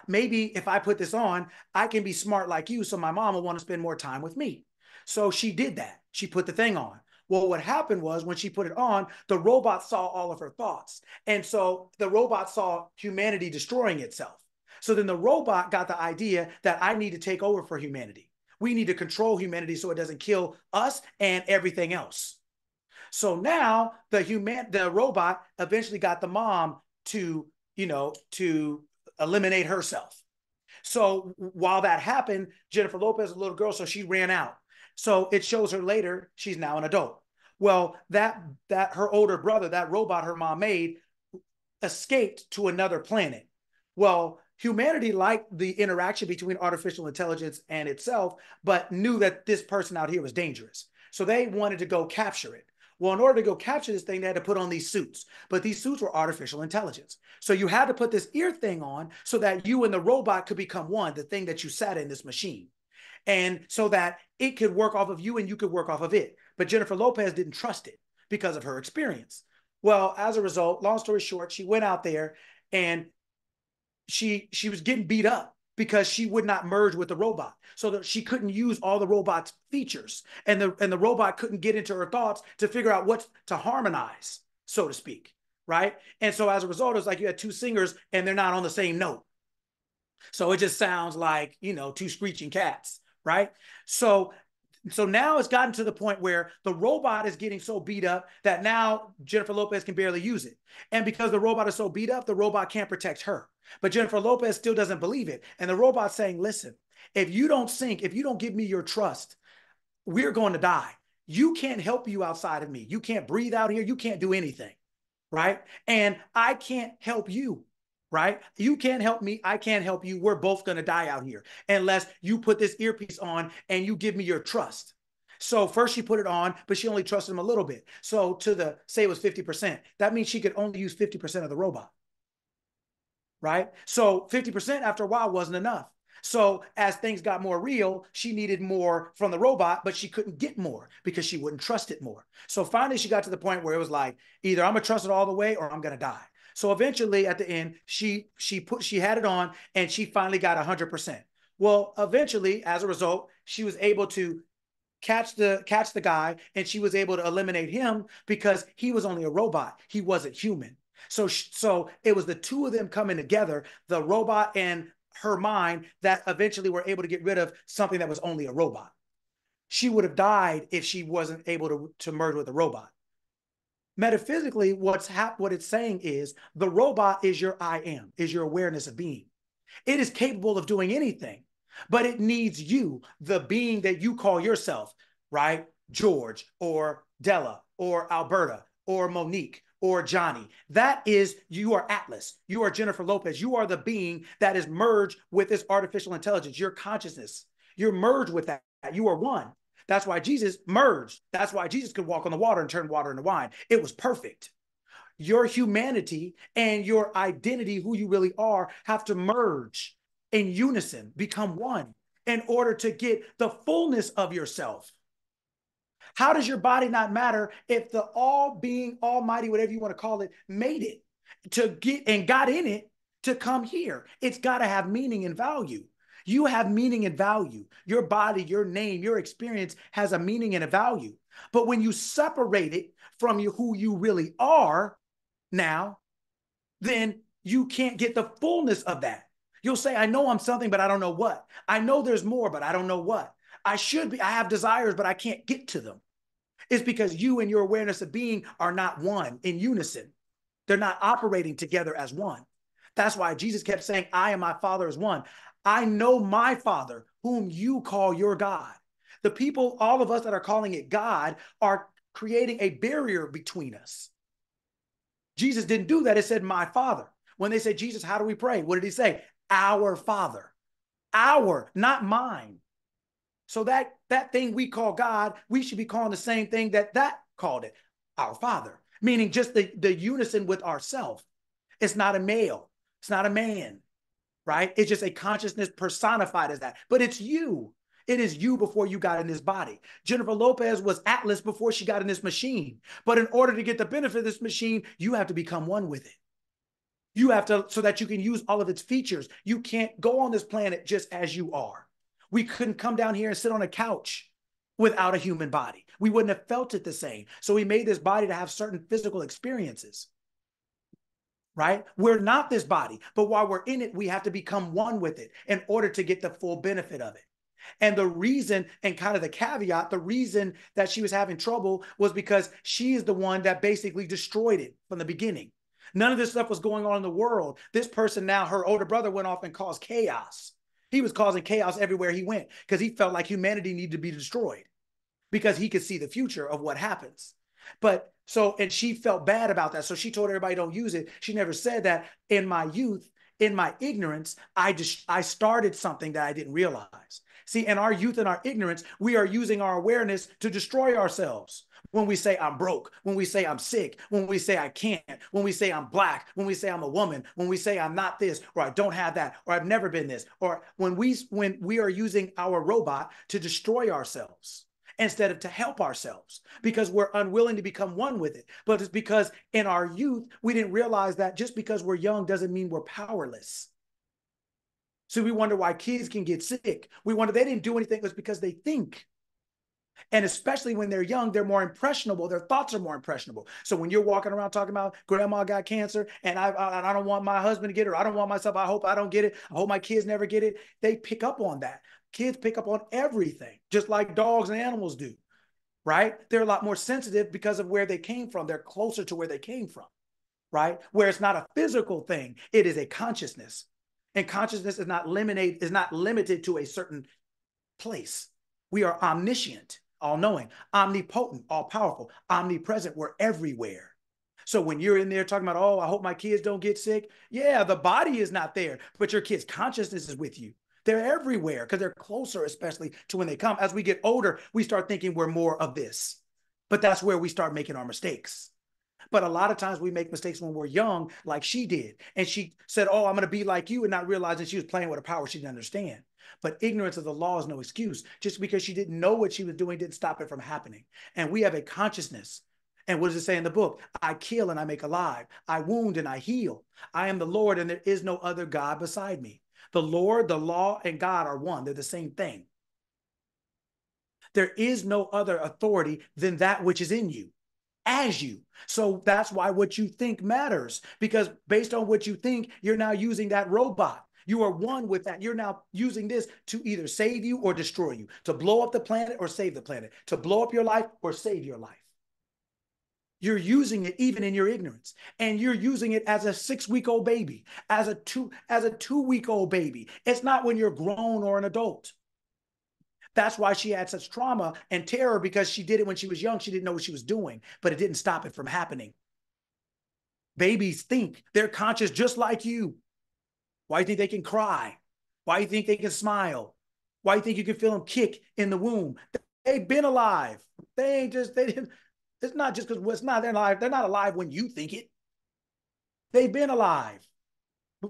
maybe if I put this on, I can be smart like you, so my mom will want to spend more time with me. So she did that. She put the thing on. Well, what happened was when she put it on, the robot saw all of her thoughts. And so the robot saw humanity destroying itself. So then the robot got the idea that I need to take over for humanity. We need to control humanity so it doesn't kill us and everything else. So now the robot eventually got the mom to eliminate herself. So while that happened, Jennifer Lopez, a little girl, so she ran out. So it shows her later, she's now an adult. Well, that her older brother, that robot her mom made, escaped to another planet. Well, humanity liked the interaction between artificial intelligence and itself, but knew that this person out here was dangerous. So they wanted to go capture it. Well, in order to go capture this thing, they had to put on these suits, but these suits were artificial intelligence. So you had to put this ear thing on so that you and the robot could become one, the thing that you sat in, this machine. And so that it could work off of you and you could work off of it. But Jennifer Lopez didn't trust it because of her experience. Well, as a result, long story short, she went out there and she was getting beat up because she would not merge with the robot, so that she couldn't use all the robot's features, and the robot couldn't get into her thoughts to figure out what to harmonize, so to speak, right? And so as a result, it was like you had two singers and they're not on the same note, so it just sounds like, you know, two screeching cats, right? So now it's gotten to the point where the robot is getting so beat up that now Jennifer Lopez can barely use it. And because the robot is so beat up, the robot can't protect her. But Jennifer Lopez still doesn't believe it. And the robot's saying, listen, if you don't sync, if you don't give me your trust, we're going to die. You can't help you outside of me. You can't breathe out here. You can't do anything, right? And I can't help you, right? You can't help me. I can't help you. We're both going to die out here unless you put this earpiece on and you give me your trust. So first she put it on, but she only trusted him a little bit. So say it was 50%, that means she could only use 50% of the robot, right? So 50% after a while wasn't enough. So as things got more real, she needed more from the robot, but she couldn't get more because she wouldn't trust it more. So finally she got to the point where it was like, either I'm gonna trust it all the way or I'm gonna die. So eventually at the end, she had it on and she finally got 100%. Well, eventually, as a result, she was able to catch the guy, and she was able to eliminate him because he was only a robot. He wasn't human. So it was the two of them coming together, the robot and her mind, that eventually were able to get rid of something that was only a robot. She would have died if she wasn't able to merge with the robot. Metaphysically, what it's saying is the robot is your I am, is your awareness of being. It is capable of doing anything, but it needs you, the being that you call yourself, right? George or Della or Alberta or Monique or Johnny. That is, you are Atlas. You are Jennifer Lopez. You are the being that is merged with this artificial intelligence, your consciousness. You're merged with that. You are one. That's why Jesus merged. That's why Jesus could walk on the water and turn water into wine. It was perfect. Your humanity and your identity, who you really are, have to merge in unison, become one in order to get the fullness of yourself. How does your body not matter if the all being, almighty, whatever you want to call it, made it to get and got in it to come here? It's got to have meaning and value. You have meaning and value. Your body, your name, your experience has a meaning and a value. But when you separate it from who you really are now, then you can't get the fullness of that. You'll say, I know I'm something, but I don't know what. I know there's more, but I don't know what. I have desires, but I can't get to them. It's because you and your awareness of being are not one in unison. They're not operating together as one. That's why Jesus kept saying, I and my Father is one. I know my Father, whom you call your God. The people, all of us that are calling it God, are creating a barrier between us. Jesus didn't do that. It said, my Father. When they said, Jesus, how do we pray? What did he say? Our Father. Our, not mine. So that thing we call God, we should be calling the same thing that called it, our Father. Meaning just the unison with ourself. It's not a male. It's not a man, right? It's just a consciousness personified as that. But it's you. It is you before you got in this body. Jennifer Lopez was Atlas before she got in this machine. But in order to get the benefit of this machine, you have to become one with it. You have to, so that you can use all of its features. You can't go on this planet just as you are. We couldn't come down here and sit on a couch without a human body. We wouldn't have felt it the same. So we made this body to have certain physical experiences, right? We're not this body, but while we're in it, we have to become one with it in order to get the full benefit of it. And the reason, and kind of the caveat, the reason that she was having trouble was because she is the one that basically destroyed it from the beginning. None of this stuff was going on in the world. This person now, her older brother, went off and caused chaos. He was causing chaos everywhere he went because he felt like humanity needed to be destroyed because he could see the future of what happens. But so, and she felt bad about that. So she told everybody, don't use it. She never said that in my youth, in my ignorance, I started something that I didn't realize. See, in our youth and our ignorance, we are using our awareness to destroy ourselves. When we say I'm broke, when we say I'm sick, when we say I can't, when we say I'm black, when we say I'm a woman, when we say I'm not this, or I don't have that, or I've never been this, or when we are using our robot to destroy ourselves instead of to help ourselves because we're unwilling to become one with it. But it's because in our youth, we didn't realize that just because we're young doesn't mean we're powerless. So we wonder why kids can get sick. We wonder they didn't do anything. It's because they think. And especially when they're young, they're more impressionable. Their thoughts are more impressionable. So when you're walking around talking about grandma got cancer and I don't want my husband to get it, or I don't want myself, I hope I don't get it, I hope my kids never get it, they pick up on that. Kids pick up on everything, just like dogs and animals do, right? They're a lot more sensitive because of where they came from. They're closer to where they came from, right? Where it's not a physical thing, it is a consciousness. And consciousness is not limited to a certain place. We are omniscient, all-knowing, omnipotent, all-powerful, omnipresent. We're everywhere. So when you're in there talking about, oh, I hope my kids don't get sick. Yeah, the body is not there, but your kid's consciousness is with you. They're everywhere because they're closer, especially to when they come. As we get older, we start thinking we're more of this. But that's where we start making our mistakes. But a lot of times we make mistakes when we're young, like she did. And she said, oh, I'm going to be like you, and not realizing she was playing with a power she didn't understand. But ignorance of the law is no excuse. Just because she didn't know what she was doing didn't stop it from happening. And we have a consciousness. And what does it say in the book? I kill and I make alive. I wound and I heal. I am the Lord, and there is no other God beside me. The Lord, the law, and God are one. They're the same thing. There is no other authority than that which is in you, as you. So that's why what you think matters, because based on what you think, you're now using that robot. You are one with that. You're now using this to either save you or destroy you, to blow up the planet or save the planet, to blow up your life or save your life. You're using it even in your ignorance, and you're using it as a 6-week-old baby, as a 2-week-old baby. It's not when you're grown or an adult. That's why she had such trauma and terror, because she did it when she was young. She didn't know what she was doing, but it didn't stop it from happening. Babies think. They're conscious just like you. Why do you think they can cry? Why do you think they can smile? Why do you think you can feel them kick in the womb? They've been alive. They didn't. It's not just because it's not, they're alive. They're not alive when you think it. They've been alive.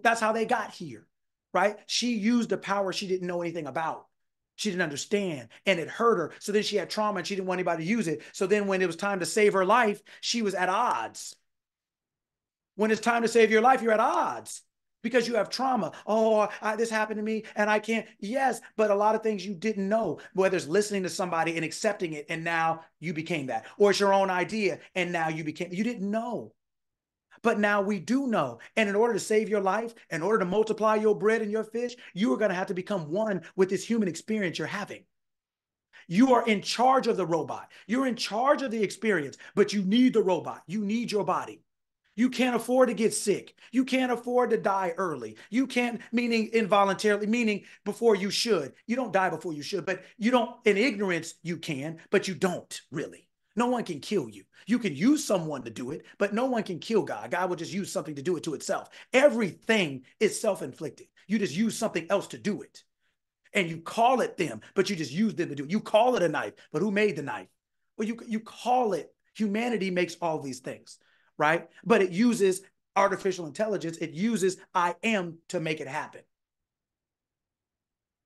That's how they got here, right? She used the power she didn't know anything about. She didn't understand, and it hurt her. So then she had trauma and she didn't want anybody to use it. So then when it was time to save her life, she was at odds. When it's time to save your life, you're at odds because you have trauma. Oh, this happened to me and I can't. Yes, but a lot of things you didn't know, whether it's listening to somebody and accepting it, and now you became that, or it's your own idea and now you didn't know. But now we do know. And in order to save your life, in order to multiply your bread and your fish, you are going to have to become one with this human experience you're having. You are in charge of the robot. You're in charge of the experience, but you need the robot. You need your body. You can't afford to get sick. You can't afford to die early. You can't, meaning involuntarily, meaning before you should. You don't die before you should, but you don't, in ignorance, you can, but you don't really. No one can kill you. You can use someone to do it, but no one can kill God. God will just use something to do it to itself. Everything is self-inflicted. You just use something else to do it. And you call it them, but you just use them to do it. You call it a knife, but who made the knife? Well, you call it, humanity makes all these things, right? But it uses artificial intelligence. It uses I am to make it happen.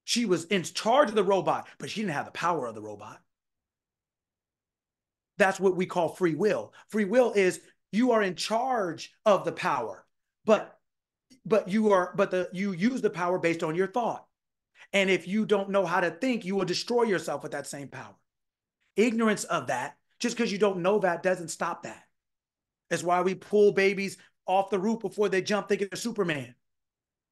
She was in charge of the robot, but she didn't have the power of the robot. That's what we call free will. Free will is you are in charge of the power, but you use the power based on your thought. And if you don't know how to think, you will destroy yourself with that same power. Ignorance of that, just because you don't know that, doesn't stop that. That's why we pull babies off the roof before they jump thinking they're Superman,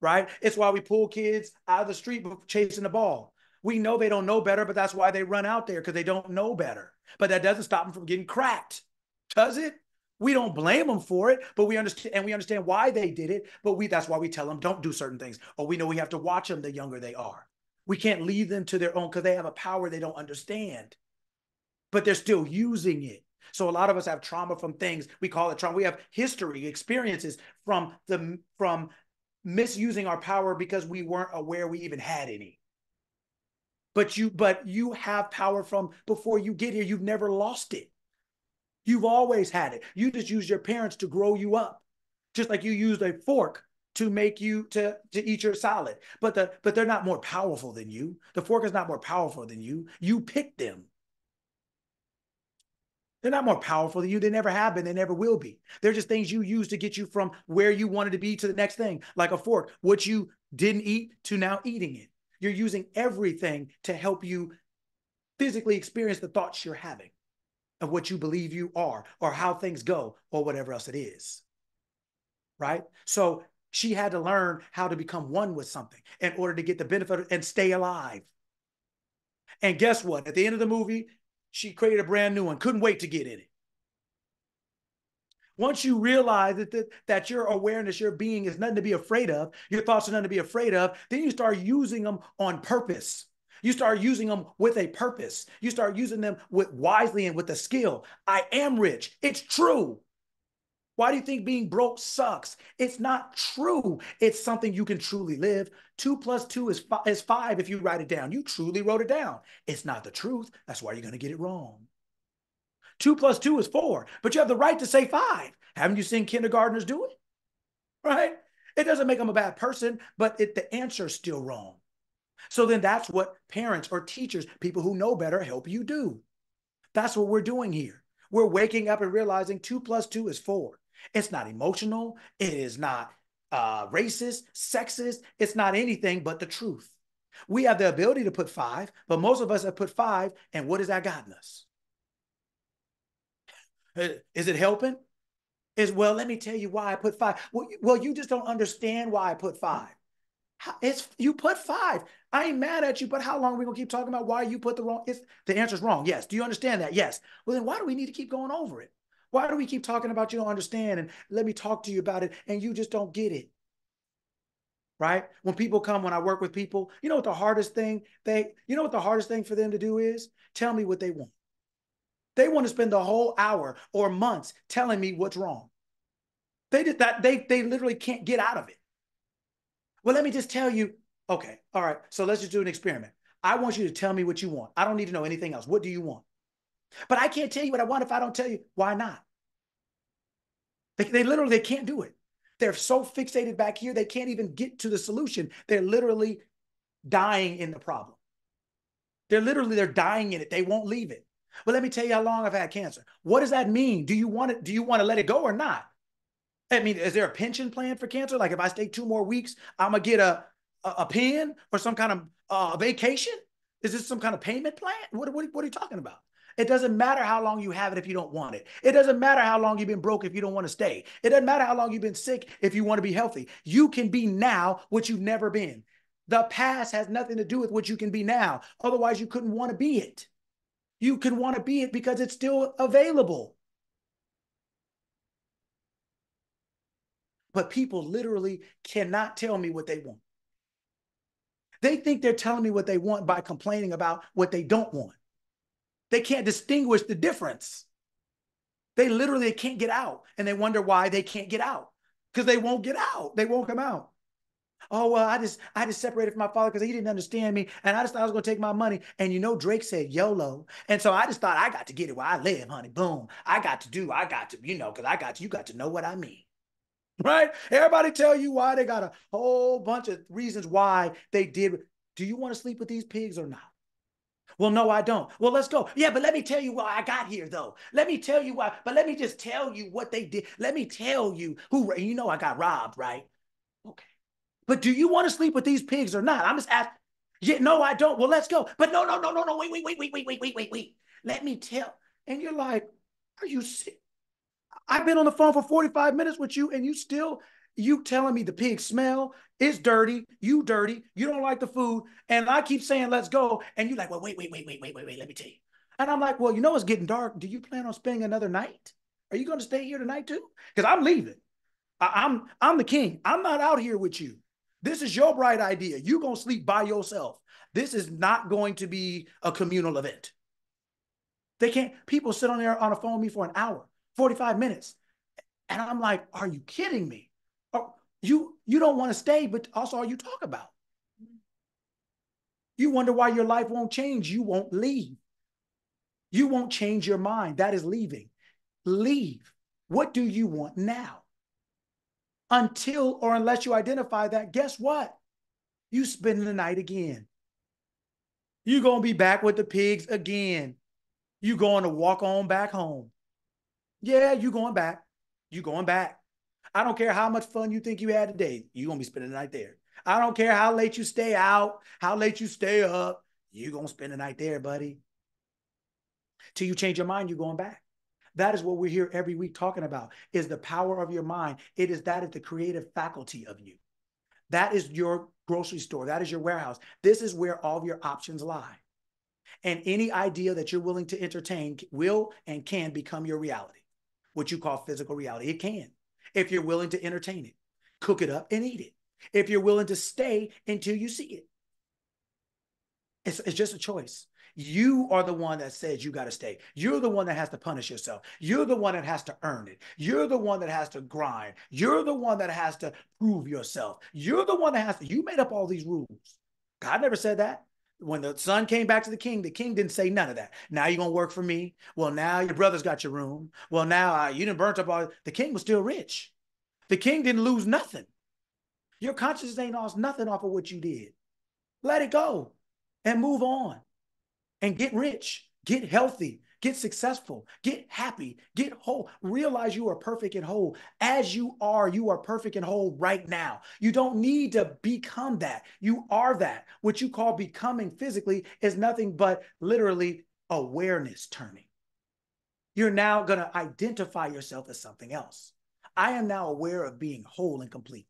right? It's why we pull kids out of the street chasing the ball. We know they don't know better, but that's why they run out there, because they don't know better. But that doesn't stop them from getting cracked, does it? We don't blame them for it, but we understand why they did it. But that's why we tell them don't do certain things, or we know we have to watch them the younger they are. We can't leave them to their own because they have a power they don't understand, but they're still using it. So a lot of us have trauma from things. We call it trauma. We have history, experiences from misusing our power because we weren't aware we even had any. But you have power from before you get here. You've never lost it. You've always had it. You just use your parents to grow you up, just like you used a fork to make you to eat your salad. But they're not more powerful than you. The fork is not more powerful than you. You picked them. They're not more powerful than you. They never have been. They never will be. They're just things you use to get you from where you wanted to be to the next thing, like a fork, what you didn't eat to now eating it. You're using everything to help you physically experience the thoughts you're having of what you believe you are or how things go or whatever else it is. Right? So she had to learn how to become one with something in order to get the benefit and stay alive. And guess what? At the end of the movie, she created a brand new one. Couldn't wait to get in it. Once you realize that your awareness, your being is nothing to be afraid of, your thoughts are nothing to be afraid of, then you start using them on purpose. You start using them with a purpose. You start using them with wisely and with a skill. I am rich. It's true. Why do you think being broke sucks? It's not true. It's something you can truly live. 2 + 2 is 5 if you write it down. You truly wrote it down. It's not the truth. That's why you're going to get it wrong. 2 + 2 is 4, but you have the right to say 5. Haven't you seen kindergartners do it? Right? It doesn't make them a bad person, but the answer is still wrong. So then that's what parents or teachers, people who know better, help you do. That's what we're doing here. We're waking up and realizing 2 + 2 is 4. It's not emotional. It is not racist, sexist. It's not anything but the truth. We have the ability to put 5, but most of us have put 5, and what has that gotten us? Is it helping? Well, let me tell you why I put 5. Well, you just don't understand why I put 5. You put 5. I ain't mad at you, but how long are we gonna keep talking about why you put the answer is wrong? Yes. Do you understand that? Yes. Well, then why do we need to keep going over it? Why do we keep talking about you don't understand and let me talk to you about it and you just don't get it? Right? When I work with people, you know what the hardest thing for them to do is? Tell me what they want. They want to spend the whole hour or months telling me what's wrong. They did that. They literally can't get out of it. Well, let me just tell you. Okay, all right. So let's just do an experiment. I want you to tell me what you want. I don't need to know anything else. What do you want? But I can't tell you what I want if I don't tell you. Why not? They literally can't do it. They're so fixated back here, they can't even get to the solution. They're literally dying in the problem. They're dying in it. They won't leave it. Well, let me tell you how long I've had cancer. What does that mean? Do you want it? Do you want to let it go or not? I mean, is there a pension plan for cancer? Like if I stay 2 more weeks, I'm gonna get a pen or some kind of vacation? Is this some kind of payment plan? What are you talking about? It doesn't matter how long you have it if you don't want it. It doesn't matter how long you've been broke if you don't want to stay. It doesn't matter how long you've been sick if you want to be healthy. You can be now what you've never been. The past has nothing to do with what you can be now. Otherwise, you couldn't want to be it. You can want to be it because it's still available. But people literally cannot tell me what they want. They think they're telling me what they want by complaining about what they don't want. They can't distinguish the difference. They literally can't get out, and they wonder why they can't get out because they won't get out. They won't come out. Oh, well, I just separated from my father because he didn't understand me, and I just thought I was going to take my money. And you know, Drake said YOLO, and so I just thought I got to get it where I live, honey. Boom. I got to, because you got to know what I mean. Right? Everybody tell you why. They got a whole bunch of reasons why they did. Do you want to sleep with these pigs or not? Well, no, I don't. Well, let's go. Yeah, but let me tell you why I got here, though. Let me tell you why. But let me just tell you what they did. Let me tell you who, I got robbed, right? Okay. But do you want to sleep with these pigs or not? I'm just asking. Yeah, no, I don't. Well, let's go. But no. Wait. Let me tell. And you're like, are you sick? I've been on the phone for 45 minutes with you, and you telling me the pig smell, it's dirty, you don't like the food, and I keep saying let's go, and you're like, well, wait, let me tell you. And I'm like, well, it's getting dark. Do you plan on spending another night? Are you going to stay here tonight too? Because I'm leaving. I'm the king. I'm not out here with you. This is your bright idea. You're going to sleep by yourself. This is not going to be a communal event. People sit on there on a phone with me for an hour. 45 minutes. And I'm like, are you kidding me? You don't want to stay, but also all you talk about. You wonder why your life won't change. You won't leave. You won't change your mind. That is leaving. leave. What do you want now? Until or unless you identify that, guess what? You spend the night again. You're going to be back with the pigs again. You're going to walk on back home. Yeah, you going back. You going back. I don't care how much fun you think you had today. You're going to be spending the night there. I don't care how late you stay out, how late you stay up. You're going to spend the night there, buddy. Till you change your mind, you're going back. That is what we're here every week talking about, is the power of your mind. That is the creative faculty of you. That is your grocery store. That is your warehouse. This is where all of your options lie. And any idea that you're willing to entertain will and can become your reality, what you call physical reality. It can, if you're willing to entertain it, cook it up and eat it. If you're willing to stay until you see it. It's just a choice. You are the one that says you got to stay. You're the one that has to punish yourself. You're the one that has to earn it. You're the one that has to grind. You're the one that has to prove yourself. You're the one that has to, you made up all these rules. God never said that. When the son came back to the king didn't say none of that. Now you're going to work for me. Well, now your brother's got your room. Well, now you didn't burnt up all, the king was still rich. The king didn't lose nothing. Your conscience ain't lost nothing off of what you did. Let it go and move on and get rich, get healthy, get successful, get happy, get whole. Realize you are perfect and whole. As you are perfect and whole right now. You don't need to become that. You are that. What you call becoming physically is nothing but literally awareness turning. You're now going to identify yourself as something else. I am now aware of being whole and complete.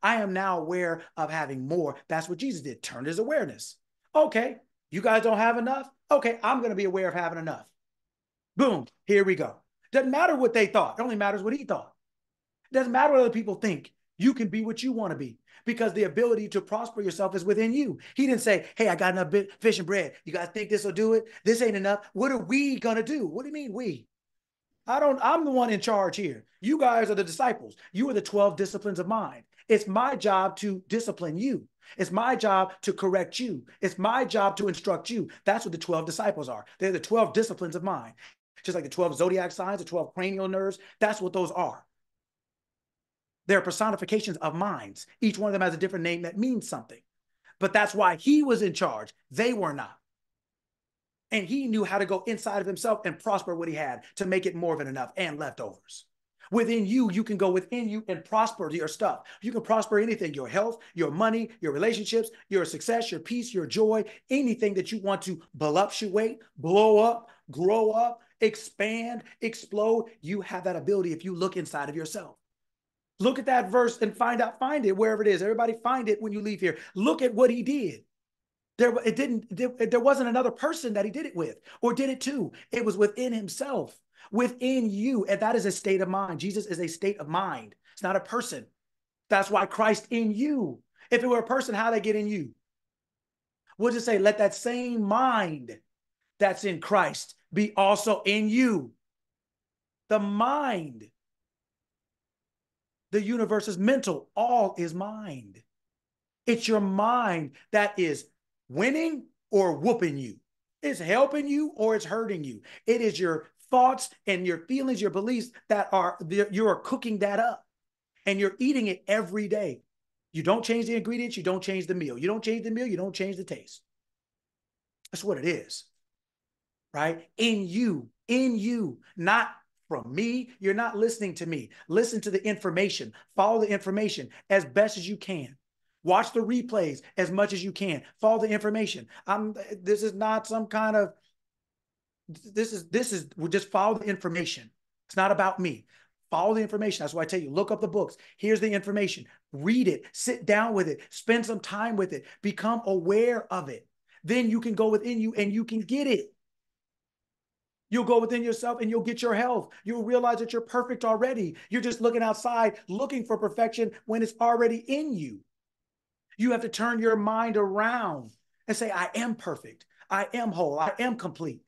I am now aware of having more. That's what Jesus did, turned his awareness. Okay, you guys don't have enough? Okay, I'm going to be aware of having enough. Boom, here we go. Doesn't matter what they thought. It only matters what he thought. Doesn't matter what other people think. You can be what you want to be, because the ability to prosper yourself is within you. He didn't say, hey, I got enough fish and bread. You guys think this will do it? This ain't enough. What are we going to do? What do you mean we? I'm the one in charge here. You guys are the disciples. You are the 12 disciplines of mind. It's my job to discipline you. It's my job to correct you. It's my job to instruct you. That's what the 12 disciples are. They're the 12 disciplines of mind. Just like the 12 zodiac signs, the 12 cranial nerves, that's what those are. They're personifications of minds. Each one of them has a different name that means something. But that's why he was in charge. They were not. And he knew how to go inside of himself and prosper what he had to make it more than enough and leftovers. Within you, you can go within you and prosper your stuff. You can prosper anything, your health, your money, your relationships, your success, your peace, your joy, anything that you want to voluptuate, blow up, grow up, expand, explode. You have that ability if you look inside of yourself. Look at that verse and find it wherever it is. Everybody find it when you leave here. Look at what he did. There wasn't another person that he did it with or did it to. It was within himself, within you. And that is a state of mind. Jesus is a state of mind. It's not a person. That's why Christ in you. If it were a person, how they get in you? We'll just say, let that same mind that's in Christ be also in you. The mind. The universe is mental. All is mind. It's your mind that is winning or whooping you. It's helping you or it's hurting you. It is your thoughts and your feelings, your beliefs that you're cooking that up and you're eating it every day. You don't change the ingredients. You don't change the meal. You don't change the meal. You don't change the taste. That's what it is, right? In you, not from me. You're not listening to me. Listen to the information. Follow the information as best as you can. Watch the replays as much as you can. Follow the information. This is not some kind of, we'll just follow the information. It's not about me. Follow the information. That's why I tell you, look up the books. Here's the information. Read it. Sit down with it. Spend some time with it. Become aware of it. Then you can go within you and you can get it. You'll go within yourself and you'll get your health. You'll realize that you're perfect already. You're just looking outside, looking for perfection when it's already in you. You have to turn your mind around and say, I am perfect. I am whole. I am complete.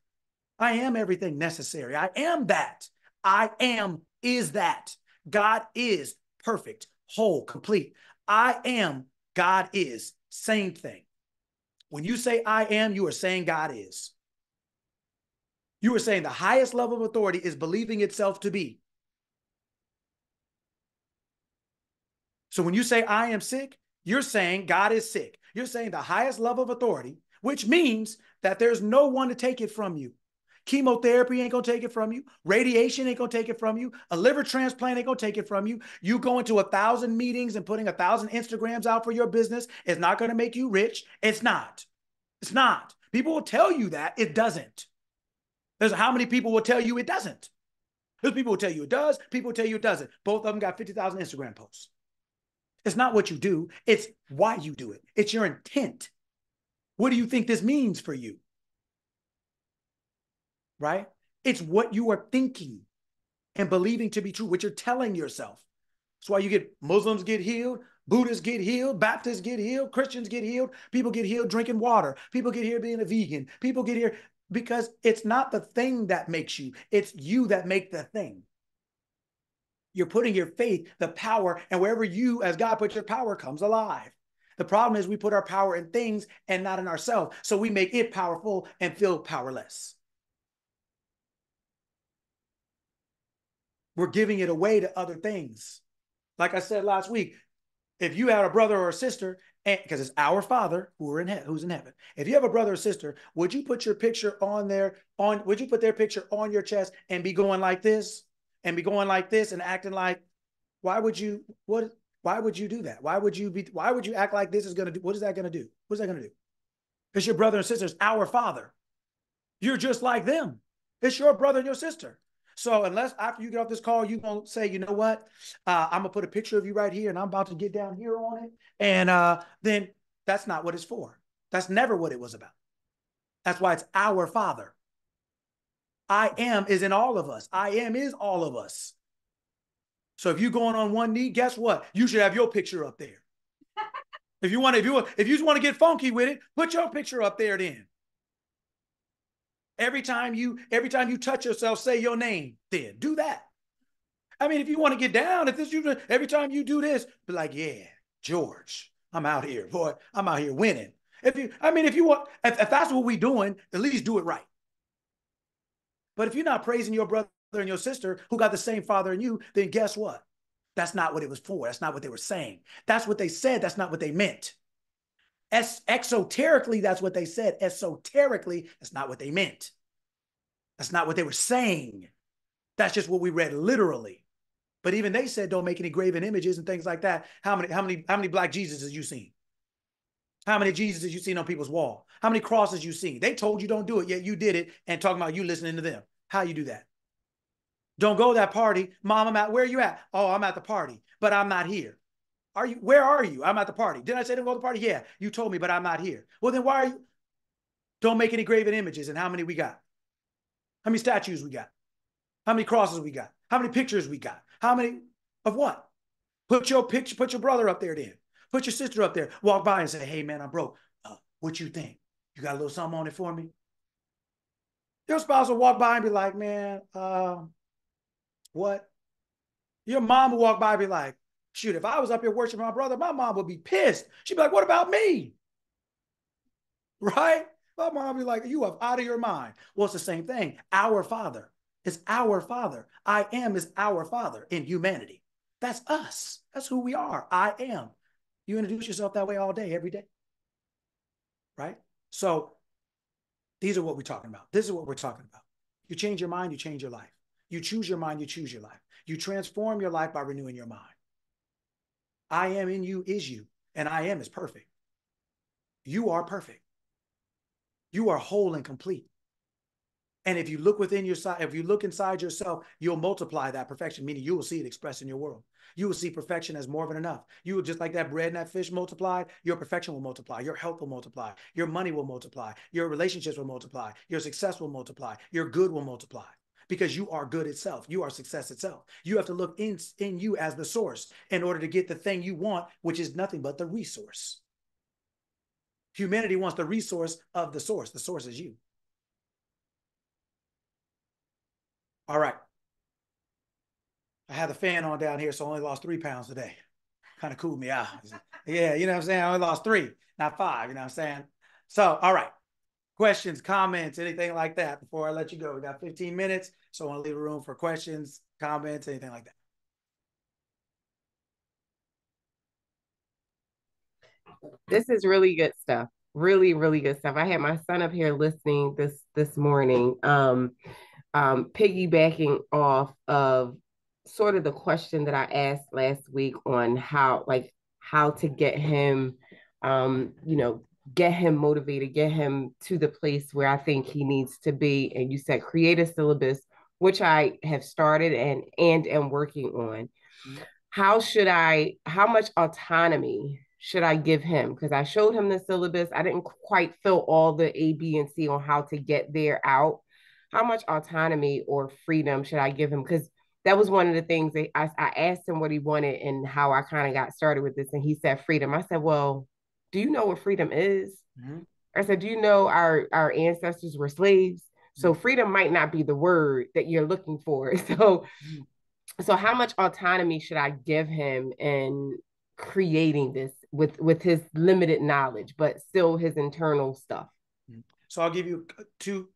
I am everything necessary. I am that. I am is that. God is perfect, whole, complete. I am, God is. Same thing. When you say I am, you are saying God is. You were saying the highest level of authority is believing itself to be. So when you say I am sick, you're saying God is sick. You're saying the highest level of authority, which means that there's no one to take it from you. Chemotherapy ain't gonna take it from you. Radiation ain't gonna take it from you. A liver transplant ain't gonna take it from you. You going to 1,000 meetings and putting 1,000 Instagrams out for your business is not gonna make you rich. It's not. It's not. People will tell you that it doesn't. There's how many people will tell you it doesn't. There's people will tell you it does. People will tell you it doesn't. Both of them got 50,000 Instagram posts. It's not what you do. It's why you do it. It's your intent. What do you think this means for you? Right? It's what you are thinking and believing to be true, what you're telling yourself. That's why you get Muslims get healed, Buddhists get healed, Baptists get healed, Christians get healed, people get healed drinking water, people get here being a vegan, people get here because it's not the thing that makes you, it's you that make the thing. You're putting your faith, the power, and wherever you, as God puts your power, comes alive. The problem is we put our power in things and not in ourselves. So we make it powerful and feel powerless. We're giving it away to other things. Like I said last week, if you had a brother or a sister, because it's our Father who's in heaven. If you have a brother or sister, would you put your picture on there? Would you put their picture on your chest and be going like this? And be going like this and acting like, why would you do that? Why would you act like this is going to do? What is that going to do? What is that going to do? It's your brother and sister. It's our Father. You're just like them. It's your brother and your sister. So unless after you get off this call, you're going to say, you know what? I'm going to put a picture of you right here and I'm about to get down here on it. And then that's not what it's for. That's never what it was about. That's why it's our Father. I am is in all of us. I am is all of us. So if you're going on one knee, guess what? You should have your picture up there. If you just want to get funky with it, put your picture up there then. Every time you touch yourself, say your name. Then do that. I mean, if you want to get down, every time you do this, be like, yeah, George, I'm out here, boy. I'm out here winning. If that's what we're doing, at least do it right. But if you're not praising your brother and your sister who got the same father in you, then guess what? That's not what it was for. That's not what they were saying. That's what they said. That's not what they meant. Exoterically, that's what they said. Esoterically, that's not what they meant. That's not what they were saying. That's just what we read literally. But even they said, don't make any graven images and things like that. How many black Jesus have you seen? How many Jesus have you seen on people's wall? How many crosses you seen? They told you don't do it, yet you did it and talking about you listening to them. How you do that? Don't go to that party. Mom, where are you at? Oh, I'm at the party, but I'm not here. Where are you? I'm at the party. Didn't I say to go to the party? Yeah, you told me, but I'm not here. Well, then why are you? Don't make any graven images. And how many we got? How many statues we got? How many crosses we got? How many pictures we got? How many of what? Put your brother up there then. Put your sister up there. Walk by and say, hey, man, I'm broke. What you think? You got a little something on it for me? Your spouse will walk by and be like, man, what? Your mom will walk by and be like, shoot, if I was up here worshiping my brother, my mom would be pissed. She'd be like, what about me? Right? My mom would be like, you are out of your mind. Well, it's the same thing. Our Father is our Father. I am is our Father in humanity. That's us. That's who we are. I am. You introduce yourself that way all day, every day. Right? So these are what we're talking about. This is what we're talking about. You change your mind, you change your life. You choose your mind, you choose your life. You transform your life by renewing your mind. I am in you is you, and I am is perfect. You are perfect. You are whole and complete. And if you look if you look inside yourself, you'll multiply that perfection, meaning you will see it expressed in your world. You will see perfection as more than enough. You will, just like that bread and that fish multiplied, your perfection will multiply, your health will multiply, your money will multiply, your relationships will multiply, your success will multiply, your good will multiply. Because you are good itself. You are success itself. You have to look in you as the source in order to get the thing you want, which is nothing but the resource. Humanity wants the resource of the source. The source is you. All right. I had the fan on down here, so I only lost 3 pounds today. Kind of cooled me out. Yeah, you know what I'm saying? I only lost 3, not 5, you know what I'm saying? So, all right. Questions, comments, anything like that before I let you go? We got 15 minutes, so I want to leave a room for questions, comments, anything like that. This is really good stuff. Really, really good stuff. I had my son up here listening this morning, piggybacking off of sort of the question that I asked last week on how to get him, get him motivated, get him to the place where I think he needs to be. And you said create a syllabus, which I have started and am working on. Mm-hmm. How much autonomy should I give him? Because I showed him the syllabus. I didn't quite fill all the A, B, and C on how to get there out. How much autonomy or freedom should I give him? Because that was one of the things that I asked him what he wanted and how I kind of got started with this. And he said freedom. I said, well, do you know what freedom is? Mm-hmm. I said, do you know our ancestors were slaves? So freedom might not be the word that you're looking for. So how much autonomy should I give him in creating this with his limited knowledge, but still his internal stuff? So I'll give you two.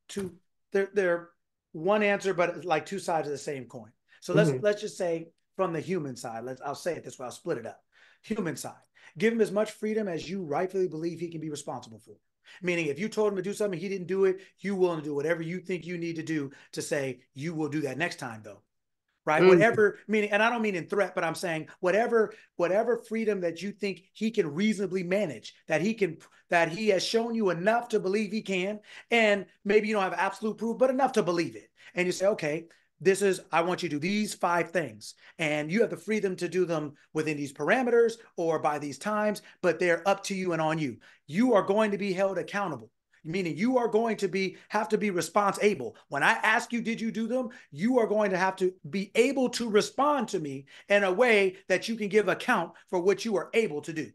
They're one answer, but like two sides of the same coin. So let's just say from the human side. I'll say it this way. I'll split it up. Human side, give him as much freedom as you rightfully believe he can be responsible for. Meaning, if you told him to do something, he didn't do it, you willing to do whatever you think you need to do to say you will do that next time, though. Right? Whatever, meaning, and I don't mean in threat, but I'm saying whatever freedom that you think he can reasonably manage, that he has shown you enough to believe he can, and maybe you don't have absolute proof, but enough to believe it. And you say, okay, I want you to do these 5 things, and you have the freedom to do them within these parameters or by these times, but they're up to you and on you. You are going to be held accountable. Meaning you are going to have to be response able. When I ask you, did you do them? You are going to have to be able to respond to me in a way that you can give account for what you are able to do.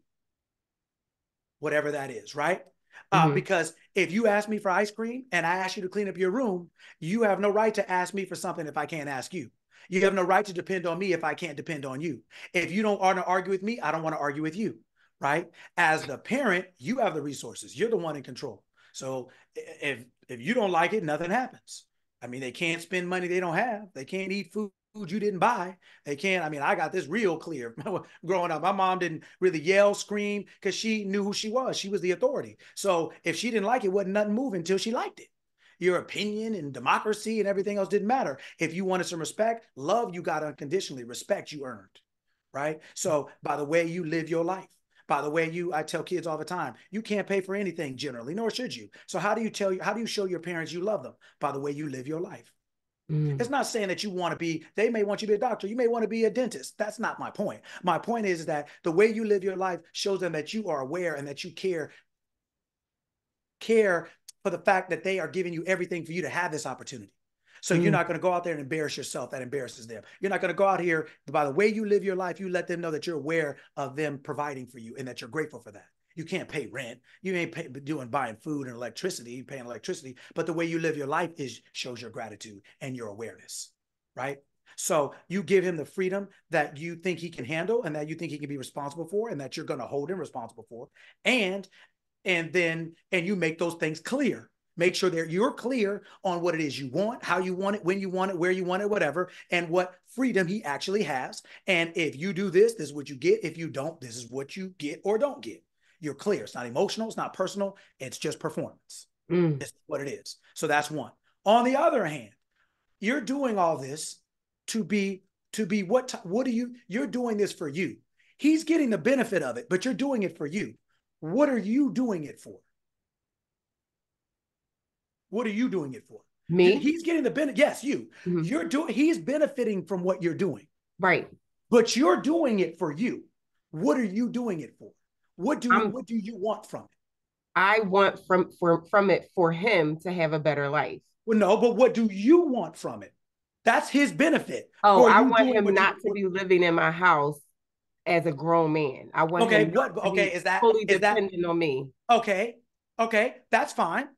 Whatever that is, right? Because if you ask me for ice cream and I ask you to clean up your room, you have no right to ask me for something if I can't ask you. You have no right to depend on me if I can't depend on you. If you don't want to argue with me, I don't want to argue with you, right? As the parent, you have the resources. You're the one in control. So if you don't like it, nothing happens. I mean, they can't spend money they don't have. They can't eat food you didn't buy. They can't. I mean, I got this real clear growing up. My mom didn't really yell, scream, because she knew who she was. She was the authority. So if she didn't like it, wasn't nothing moving until she liked it. Your opinion and democracy and everything else didn't matter. If you wanted some respect, love you got unconditionally. Respect you earned, right? So by the way you live your life. By the way, I tell kids all the time, you can't pay for anything generally, nor should you. So how do you show your parents you love them? By the way you live your life. It's not saying that you want to be, they may want you to be a doctor. You may want to be a dentist. That's not my point. My point is that the way you live your life shows them that you are aware and that you care for the fact that they are giving you everything for you to have this opportunity. So you're not going to go out there and embarrass yourself. That embarrasses them. You're not going to go out here, by the way you live your life, you let them know that you're aware of them providing for you and that you're grateful for that. You can't pay rent. You ain't buying food and electricity, paying electricity. But the way you live your life shows your gratitude and your awareness, right? So you give him the freedom that you think he can handle and that you think he can be responsible for and that you're going to hold him responsible for. And you make those things clear. Make sure that you're clear on what it is you want, how you want it, when you want it, where you want it, whatever, and what freedom he actually has. And if you do this, this is what you get. If you don't, this is what you get or don't get. You're clear. It's not emotional. It's not personal. It's just performance. It's what it is. So that's one. On the other hand, you're doing all this to be you're doing this for you. He's getting the benefit of it, but you're doing it for you. What are you doing it for? What are you doing it for? Me? He's getting the benefit. Yes, you. He's benefiting from what you're doing. Right. But you're doing it for you. What are you doing it for? What do you want from it? I want from it for him to have a better life. Well, no, but what do you want from it? That's his benefit. Oh, I want him not to be living in my house as a grown man. I want him to be fully dependent on me. Okay, that's fine.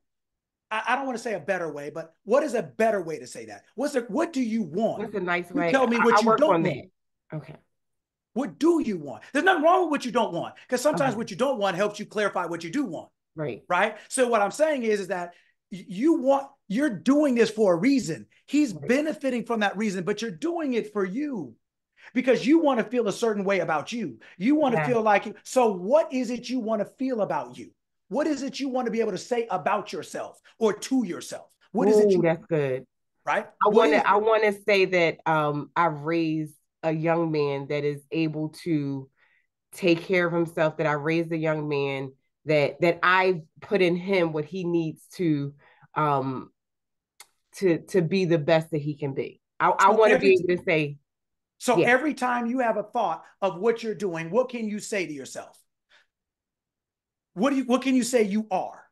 I don't want to say a better way, but what is a better way to say that? What do you want? What's a nice way? Tell me what you don't want. Okay. What do you want? There's nothing wrong with what you don't want, because sometimes what you don't want helps you clarify what you do want. Right. Right. So what I'm saying is that you're doing this for a reason. He's benefiting from that reason, but you're doing it for you because you want to feel a certain way about you. You want to feel like you. So what is it you want to feel about you? What is it you want to be able to say about yourself or to yourself? What is it Oh, you, that's good. right? I What want is to I it? want to say that I've raised a young man that is able to take care of himself, that I raised a young man that I put in him what he needs um to be the best that he can be. I So want to be able to say, so yeah, every time you have a thought of what you're doing, what can you say to yourself? What can you say you are?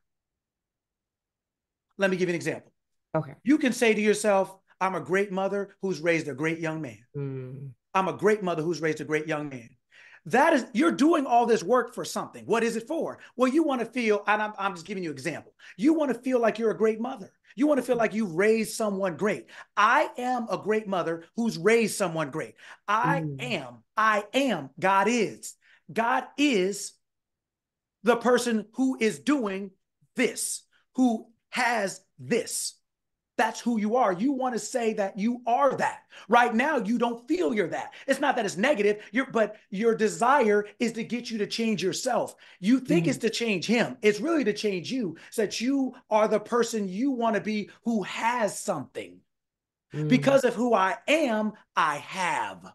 Let me give you an example. okay. You can say to yourself, I'm a great mother who's raised a great young man. I'm a great mother who's raised a great young man. That is, you're doing all this work for something. What is it for? Well, you want to feel, and I'm just giving you an example. You want to feel like you're a great mother. You want to feel like you've raised someone great. I am a great mother who's raised someone great. I am, God is. God is the person who is doing this, who has this. That's who you are. You want to say that you are that. Right now, you don't feel you're that. It's not that it's negative, but your desire is to get you to change yourself. You think it's to change him. It's really to change you so that you are the person you want to be who has something. Because of who I am, I have.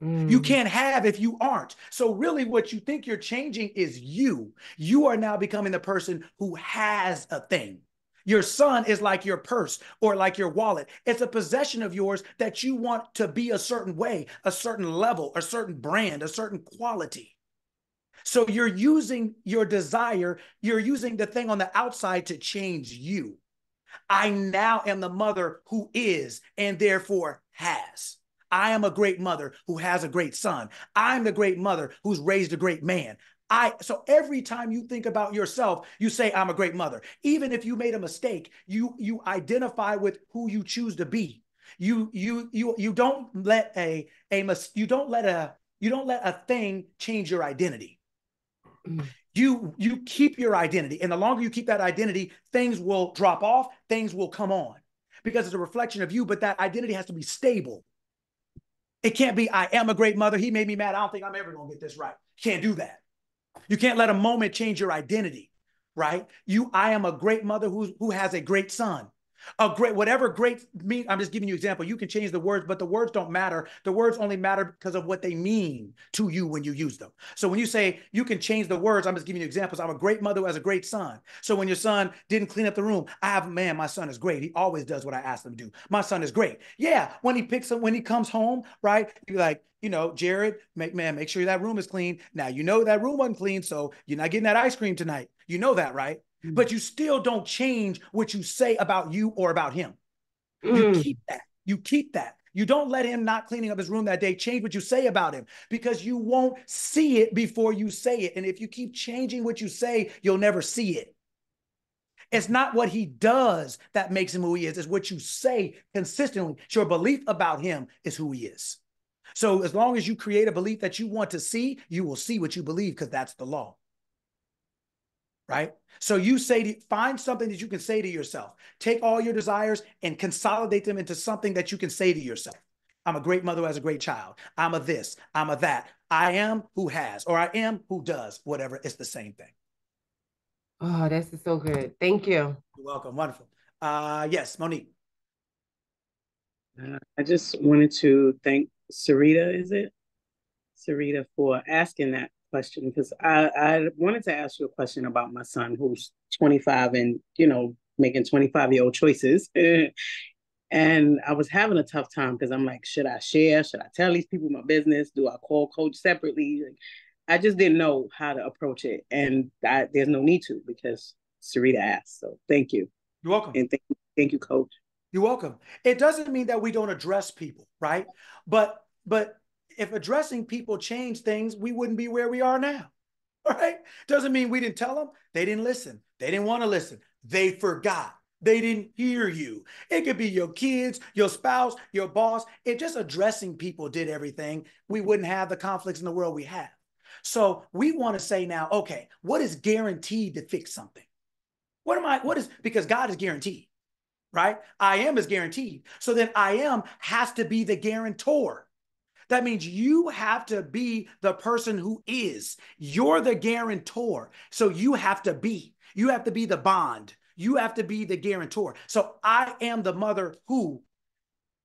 You can't have if you aren't. So really what you think you're changing is you. You are now becoming the person who has a thing. Your son is like your purse or like your wallet. It's a possession of yours that you want to be a certain way, a certain level, a certain brand, a certain quality. So you're using your desire, you're using the thing on the outside to change you. I now am the mother who is and therefore has. I am a great mother who has a great son. I'm the great mother who's raised a great man. So every time you think about yourself, you say, I'm a great mother. Even if you made a mistake, you identify with who you choose to be. You don't let a thing change your identity. You keep your identity, and the longer you keep that identity, things will drop off, things will come on because it's a reflection of you, but that identity has to be stable. It can't be, I am a great mother, he made me mad, I don't think I'm ever going to get this right. You can't do that. You can't let a moment change your identity, right? I am a great mother who has a great son. Whatever great mean, I'm just giving you an example. You can change the words, but the words don't matter. The words only matter because of what they mean to you when you use them. So when you say you can change the words, I'm just giving you examples. I'm a great mother who has a great son. So when your son didn't clean up the room, my son is great. He always does what I ask him to do. My son is great. Yeah, when he comes home, right? You're like, Jared, make sure that room is clean. Now, that room wasn't clean, so you're not getting that ice cream tonight. You know that, right? But you still don't change what you say about you or about him. You keep that. You keep that. You don't let him not cleaning up his room that day change what you say about him because you won't see it before you say it. And if you keep changing what you say, you'll never see it. It's not what he does that makes him who he is. It's what you say consistently. Your belief about him is who he is. So as long as you create a belief that you want to see, you will see what you believe because that's the law. Right? So find something that you can say to yourself. Take all your desires and consolidate them into something that you can say to yourself. I'm a great mother who has a great child. I'm a this, I'm a that. I am who has, or I am who does, whatever. It's the same thing. Oh, this is so good. Thank you. You're welcome. Wonderful. Yes, Monique. I just wanted to thank Sarita, is it? Sarita, for asking that question because I wanted to ask you a question about my son who's 25 and, making 25-year-old choices. And I was having a tough time because I'm like, should I share? Should I tell these people my business? Do I call coach separately? Like, I just didn't know how to approach it. And there's no need to because Sarita asked. So thank you. You're welcome. And thank you, coach. You're welcome. It doesn't mean that we don't address people, right? But if addressing people changed things, we wouldn't be where we are now, right? Doesn't mean we didn't tell them. They didn't listen. They didn't want to listen. They forgot. They didn't hear you. It could be your kids, your spouse, your boss. If just addressing people did everything, we wouldn't have the conflicts in the world we have. So we want to say now, okay, what is guaranteed to fix something? Because God is guaranteed, right? I am is guaranteed. So then I am has to be the guarantor. That means you have to be the person who is. You're the guarantor. So you have to be. You have to be the bond. You have to be the guarantor. So I am the mother who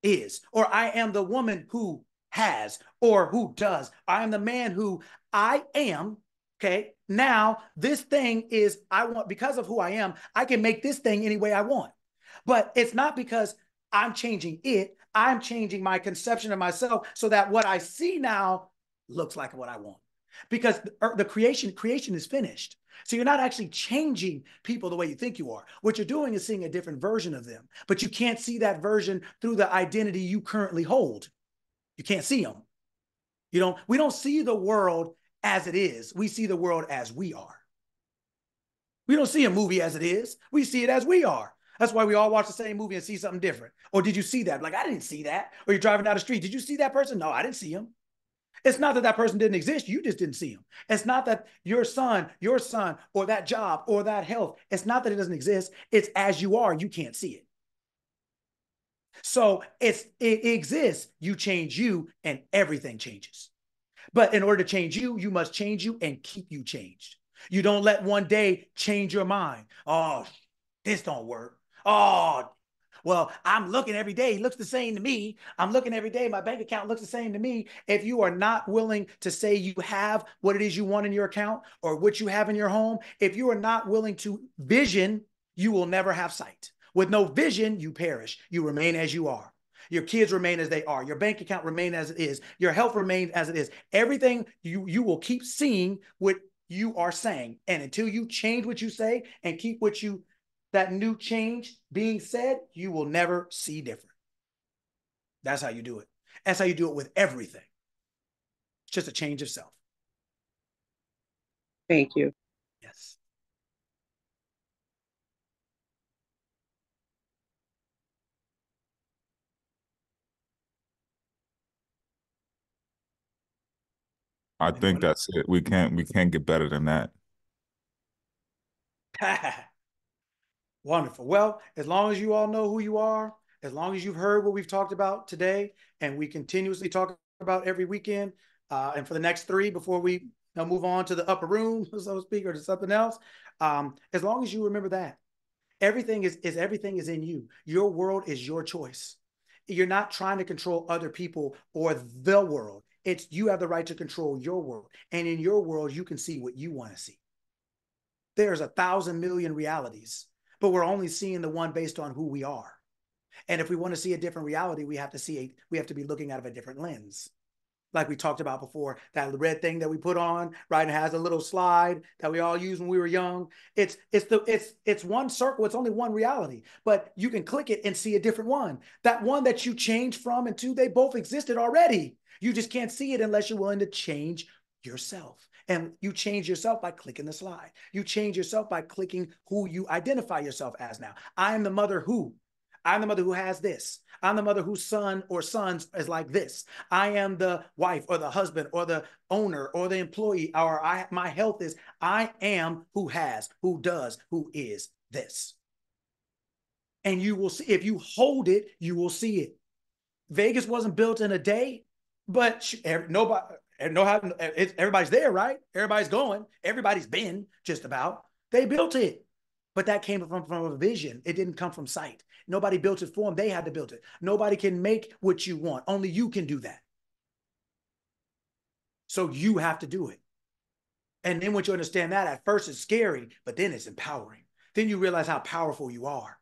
is, or I am the woman who has, or who does. I am the man who I am. Okay. Now, this thing is, I want, because of who I am, I can make this thing any way I want. But it's not because I'm changing it. I'm changing my conception of myself so that what I see now looks like what I want. Because the creation is finished. So you're not actually changing people the way you think you are. What you're doing is seeing a different version of them, but you can't see that version through the identity you currently hold. You can't see them. We don't see the world as it is. We see the world as we are. We don't see a movie as it is. We see it as we are. That's why we all watch the same movie and see something different. Or did you see that? Like, I didn't see that. Or you're driving down the street. Did you see that person? No, I didn't see him. It's not that that person didn't exist. You just didn't see him. It's not that your son, or that job, or that health. It's not that it doesn't exist. It's as you are, you can't see it. So it exists. You change you and everything changes. But in order to change you, you must change you and keep you changed. You don't let one day change your mind. Oh, this don't work. Oh, well, I'm looking every day. It looks the same to me. I'm looking every day. My bank account looks the same to me. If you are not willing to say you have what it is you want in your account or what you have in your home, if you are not willing to vision, you will never have sight. With no vision, you perish. You remain as you are. Your kids remain as they are. Your bank account remain as it is. Your health remains as it is. Everything you will keep seeing what you are saying. And until you change what you say and keep that new change being said, you will never see different. That's how you do it. That's how you do it with everything. It's just a change of self. Thank you. Yes. I think that's it. We can't get better than that. Wonderful. Well, as long as you all know who you are, as long as you've heard what we've talked about today, and we continuously talk about every weekend, and for the next 3 before we move on to the upper room, so to speak, or to something else, as long as you remember that everything is in you. Your world is your choice. You're not trying to control other people or the world. It's you have the right to control your world, and in your world, you can see what you want to see. There's 1,000 million realities, but we're only seeing the one based on who we are. And if we want to see a different reality, we have to be looking out of a different lens. Like we talked about before, that red thing that we put on, right? It has a little slide that we all used when we were young. It's one circle. It's only one reality, but you can click it and see a different one. That one that you changed from and to, they both existed already. You just can't see it unless you're willing to change yourself. And you change yourself by clicking the slide. You change yourself by clicking who you identify yourself as now. I am the mother who. I'm the mother who has this. I'm the mother whose son or sons is like this. I am the wife or the husband or the owner or the employee, or my health is, I am who has, who does, who is this. And you will see, if you hold it, you will see it. Vegas wasn't built in a day, but everybody's there, right? Everybody's going. Everybody's been just about. They built it. But that came from a vision. It didn't come from sight. Nobody built it for them. They had to build it. Nobody can make what you want. Only you can do that. So you have to do it. And then once you understand that, at first it's scary, but then it's empowering. Then you realize how powerful you are.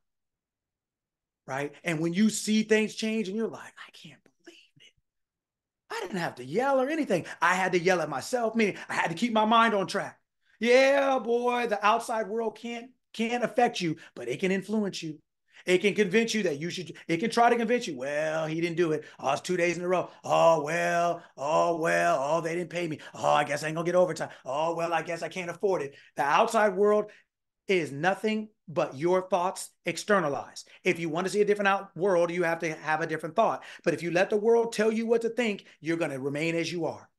Right? And when you see things change and you're like, I can't believe it. I didn't have to yell or anything. I had to yell at myself, meaning I had to keep my mind on track. Yeah, boy, the outside world can't affect you, but it can influence you. It can convince you that you should, it can try to convince you, well, he didn't do it. Oh, it's 2 days in a row. Oh, well, they didn't pay me. Oh, I guess I ain't gonna get overtime. Oh, well, I guess I can't afford it. The outside world is nothing but your thoughts externalized. If you want to see a different world, you have to have a different thought. But if you let the world tell you what to think, you're going to remain as you are.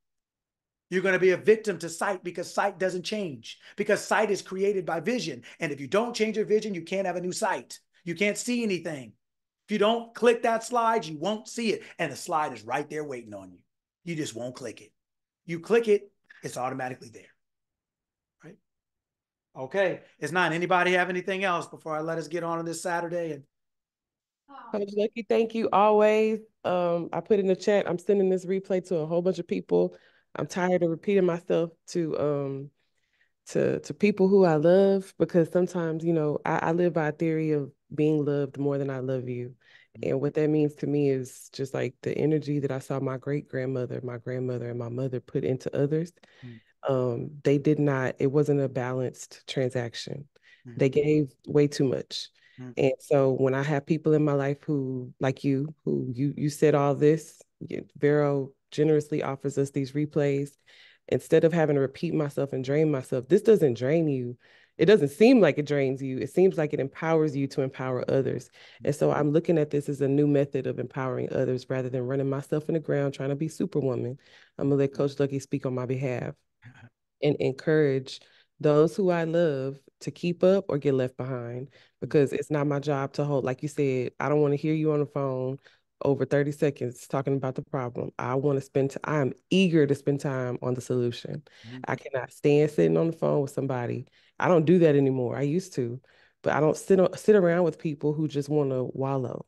You're going to be a victim to sight because sight doesn't change, because sight is created by vision. And if you don't change your vision, you can't have a new sight. You can't see anything. If you don't click that slide, you won't see it. And the slide is right there waiting on you. You just won't click it. You click it, it's automatically there. Right? Okay. It's not. Anybody have anything else before I let us get on this Saturday? And Coach Lucky, thank you always. I put in the chat, I'm sending this replay to a whole bunch of people. I'm tired of repeating myself to people who I love, because sometimes, I live by a theory of being loved more than I love you. And what that means to me is just like the energy that I saw my great grandmother, my grandmother, and my mother put into others. They did not, it wasn't a balanced transaction. They gave way too much. And so when I have people in my life who, like who you said all this, Vero generously offers us these replays. Instead of having to repeat myself and drain myself, this doesn't drain you. It doesn't seem like it drains you. It seems like it empowers you to empower others. And so I'm looking at this as a new method of empowering others rather than running myself in the ground trying to be superwoman. I'm gonna let Coach Lucky speak on my behalf and encourage those who I love to keep up or get left behind, because it's not my job to hold, like you said, I don't want to hear you on the phone over 30 seconds talking about the problem. I want to I'm eager to spend time on the solution. I cannot stand sitting on the phone with somebody. I don't do that anymore. I used to, but I don't sit around with people who just want to wallow.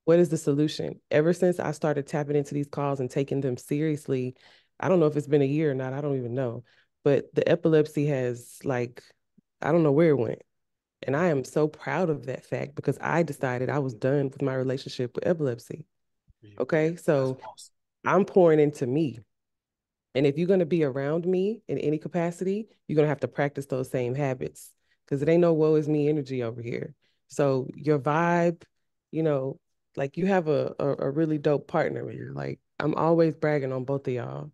What is the solution? Ever since I started tapping into these calls and taking them seriously, I don't know if it's been a year or not, I don't even know. But the epilepsy has, like, I don't know where it went. And I am so proud of that fact because I decided I was done with my relationship with epilepsy. Okay. So I'm pouring into me. And if you're going to be around me in any capacity, you're going to have to practice those same habits, because it ain't no woe is me energy over here. So your vibe, you know, like you have a really dope partner here. Like I'm always bragging on both of y'all.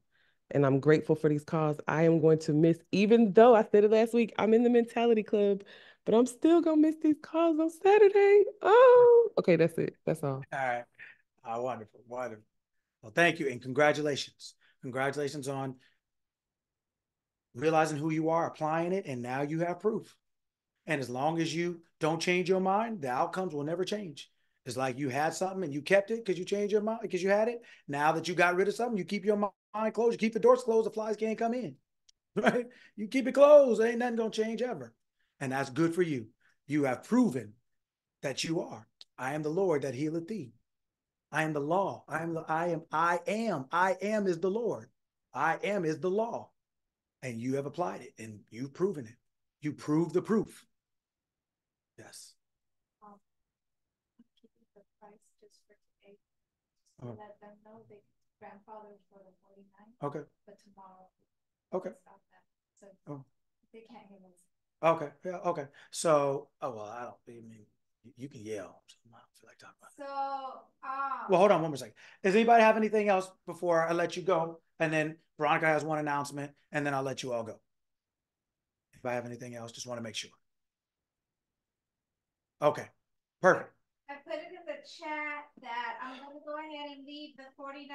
And I'm grateful for these calls. I am going to miss, even though I said it last week, I'm in the mentality club, but I'm still going to miss these calls on Saturday. Oh, okay. That's it. That's all. All right. Wonderful. Wonderful. Well, thank you. And congratulations. Congratulations on realizing who you are, applying it, and now you have proof. And as long as you don't change your mind, the outcomes will never change. It's like you had something and you kept it because you changed your mind, because you had it. Now that you got rid of something, you keep your mind closed. You keep the doors closed, the flies can't come in. Right? You keep it closed. Ain't nothing going to change ever. And that's good for you. You have proven that you are. I am the Lord that healeth thee. I am the law. I am is the Lord. I am is the law. And you have applied it and you've proven it. You prove the proof. Yes. Keeping the price just for today. Just to let them know they grandfather for the 49. Okay. But tomorrow. Okay. Stop that. So they can't hear us. Okay. Yeah. Okay. So, well, I mean, you can yell. So I don't feel like talking about it. So, well, hold on one more second. Does anybody have anything else before I let you go? And then Veronica has one announcement, and then I'll let you all go. If I have anything else, just want to make sure. Okay. Perfect. I put it in the chat that I'm going to go ahead and leave the $49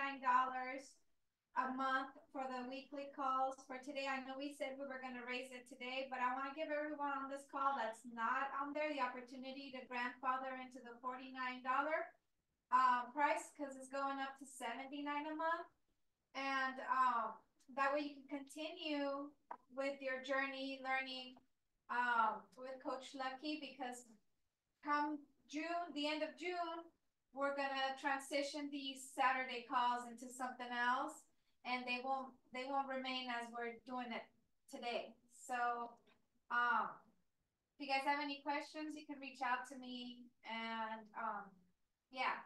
a month for the weekly calls for today. I know we said we were going to raise it today, but I want to give everyone on this call that's not on there the opportunity to grandfather into the $49 price, because it's going up to $79 a month. And that way you can continue with your journey learning with Coach Lucky, because come June, the end of June, we're gonna transition these Saturday calls into something else, and they won't remain as we're doing it today. So if you guys have any questions, you can reach out to me, and yeah,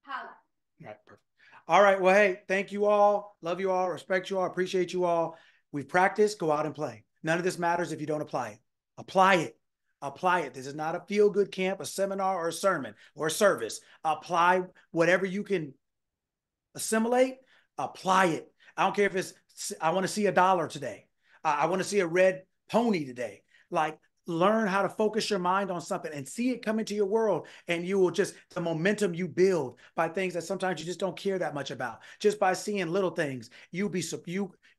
holla. Right, perfect. All right. Well, hey, thank you all. Love you all. Respect you all. Appreciate you all. We've practiced. Go out and play. None of this matters if you don't apply it. Apply it. Apply it. This is not a feel-good camp, a seminar, or a sermon, or a service. Apply whatever you can assimilate. Apply it. I don't care if it's, I want to see $1 today. I want to see a red pony today. Like, learn how to focus your mind on something and see it come into your world, and you will just, the momentum you build by things that sometimes you just don't care that much about, just by seeing little things,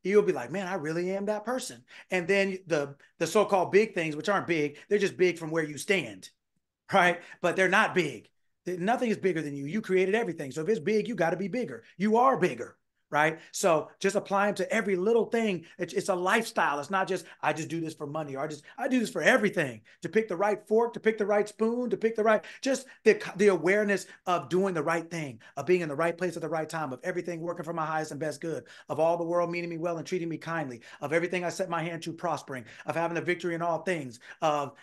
He'll be like, man, I really am that person. And then the so-called big things, which aren't big, they're just big from where you stand, right? But they're not big. Nothing is bigger than you. You created everything. So if it's big, you got to be bigger. You are bigger, right? So just apply them to every little thing. It's a lifestyle. It's not just, I just do this for money, or I do this for everything. To pick the right fork, to pick the right spoon, to pick the right, just the awareness of doing the right thing, of being in the right place at the right time, of everything working for my highest and best good, of all the world meaning me well and treating me kindly, of everything I set my hand to prospering, of having a victory in all things, of,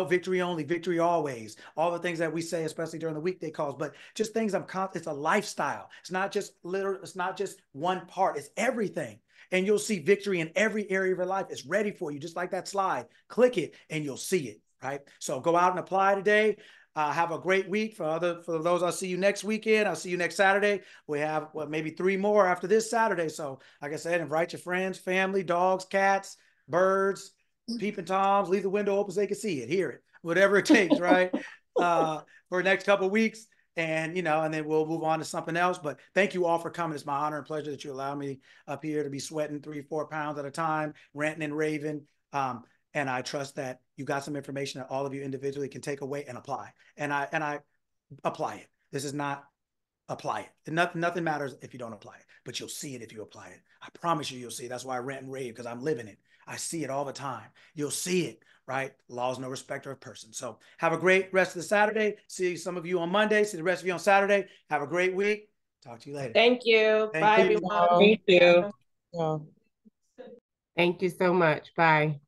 victory only, victory always, all the things that we say, especially during the weekday calls, but just things it's a lifestyle. It's not just it's not just one part, it's everything. And you'll see victory in every area of your life. It's ready for you, just like that slide. Click it and you'll see it, right? So go out and apply today. Have a great week. For those, I'll see you next weekend. I'll see you next Saturday. We have maybe 3 more after this Saturday. So like I said, invite your friends, family, dogs, cats, birds, peeping toms, leave the window open so they can see it, hear it, whatever it takes, right? For the next couple of weeks. And, and then we'll move on to something else. But thank you all for coming. It's my honor and pleasure that you allow me up here to be sweating 3-4 pounds at a time, ranting and raving. And I trust that you got some information that all of you individually can take away and apply. And I apply it. This is not apply it. And nothing matters if you don't apply it, but you'll see it if you apply it. I promise you'll see it. That's why I rant and rave, because I'm living it. I see it all the time. You'll see it, right? Law is no respecter of person. So have a great rest of the Saturday. See some of you on Monday. See the rest of you on Saturday. Have a great week. Talk to you later. Thank you. Bye, everyone. Thank you. Thank you so much. Bye.